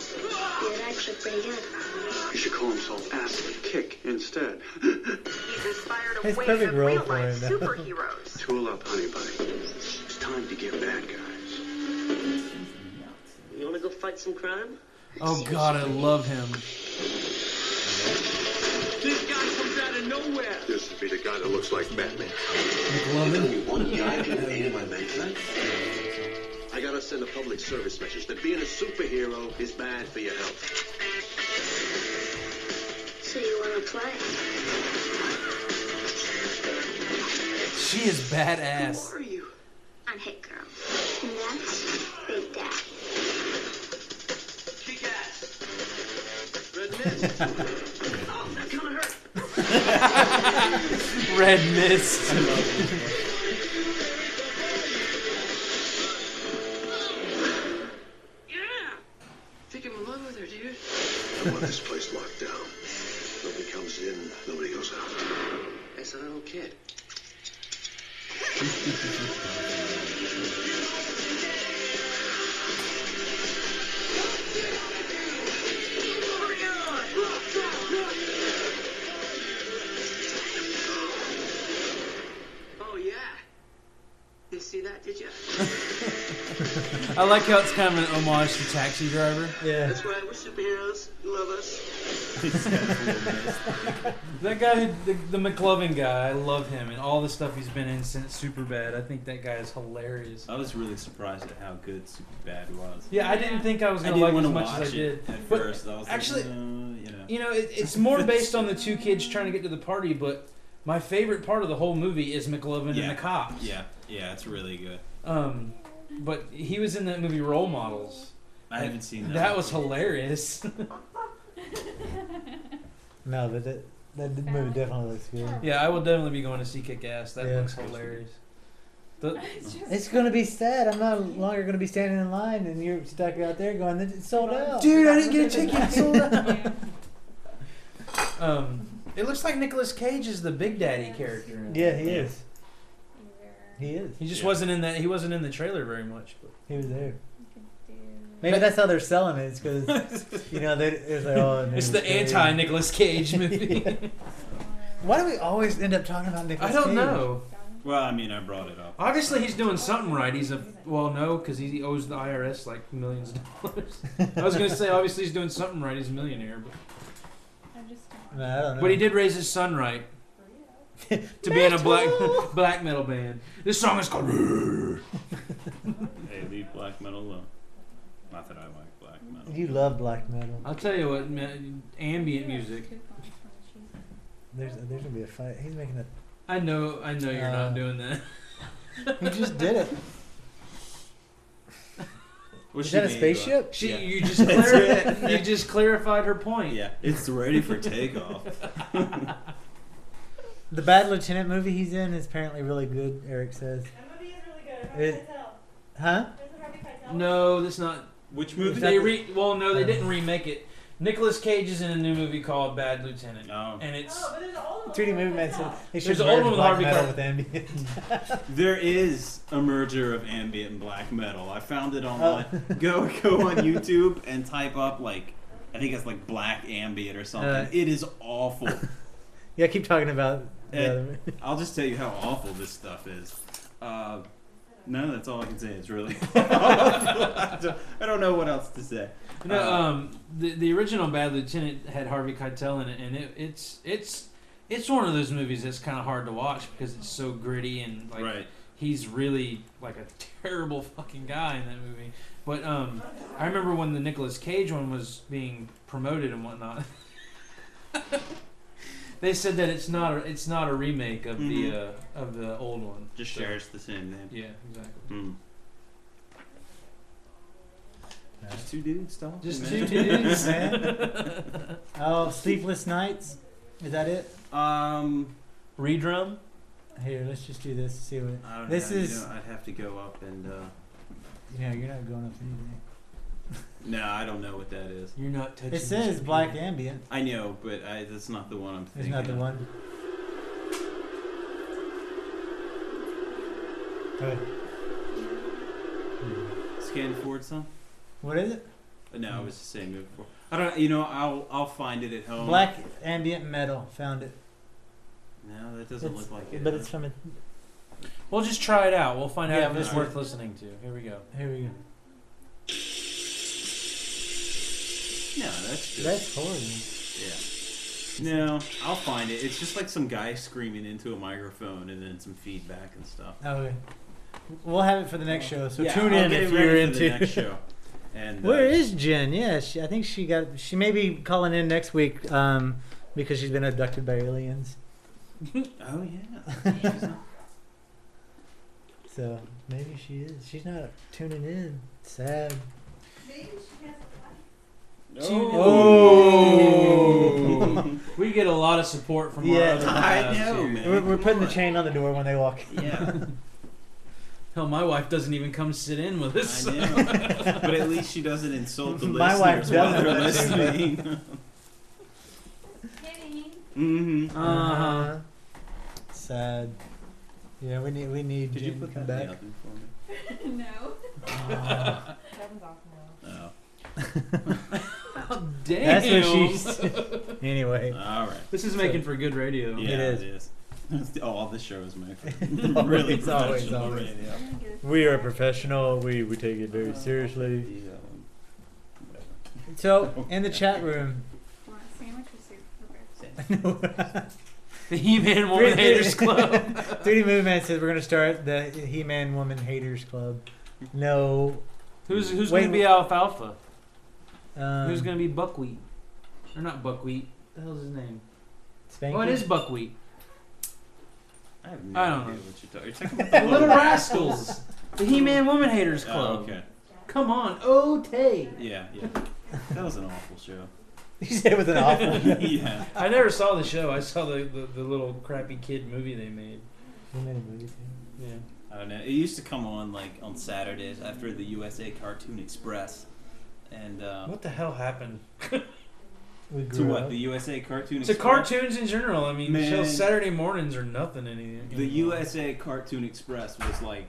S14: You're actually pretty good.
S7: He should call himself Ass Kick instead.
S14: He's inspired a
S1: It's
S14: wave
S1: perfect
S14: of
S1: role
S14: real
S1: for
S14: life
S1: him, though.
S14: superheroes.
S7: Tool up, honey bunny. It's time to get bad guys.
S15: You wanna go fight some crime?
S2: Oh God, I love him.
S15: This guy comes out of nowhere.
S7: This would be the guy that looks like Batman.
S15: You want to die to be in my basement?
S7: I gotta send a public service message that being a superhero is bad for your health.
S14: So you want to play?
S2: She is badass.
S15: Who are you?
S14: I'm Hit Girl. And that's Big Daddy.
S15: Kick-Ass. Red Mist. Oh, that kinda hurt.
S2: Red Mist.
S15: Yeah. Think I'm in love with her, dude.
S7: I want this place locked down. Nobody comes in, nobody goes out.
S15: That's a little kid. Oh yeah. You see that, did you?
S2: I like how it's kind of an homage to Taxi Driver.
S1: Yeah.
S15: That's right, we're superheroes. You love us.
S2: That guy, the McLovin guy, I love him and all the stuff he's been in since Superbad. I think that guy is hilarious.
S3: I was really surprised at how good Superbad was.
S2: Yeah, I didn't think I was
S3: I
S2: gonna
S3: didn't
S2: like it as
S3: wanna
S2: much as I
S3: watch
S2: did.
S3: it at
S2: But
S3: first. I was
S2: actually,
S3: like,
S2: you know, it's more based on the two kids trying to get to the party. But my favorite part of the whole movie is McLovin and the cops.
S3: Yeah, it's really good.
S2: But he was in that movie Role Models.
S3: I haven't seen that.
S2: That was hilarious.
S1: No, but that movie definitely looks good.
S2: Yeah, I will definitely be going to see Kick-Ass. That
S1: Yeah.
S2: looks hilarious.
S1: It's gonna be sad. I'm no longer gonna be standing in line, and you're stuck out there going, "It's sold out."
S2: Dude, I didn't get a ticket. It's sold out. It looks like Nicolas Cage is the Big Daddy character.
S1: Yeah, he is. He is.
S2: He just wasn't in that. He wasn't in the trailer very much. But.
S1: He was there. Maybe that's how they're selling it. It's because it's like, oh,
S2: it's the anti-Nicolas Cage movie.
S1: Yeah. Why do we always end up talking about Nicolas Cage?
S2: I don't know.
S3: Well, I mean, I brought it up.
S2: Obviously, he's doing something right. No, because he owes the IRS like millions of dollars. I was gonna say, obviously, he's doing something right. He's a millionaire, but
S1: I don't know.
S2: But he did raise his son right to be in a black metal band. This song is called.
S3: Hey, leave black metal alone. Not that I like black metal.
S1: You love black metal.
S2: I'll tell you what, man, ambient music.
S1: There's gonna be a fight. He's making a.
S2: I know you're not doing that.
S1: You just did it.
S3: Is
S1: that a spaceship?
S2: You just clarified her point.
S3: Yeah, it's ready for takeoff.
S1: The Bad Lieutenant movie he's in is apparently really good. Eric says.
S11: That movie is really good. Harvey Keitel.
S1: Huh?
S11: Isn't Harvey Keitel?
S2: No, that's not.
S3: Which movie?
S2: They didn't remake it. Nicolas Cage is in a new movie called Bad Lieutenant.
S3: Oh.
S2: And it's.
S11: Oh, but there's an old one.
S1: 3D movie man said they should
S2: There's an old one with
S1: black
S2: Harvey
S1: metal
S2: Keitel.
S1: with ambient.
S3: There is a merger of ambient and black metal. I found it online. Go on YouTube and type up I think it's like black ambient or something. It is awful.
S1: Yeah, keep talking about.
S3: I'll just tell you how awful this stuff is. No, that's all I can say. It's really. I don't know what else to say.
S2: No, the original Bad Lieutenant had Harvey Keitel in it, and it's one of those movies that's kind of hard to watch because it's so gritty and he's really like a terrible fucking guy in that movie. But I remember when the Nicolas Cage one was being promoted and whatnot. They said that it's not a remake of the old one.
S3: Just shares the same name.
S2: Yeah, exactly.
S3: Mm. Just two dudes talking.
S2: Just two dudes,
S1: man. Oh, Sleepless Nights. Is that it?
S2: Redrum.
S1: Here, let's just do this. See what.
S3: I don't
S1: This
S3: know,
S1: is.
S3: I'd have to go up and.
S1: Yeah, you're not going up anything.
S3: No, I don't know what that is.
S2: You're not touching.
S1: It says black ambient.
S3: I know, but that's not the one I'm thinking.
S1: It's not the one. Okay.
S3: Scan forward some.
S1: What is it?
S3: No, it was the same movie before. I don't. You know, I'll find it at home.
S1: Black ambient metal. Found it.
S3: No, that doesn't look like it.
S1: But it's from a.
S2: We'll just try it out. We'll find out if it's
S1: right.
S2: worth listening to. Here we go.
S1: Here we go.
S3: No, that's good.
S1: That's horrible.
S3: Yeah. No, I'll find it. It's just like some guy screaming into a microphone and then some feedback and stuff.
S1: Okay. We'll have it for the next show. So
S3: Yeah,
S1: tune
S3: I'll
S1: in
S3: get
S1: if
S3: it
S1: you're
S3: ready for the
S1: into.
S3: next show. And
S1: Where is Jen? Yeah, I think she may be calling in next week because she's been abducted by aliens.
S3: Oh yeah.
S1: So maybe she is. She's not tuning in. Sad.
S11: Maybe she has
S2: Oh. We get a lot of support from our other
S3: I
S2: wives
S3: know,
S2: here.
S3: man.
S1: We're putting the chain on the door when they walk.
S3: Yeah.
S2: Hell, my wife doesn't even come sit in with us.
S3: I know. But at least she doesn't insult the
S1: My wife
S3: listeners while
S1: doesn't.
S3: they're listening.
S11: kidding.
S3: Mm-hmm.
S2: Uh-huh.
S1: Sad. Yeah, we need
S3: Did you
S1: Jen to
S3: put
S1: come
S3: that in
S1: back.
S3: the oven for me?
S11: No. Kevin's off now.
S3: Oh.
S2: Damn.
S1: That's what she's. Anyway.
S3: All right.
S2: This is making for good radio.
S3: Yeah,
S1: It is.
S3: It is. All the shows make for
S1: Always,
S3: really
S1: always,
S3: professional
S1: always.
S3: radio.
S1: We are professional. We take it very seriously.
S3: The,
S1: So in the chat room.
S4: Want a sandwich or soup? Okay.
S2: The He-Man Woman Haters Club.
S1: 3D Movement says we're gonna start the He-Man Woman Haters Club. No.
S2: Who's
S1: Wait,
S2: going to be alfalfa?
S1: Um,
S2: Who's going to be buckwheat? Or not buckwheat. What the hell's his name?
S1: Spanky?
S2: Oh, it is buckwheat.
S3: I have no
S2: I don't
S3: idea
S2: know.
S3: what you're talking about.
S2: The Little Rascals. The He-Man Woman Haters Club.
S3: Oh, okay.
S2: Come on, Tay.
S3: Yeah. That was an awful show.
S1: You said it was an awful show.
S3: Yeah.
S2: I never saw the show. I saw the little crappy kid movie they made.
S1: They made a movie too.
S2: Yeah.
S3: I don't know. It used to come on like on Saturdays after the USA Cartoon Express. And
S2: What the hell happened?
S3: to what? The USA Cartoon
S2: To
S3: Express?
S2: cartoons in general. I mean,
S3: Man.
S2: shows Saturday mornings are nothing anymore.
S3: The USA Cartoon Express was like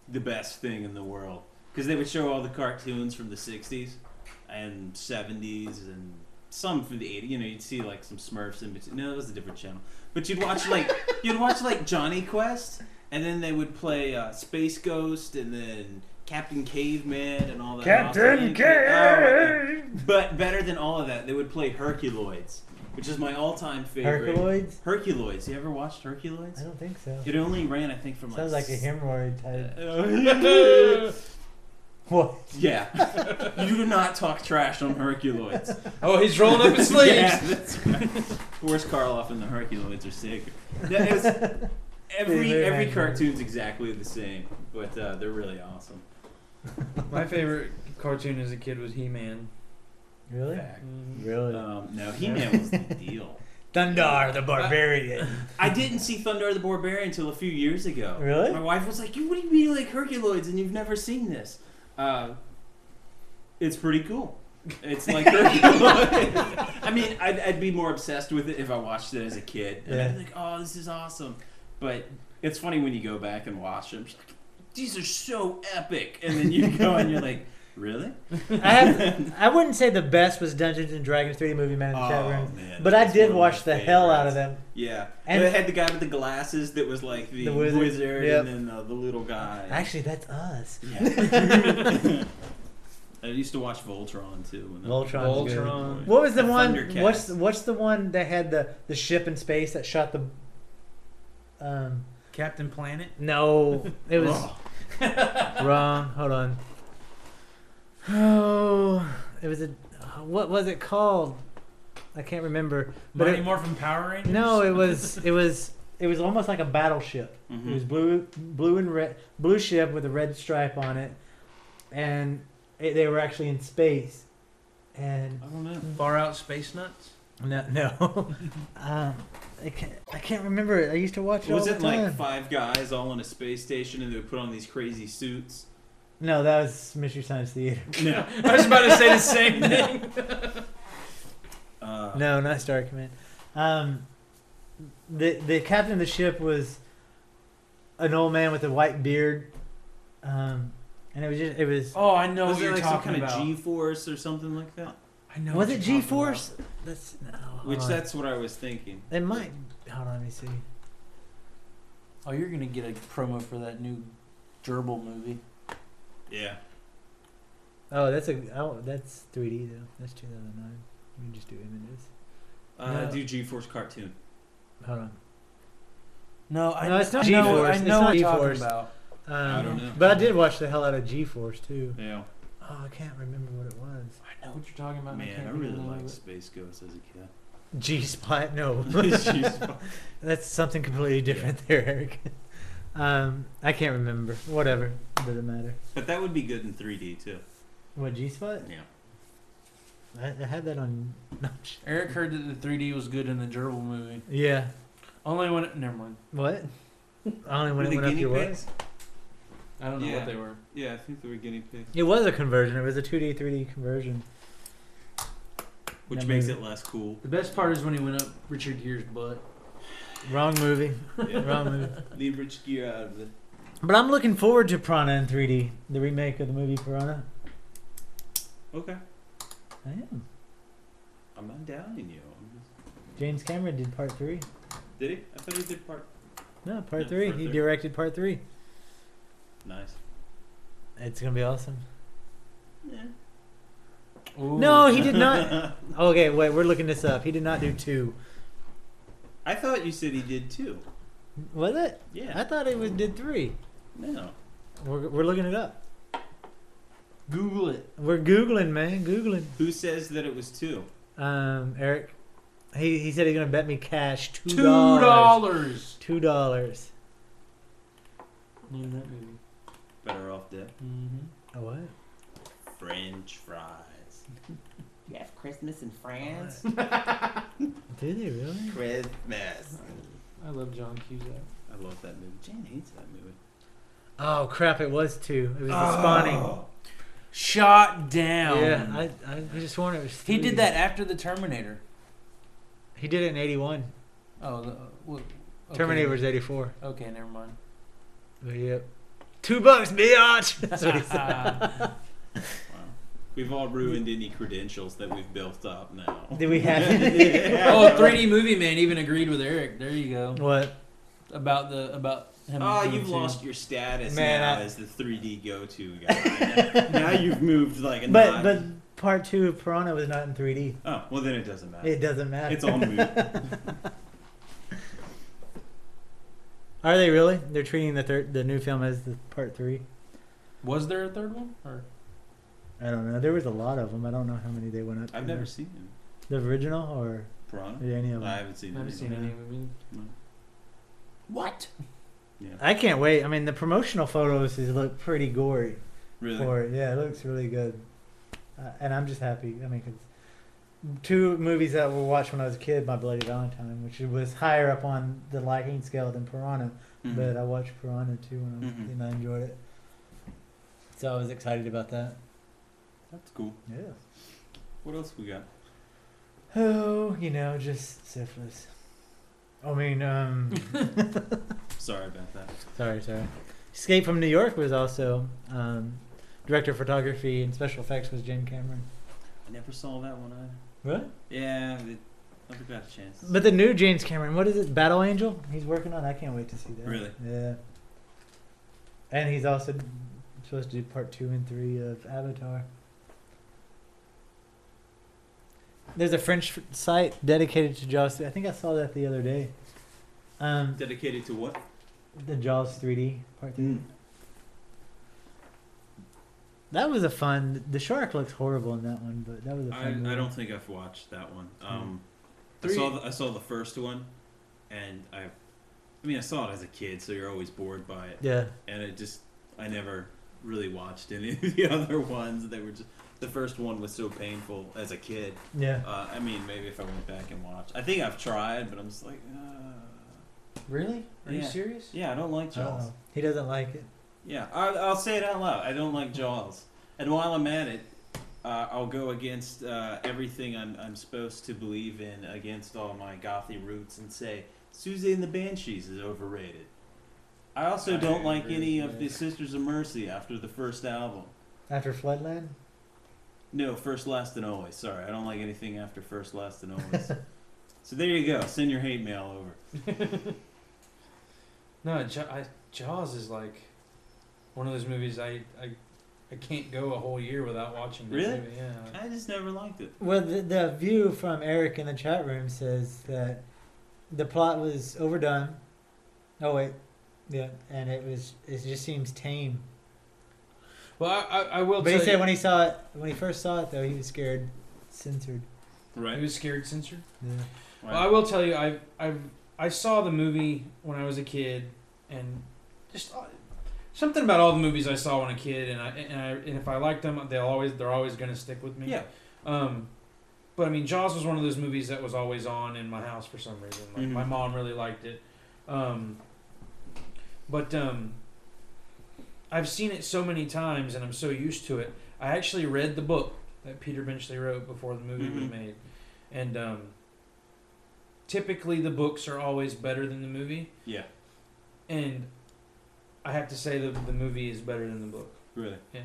S3: the best thing in the world. Because they would show all the cartoons from the 60s and 70s and some from the 80s. You know, you'd see like some Smurfs in between. No, it was a different channel. But you'd watch like Johnny Quest, and then they would play Space Ghost, and then Captain Caveman, and all that.
S1: Captain Cave!
S3: But better than all of that, they would play Herculoids, which is my all-time favorite.
S1: Herculoids?
S3: Herculoids. You ever watched Herculoids?
S1: I don't think so.
S3: It only ran, I think, from
S1: Sounds like a hemorrhoid type.
S3: What? Yeah. You do not talk trash on Herculoids.
S2: Oh, he's rolling up his sleeves.
S3: Yeah, that's right. Where's Karloff and the Herculoids are sick. Every cartoon's exactly the same, but they're really awesome.
S2: My favorite cartoon as a kid was He-Man.
S1: Really?
S3: Really? No, He-Man was the deal.
S1: Thundar the Barbarian.
S3: I didn't see Thundar the Barbarian until a few years ago.
S1: Really?
S3: My wife was like, "What do you mean like Herculoids and you've never seen this?" It's pretty cool. It's like Herculoids. I mean, I'd be more obsessed with it if I watched it as a kid. And I'd be like, "Oh, this is awesome." But it's funny when you go back and watch them. These are so epic, and then you go and you're like, really?
S1: I wouldn't say the best was Dungeons and Dragons 3D Movie Man in the chat room,
S3: man,
S1: but I
S3: that's
S1: did
S3: one of
S1: watch
S3: my
S1: the hell out of
S3: favorites.
S1: them.
S3: Yeah,
S1: and
S3: it had the guy with the glasses that was like the wizard,
S1: Yep.
S3: and then the little guy.
S1: Actually, that's us.
S3: Yeah. I used to watch Voltron too. When
S1: Voltron's good. What was the one? What's the one that had the ship in space that shot the?
S2: Captain Planet?
S1: No, it was wrong. Hold on. Oh, it was a. What was it called? I can't remember.
S2: Mighty Morphin Power Rangers?
S1: No, it was almost like a battleship.
S3: Mm-hmm.
S1: It was blue and red, blue ship with a red stripe on it, and they were actually in space. And
S2: I don't know. Far Out Space Nuts?
S1: No. I can't remember it. I used to watch it
S3: Was
S1: all
S3: it
S1: the time.
S3: like 5 guys all in a space station and they would put on these crazy suits?
S1: No, that was Mystery Science Theater.
S3: No.
S2: I was about to say the same thing.
S1: No, not Star Command. The captain of the ship was an old man with a white beard, and it was.
S2: Oh, I know
S3: Was
S2: what
S3: it
S2: you're
S3: like
S2: talking
S3: some kind
S2: about.
S3: of G-force or something like that?
S2: I know.
S1: Was
S2: what
S1: it
S2: you're talking
S1: G-force?
S2: about.
S1: That's no.
S3: That's what I was thinking.
S1: It might. Hold on, let me see.
S2: Oh, you're gonna get a promo for that new Gerbil movie.
S3: Yeah.
S1: Oh, that's 3D though. That's 2009. You can just do images. No.
S3: Do G-force cartoon.
S1: Hold on.
S2: No,
S1: it's not
S2: I
S1: G-force.
S2: I know what you're talking
S1: G-force.
S2: about.
S3: I don't know.
S1: But I did watch the hell out of G-force too.
S3: Yeah.
S1: Oh, I can't remember what it was.
S2: I know what you're talking about.
S3: Man, I really liked Space Ghost as a kid.
S1: G-Spot? No.
S3: G-Spot.
S1: That's something completely different there, Eric. I can't remember. Whatever. Doesn't matter.
S3: But that would be good in 3D too.
S1: What, G-Spot?
S3: Yeah.
S1: I had that on... No.
S2: Eric heard that the 3D was good in the Gerbil movie.
S1: Yeah.
S2: Only when never mind.
S1: What? Only when
S3: Were
S1: it
S3: they
S1: went up
S3: guinea
S1: your way?
S3: pigs?
S2: I don't know what they were.
S3: Yeah, I think they were guinea pigs.
S1: It was a conversion. It was a 2D, 3D conversion.
S3: Which
S1: That
S3: makes
S1: movie.
S3: it less cool.
S2: The best part is when he went up Richard Gere's butt.
S1: Wrong movie.
S3: Yeah.
S1: Wrong movie.
S3: Leave Rich Gere out of it.
S1: But I'm looking forward to Piranha in 3D. The remake of the movie Piranha.
S3: Okay.
S1: I am.
S3: I'm not doubting you.
S1: James Cameron did part 3.
S3: Did he? I thought he did part.
S1: No, part
S3: No,
S1: 3.
S3: part
S1: He
S3: 3.
S1: directed part 3.
S3: Nice.
S1: It's going to be awesome.
S3: Yeah.
S2: Ooh.
S1: No, he did not. Okay, wait. We're looking this up. He did not do 2.
S3: I thought you said he did 2.
S1: Was it?
S3: Yeah.
S1: I thought he did 3.
S3: No.
S1: We're looking it up.
S2: Google it.
S1: We're Googling, man. Googling.
S3: Who says that it was 2?
S1: Eric. He said he's going to bet me cash $2.
S2: $2.
S1: $2.
S2: Name that movie.
S3: Better Off Dead.
S2: Mm-hmm.
S1: A what?
S3: French fries. You have Christmas in France?
S1: Do they really?
S3: Christmas.
S2: I love John Cusack.
S3: I love that movie. Jan hates that movie.
S1: Oh crap! It was 2. It was The Spawning.
S2: Shot down.
S1: Yeah, I just wonder. It was 3.
S2: He did that after the Terminator.
S1: He did it in 81.
S2: Oh, okay.
S1: Terminator was 84.
S2: Okay, never mind.
S1: But yep. $2, biatch. That's what he said.
S3: Wow. We've all ruined any credentials that we've built up now.
S1: Did we have?
S3: Yeah.
S2: Oh, 3D Movie Man even agreed with Eric. There you go.
S1: What?
S2: About him.
S3: Oh,
S2: doing
S3: you've
S2: 2.
S3: lost your status
S1: Man,
S3: now as the 3D go-to guy. Now you've moved like a
S1: But
S3: notch.
S1: part 2 of Piranha was not in 3D.
S3: Oh, well then it doesn't matter.
S1: It doesn't matter.
S3: It's all moot.
S1: Are they really? They're treating the new film as the part 3.
S2: Was there a third one? Or
S1: I don't know. There was a lot of them. I don't know how many they went up to.
S3: I've never seen them.
S1: The original or
S3: Piranha?
S1: any of them?
S3: I haven't seen
S2: I haven't seen any of them.
S3: No.
S2: What?
S3: Yeah.
S1: I can't wait. I mean, the promotional photos look pretty gory.
S3: Really?
S1: For it. Yeah, it looks really good. And I'm just happy. I mean, 'cause 2 movies that we watched when I was a kid, My Bloody Valentine, which was higher up on the liking scale than Piranha, but I watched Piranha too when I was a kid and I enjoyed it. So I was excited about that.
S3: That's cool.
S1: Yeah.
S3: What else we got?
S1: Oh, just syphilis. I mean,
S3: Sorry about that.
S1: Sorry. Escape from New York was also director of photography and special effects was James Cameron.
S3: I never saw that one either.
S1: What?
S3: Yeah, never got a chance.
S1: But the new James Cameron, what is it? Battle Angel? He's working on. I can't wait to see that.
S3: Really?
S1: Yeah. And he's also supposed to do part 2 and 3 of Avatar. There's a French site dedicated to Jaws. I think I saw that the other day.
S3: Dedicated to what?
S1: The Jaws 3D part 3. That was a fun. The shark looks horrible in that one, but that was a fun.
S3: I don't think I've watched that one. I saw the first one, and I saw it as a kid, so you're always bored by it.
S1: Yeah.
S3: And I never really watched any of the other ones. They were just the first one was so painful as a kid.
S1: Yeah.
S3: Maybe if I went back and watched, I think I've tried, but I'm just like.
S2: Really? Are you serious?
S3: Yeah, I don't like Jaws.
S1: Uh-oh. He doesn't like it.
S3: Yeah, I'll say it out loud. I don't like Jaws. And while I'm at it, I'll go against everything I'm supposed to believe in, against all my gothy roots, and say Susie and the Banshees is overrated. I also don't like any of the Sisters of Mercy after the first album.
S1: After Floodland?
S3: No, First, Last, and Always. Sorry, I don't like anything after First, Last, and Always. So there you go. Send your hate mail over.
S2: No, Jaws is like one of those movies I can't go a whole year without watching that
S3: Really?
S2: movie. Yeah.
S3: I just never liked it.
S1: Well, the view from Eric in the chat room says that the plot was overdone. Oh wait, yeah, and it just seems tame.
S2: Well, I will.
S1: But
S2: tell
S1: he said
S2: you,
S1: when he first saw it though, he was scared, censored.
S3: Right.
S2: He was scared censored.
S1: Yeah.
S2: Well, I will tell you, I saw the movie when I was a kid, and just something about all the movies I saw when a kid, and if I liked them, they're always going to stick with me.
S3: Yeah.
S2: But I mean, Jaws was one of those movies that was always on in my house for some reason. Like my mom really liked it. But I've seen it so many times, and I'm so used to it. I actually read the book that Peter Benchley wrote before the movie was made, and typically the books are always better than the movie.
S3: Yeah.
S2: And I have to say that the movie is better than the book.
S3: Really?
S2: Yeah.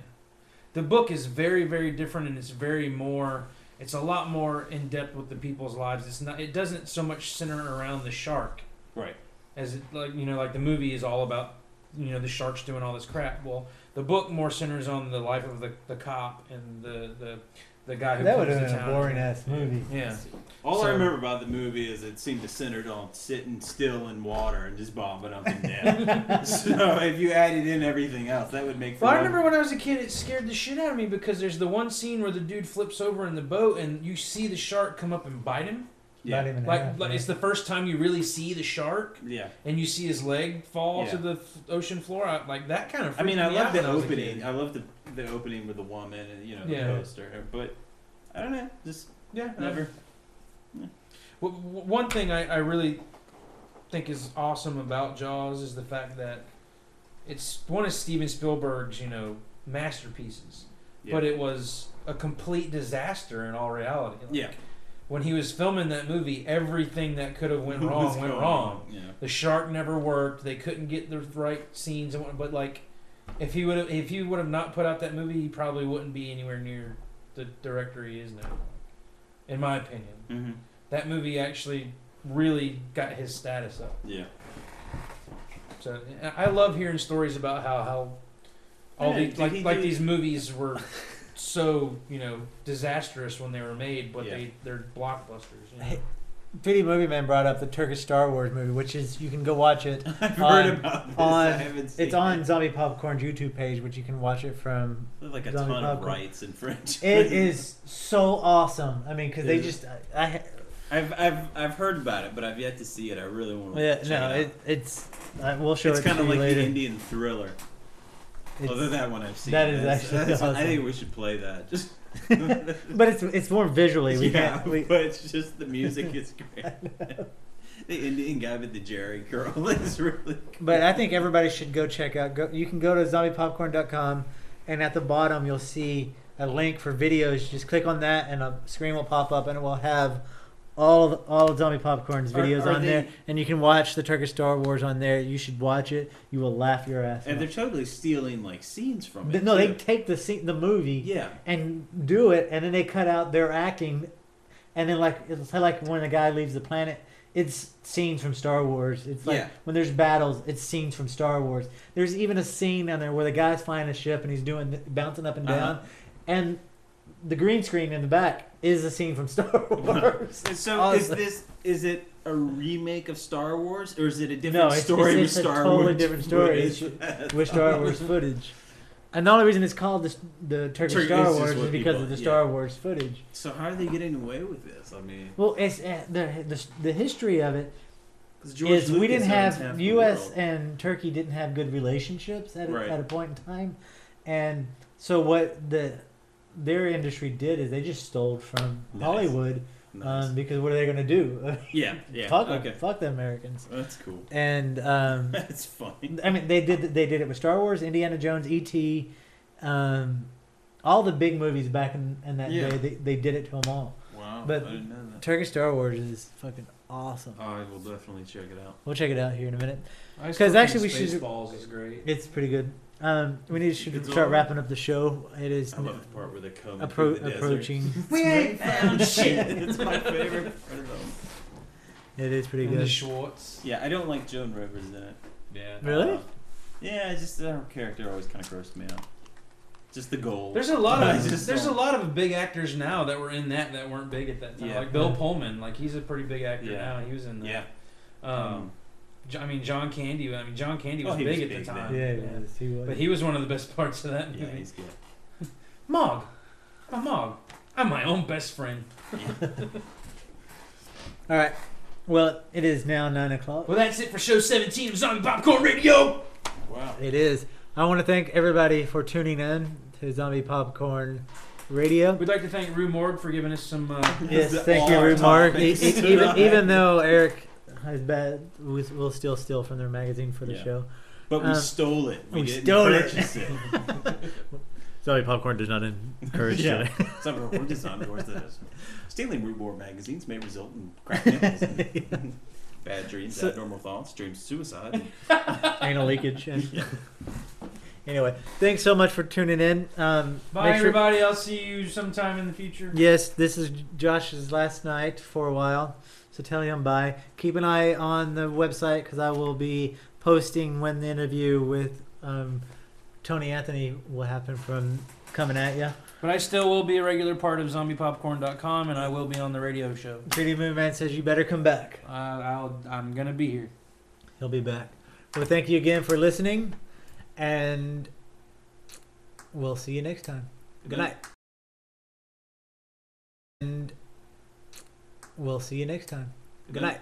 S2: The book is very, very different, and it's a lot more in depth with the people's lives. It doesn't so much center around the shark.
S3: Right.
S2: As like the movie is all about, the sharks doing all this crap. Well, the book more centers on the life of the cop and the guy who
S1: that
S2: comes
S1: would have
S2: to
S1: been
S2: town.
S1: a boring ass movie.
S2: Yeah.
S3: All I remember about the movie is it seemed to centered on sitting still in water and just bobbing up and down. So if you added in everything else, that would make.
S2: Well, I remember when I was a kid, it scared the shit out of me because there's the one scene where the dude flips over in the boat and you see the shark come up and bite him.
S3: Yeah.
S1: Bite him in
S2: Like
S1: half, yeah.
S2: it's the first time you really see the shark.
S3: Yeah.
S2: And you see his leg fall
S3: Yeah.
S2: to the ocean floor. Like that kind of.
S3: I mean, I
S2: freaked me
S3: love
S2: out
S3: the
S2: when I was a
S3: opening.
S2: kid.
S3: I love the opening with the woman and the
S2: Yeah.
S3: poster. But I don't know, just never.
S2: Well, one thing I really think is awesome about Jaws is the fact that it's one of Steven Spielberg's masterpieces, but it was a complete disaster in all reality. When he was filming that movie, everything that could have went wrong went wrong.
S3: Yeah.
S2: The shark never worked. They couldn't get the right scenes. But if he would have not put out that movie, he probably wouldn't be anywhere near the director he is now. In my opinion,
S3: Mm-hmm.
S2: that movie actually really got his status up.
S3: Yeah.
S2: So I love hearing stories about how all these movies were so disastrous when they were made, but they're blockbusters.
S1: Hey, Pretty Movie Man brought up the Turkish Star Wars movie, which is you can go watch it.
S3: I've heard about this. I haven't seen
S1: it's on Zombie Popcorn's YouTube page, which you can watch it from.
S3: There's like a
S1: Zombie
S3: ton
S1: Popcorn.
S3: of rights in French.
S1: It is so awesome. I mean, because they just
S3: I've heard about it, but I've yet to see it. I really want to.
S1: it's we'll show
S3: it's
S1: it to you
S3: kind of like
S1: later.
S3: the Indian Thriller. Although that one I've seen.
S1: That is actually awesome.
S3: I think we should play that. Just.
S1: But it's more visually.
S3: But it's just the music is great. The Indian guy with the Jerry curl is really cool.
S1: But I think everybody should go check out. You can go to zombiepopcorn.com, and at the bottom you'll see a link for videos. Just click on that, and a screen will pop up, and it will have all of Zombie Popcorn's videos on there, and you can watch the Turkish Star Wars on there. You should watch it. You will laugh your ass off.
S3: And they're totally stealing like scenes from it.
S1: No, they take the movie and do it, and then they cut out their acting, and then it's like when the guy leaves the planet, it's scenes from Star Wars. It's like when there's battles, it's scenes from Star Wars. There's even a scene on there where the guy's flying a ship and he's bouncing up and down, and the green screen in the back is a scene from Star Wars.
S3: So
S1: awesome.
S3: is it a remake of Star Wars, or is it a different
S1: it's
S3: story with Star Wars?
S1: a totally different story with Star Wars footage. And the only reason it's called the Turkish Star Wars is because of the Star Wars footage.
S3: So how are they getting away with this? I mean,
S1: well, it's the history of it
S3: is
S1: we didn't have U.S. and Turkey didn't have good relationships at a point in time, and so what their industry did is they just stole from Hollywood. Because what are they going to do? Fuck the Americans.
S3: That's cool.
S1: And
S3: that's funny.
S1: I mean, they did it with Star Wars, Indiana Jones, E.T., all the big movies back in that day. They did it to them all.
S3: Wow,
S1: but
S3: I didn't know that.
S1: Turkish Star Wars is fucking awesome.
S3: I will definitely check it out.
S1: We'll check it out here in a minute.
S2: Because actually, we should. Spaceballs is great.
S1: It's pretty good. We need to start wrapping up the show. It is.
S3: I love the part where they come
S1: approaching.
S3: We ain't found shit. It's my favorite part of them.
S1: It is pretty
S2: and
S1: good.
S2: The Schwartz.
S3: Yeah, I don't like Joan Rivers in it.
S2: Yeah.
S1: Really?
S3: Yeah, just her character always kind of grossed me out. Just the gold.
S2: There's a lot of big actors now that were in that weren't big at that time.
S3: Yeah.
S2: Like Bill Pullman, he's a pretty big actor now. He was in that.
S3: Yeah.
S2: John Candy. John Candy was big at the time.
S1: Yeah, he was.
S2: But he was one of the best parts of that movie.
S3: Yeah, he's good.
S2: Mog. I'm my own best friend.
S1: All right. Well, it is now 9 o'clock.
S2: Well, that's it for show 17 of Zombie Popcorn Radio.
S3: Wow.
S1: It is. I want to thank everybody for tuning in to Zombie Popcorn Radio.
S2: We'd like to thank Rue Morgue for giving us some.
S1: Yes, thank you, Rue Morgue. Even though Eric is bad, we'll still steal from their magazine for the show.
S3: But we stole it.
S1: We stole it.
S16: Zombie Popcorn does not encourage
S3: Zombie Popcorn does not endorse this. Stealing Rue Morgue magazines may result in cracked nipples, and bad dreams, abnormal thoughts, dreams of suicide,
S1: anal leakage. Anyway, thanks so much for tuning in.
S2: Bye, everybody. I'll see you sometime in the future.
S1: Yes, this is Josh's last night for a while, so tell him bye. Keep an eye on the website because I will be posting when the interview with Tony Anthony will happen from Coming At Ya.
S2: But I still will be a regular part of ZombiePopcorn.com, and I will be on the radio show.
S1: Pretty Moon Man says you better come back.
S2: I'm going to be here.
S1: He'll be back. Well, thank you again for listening, and we'll see you next time. Good night. And we'll see you next time. Good night.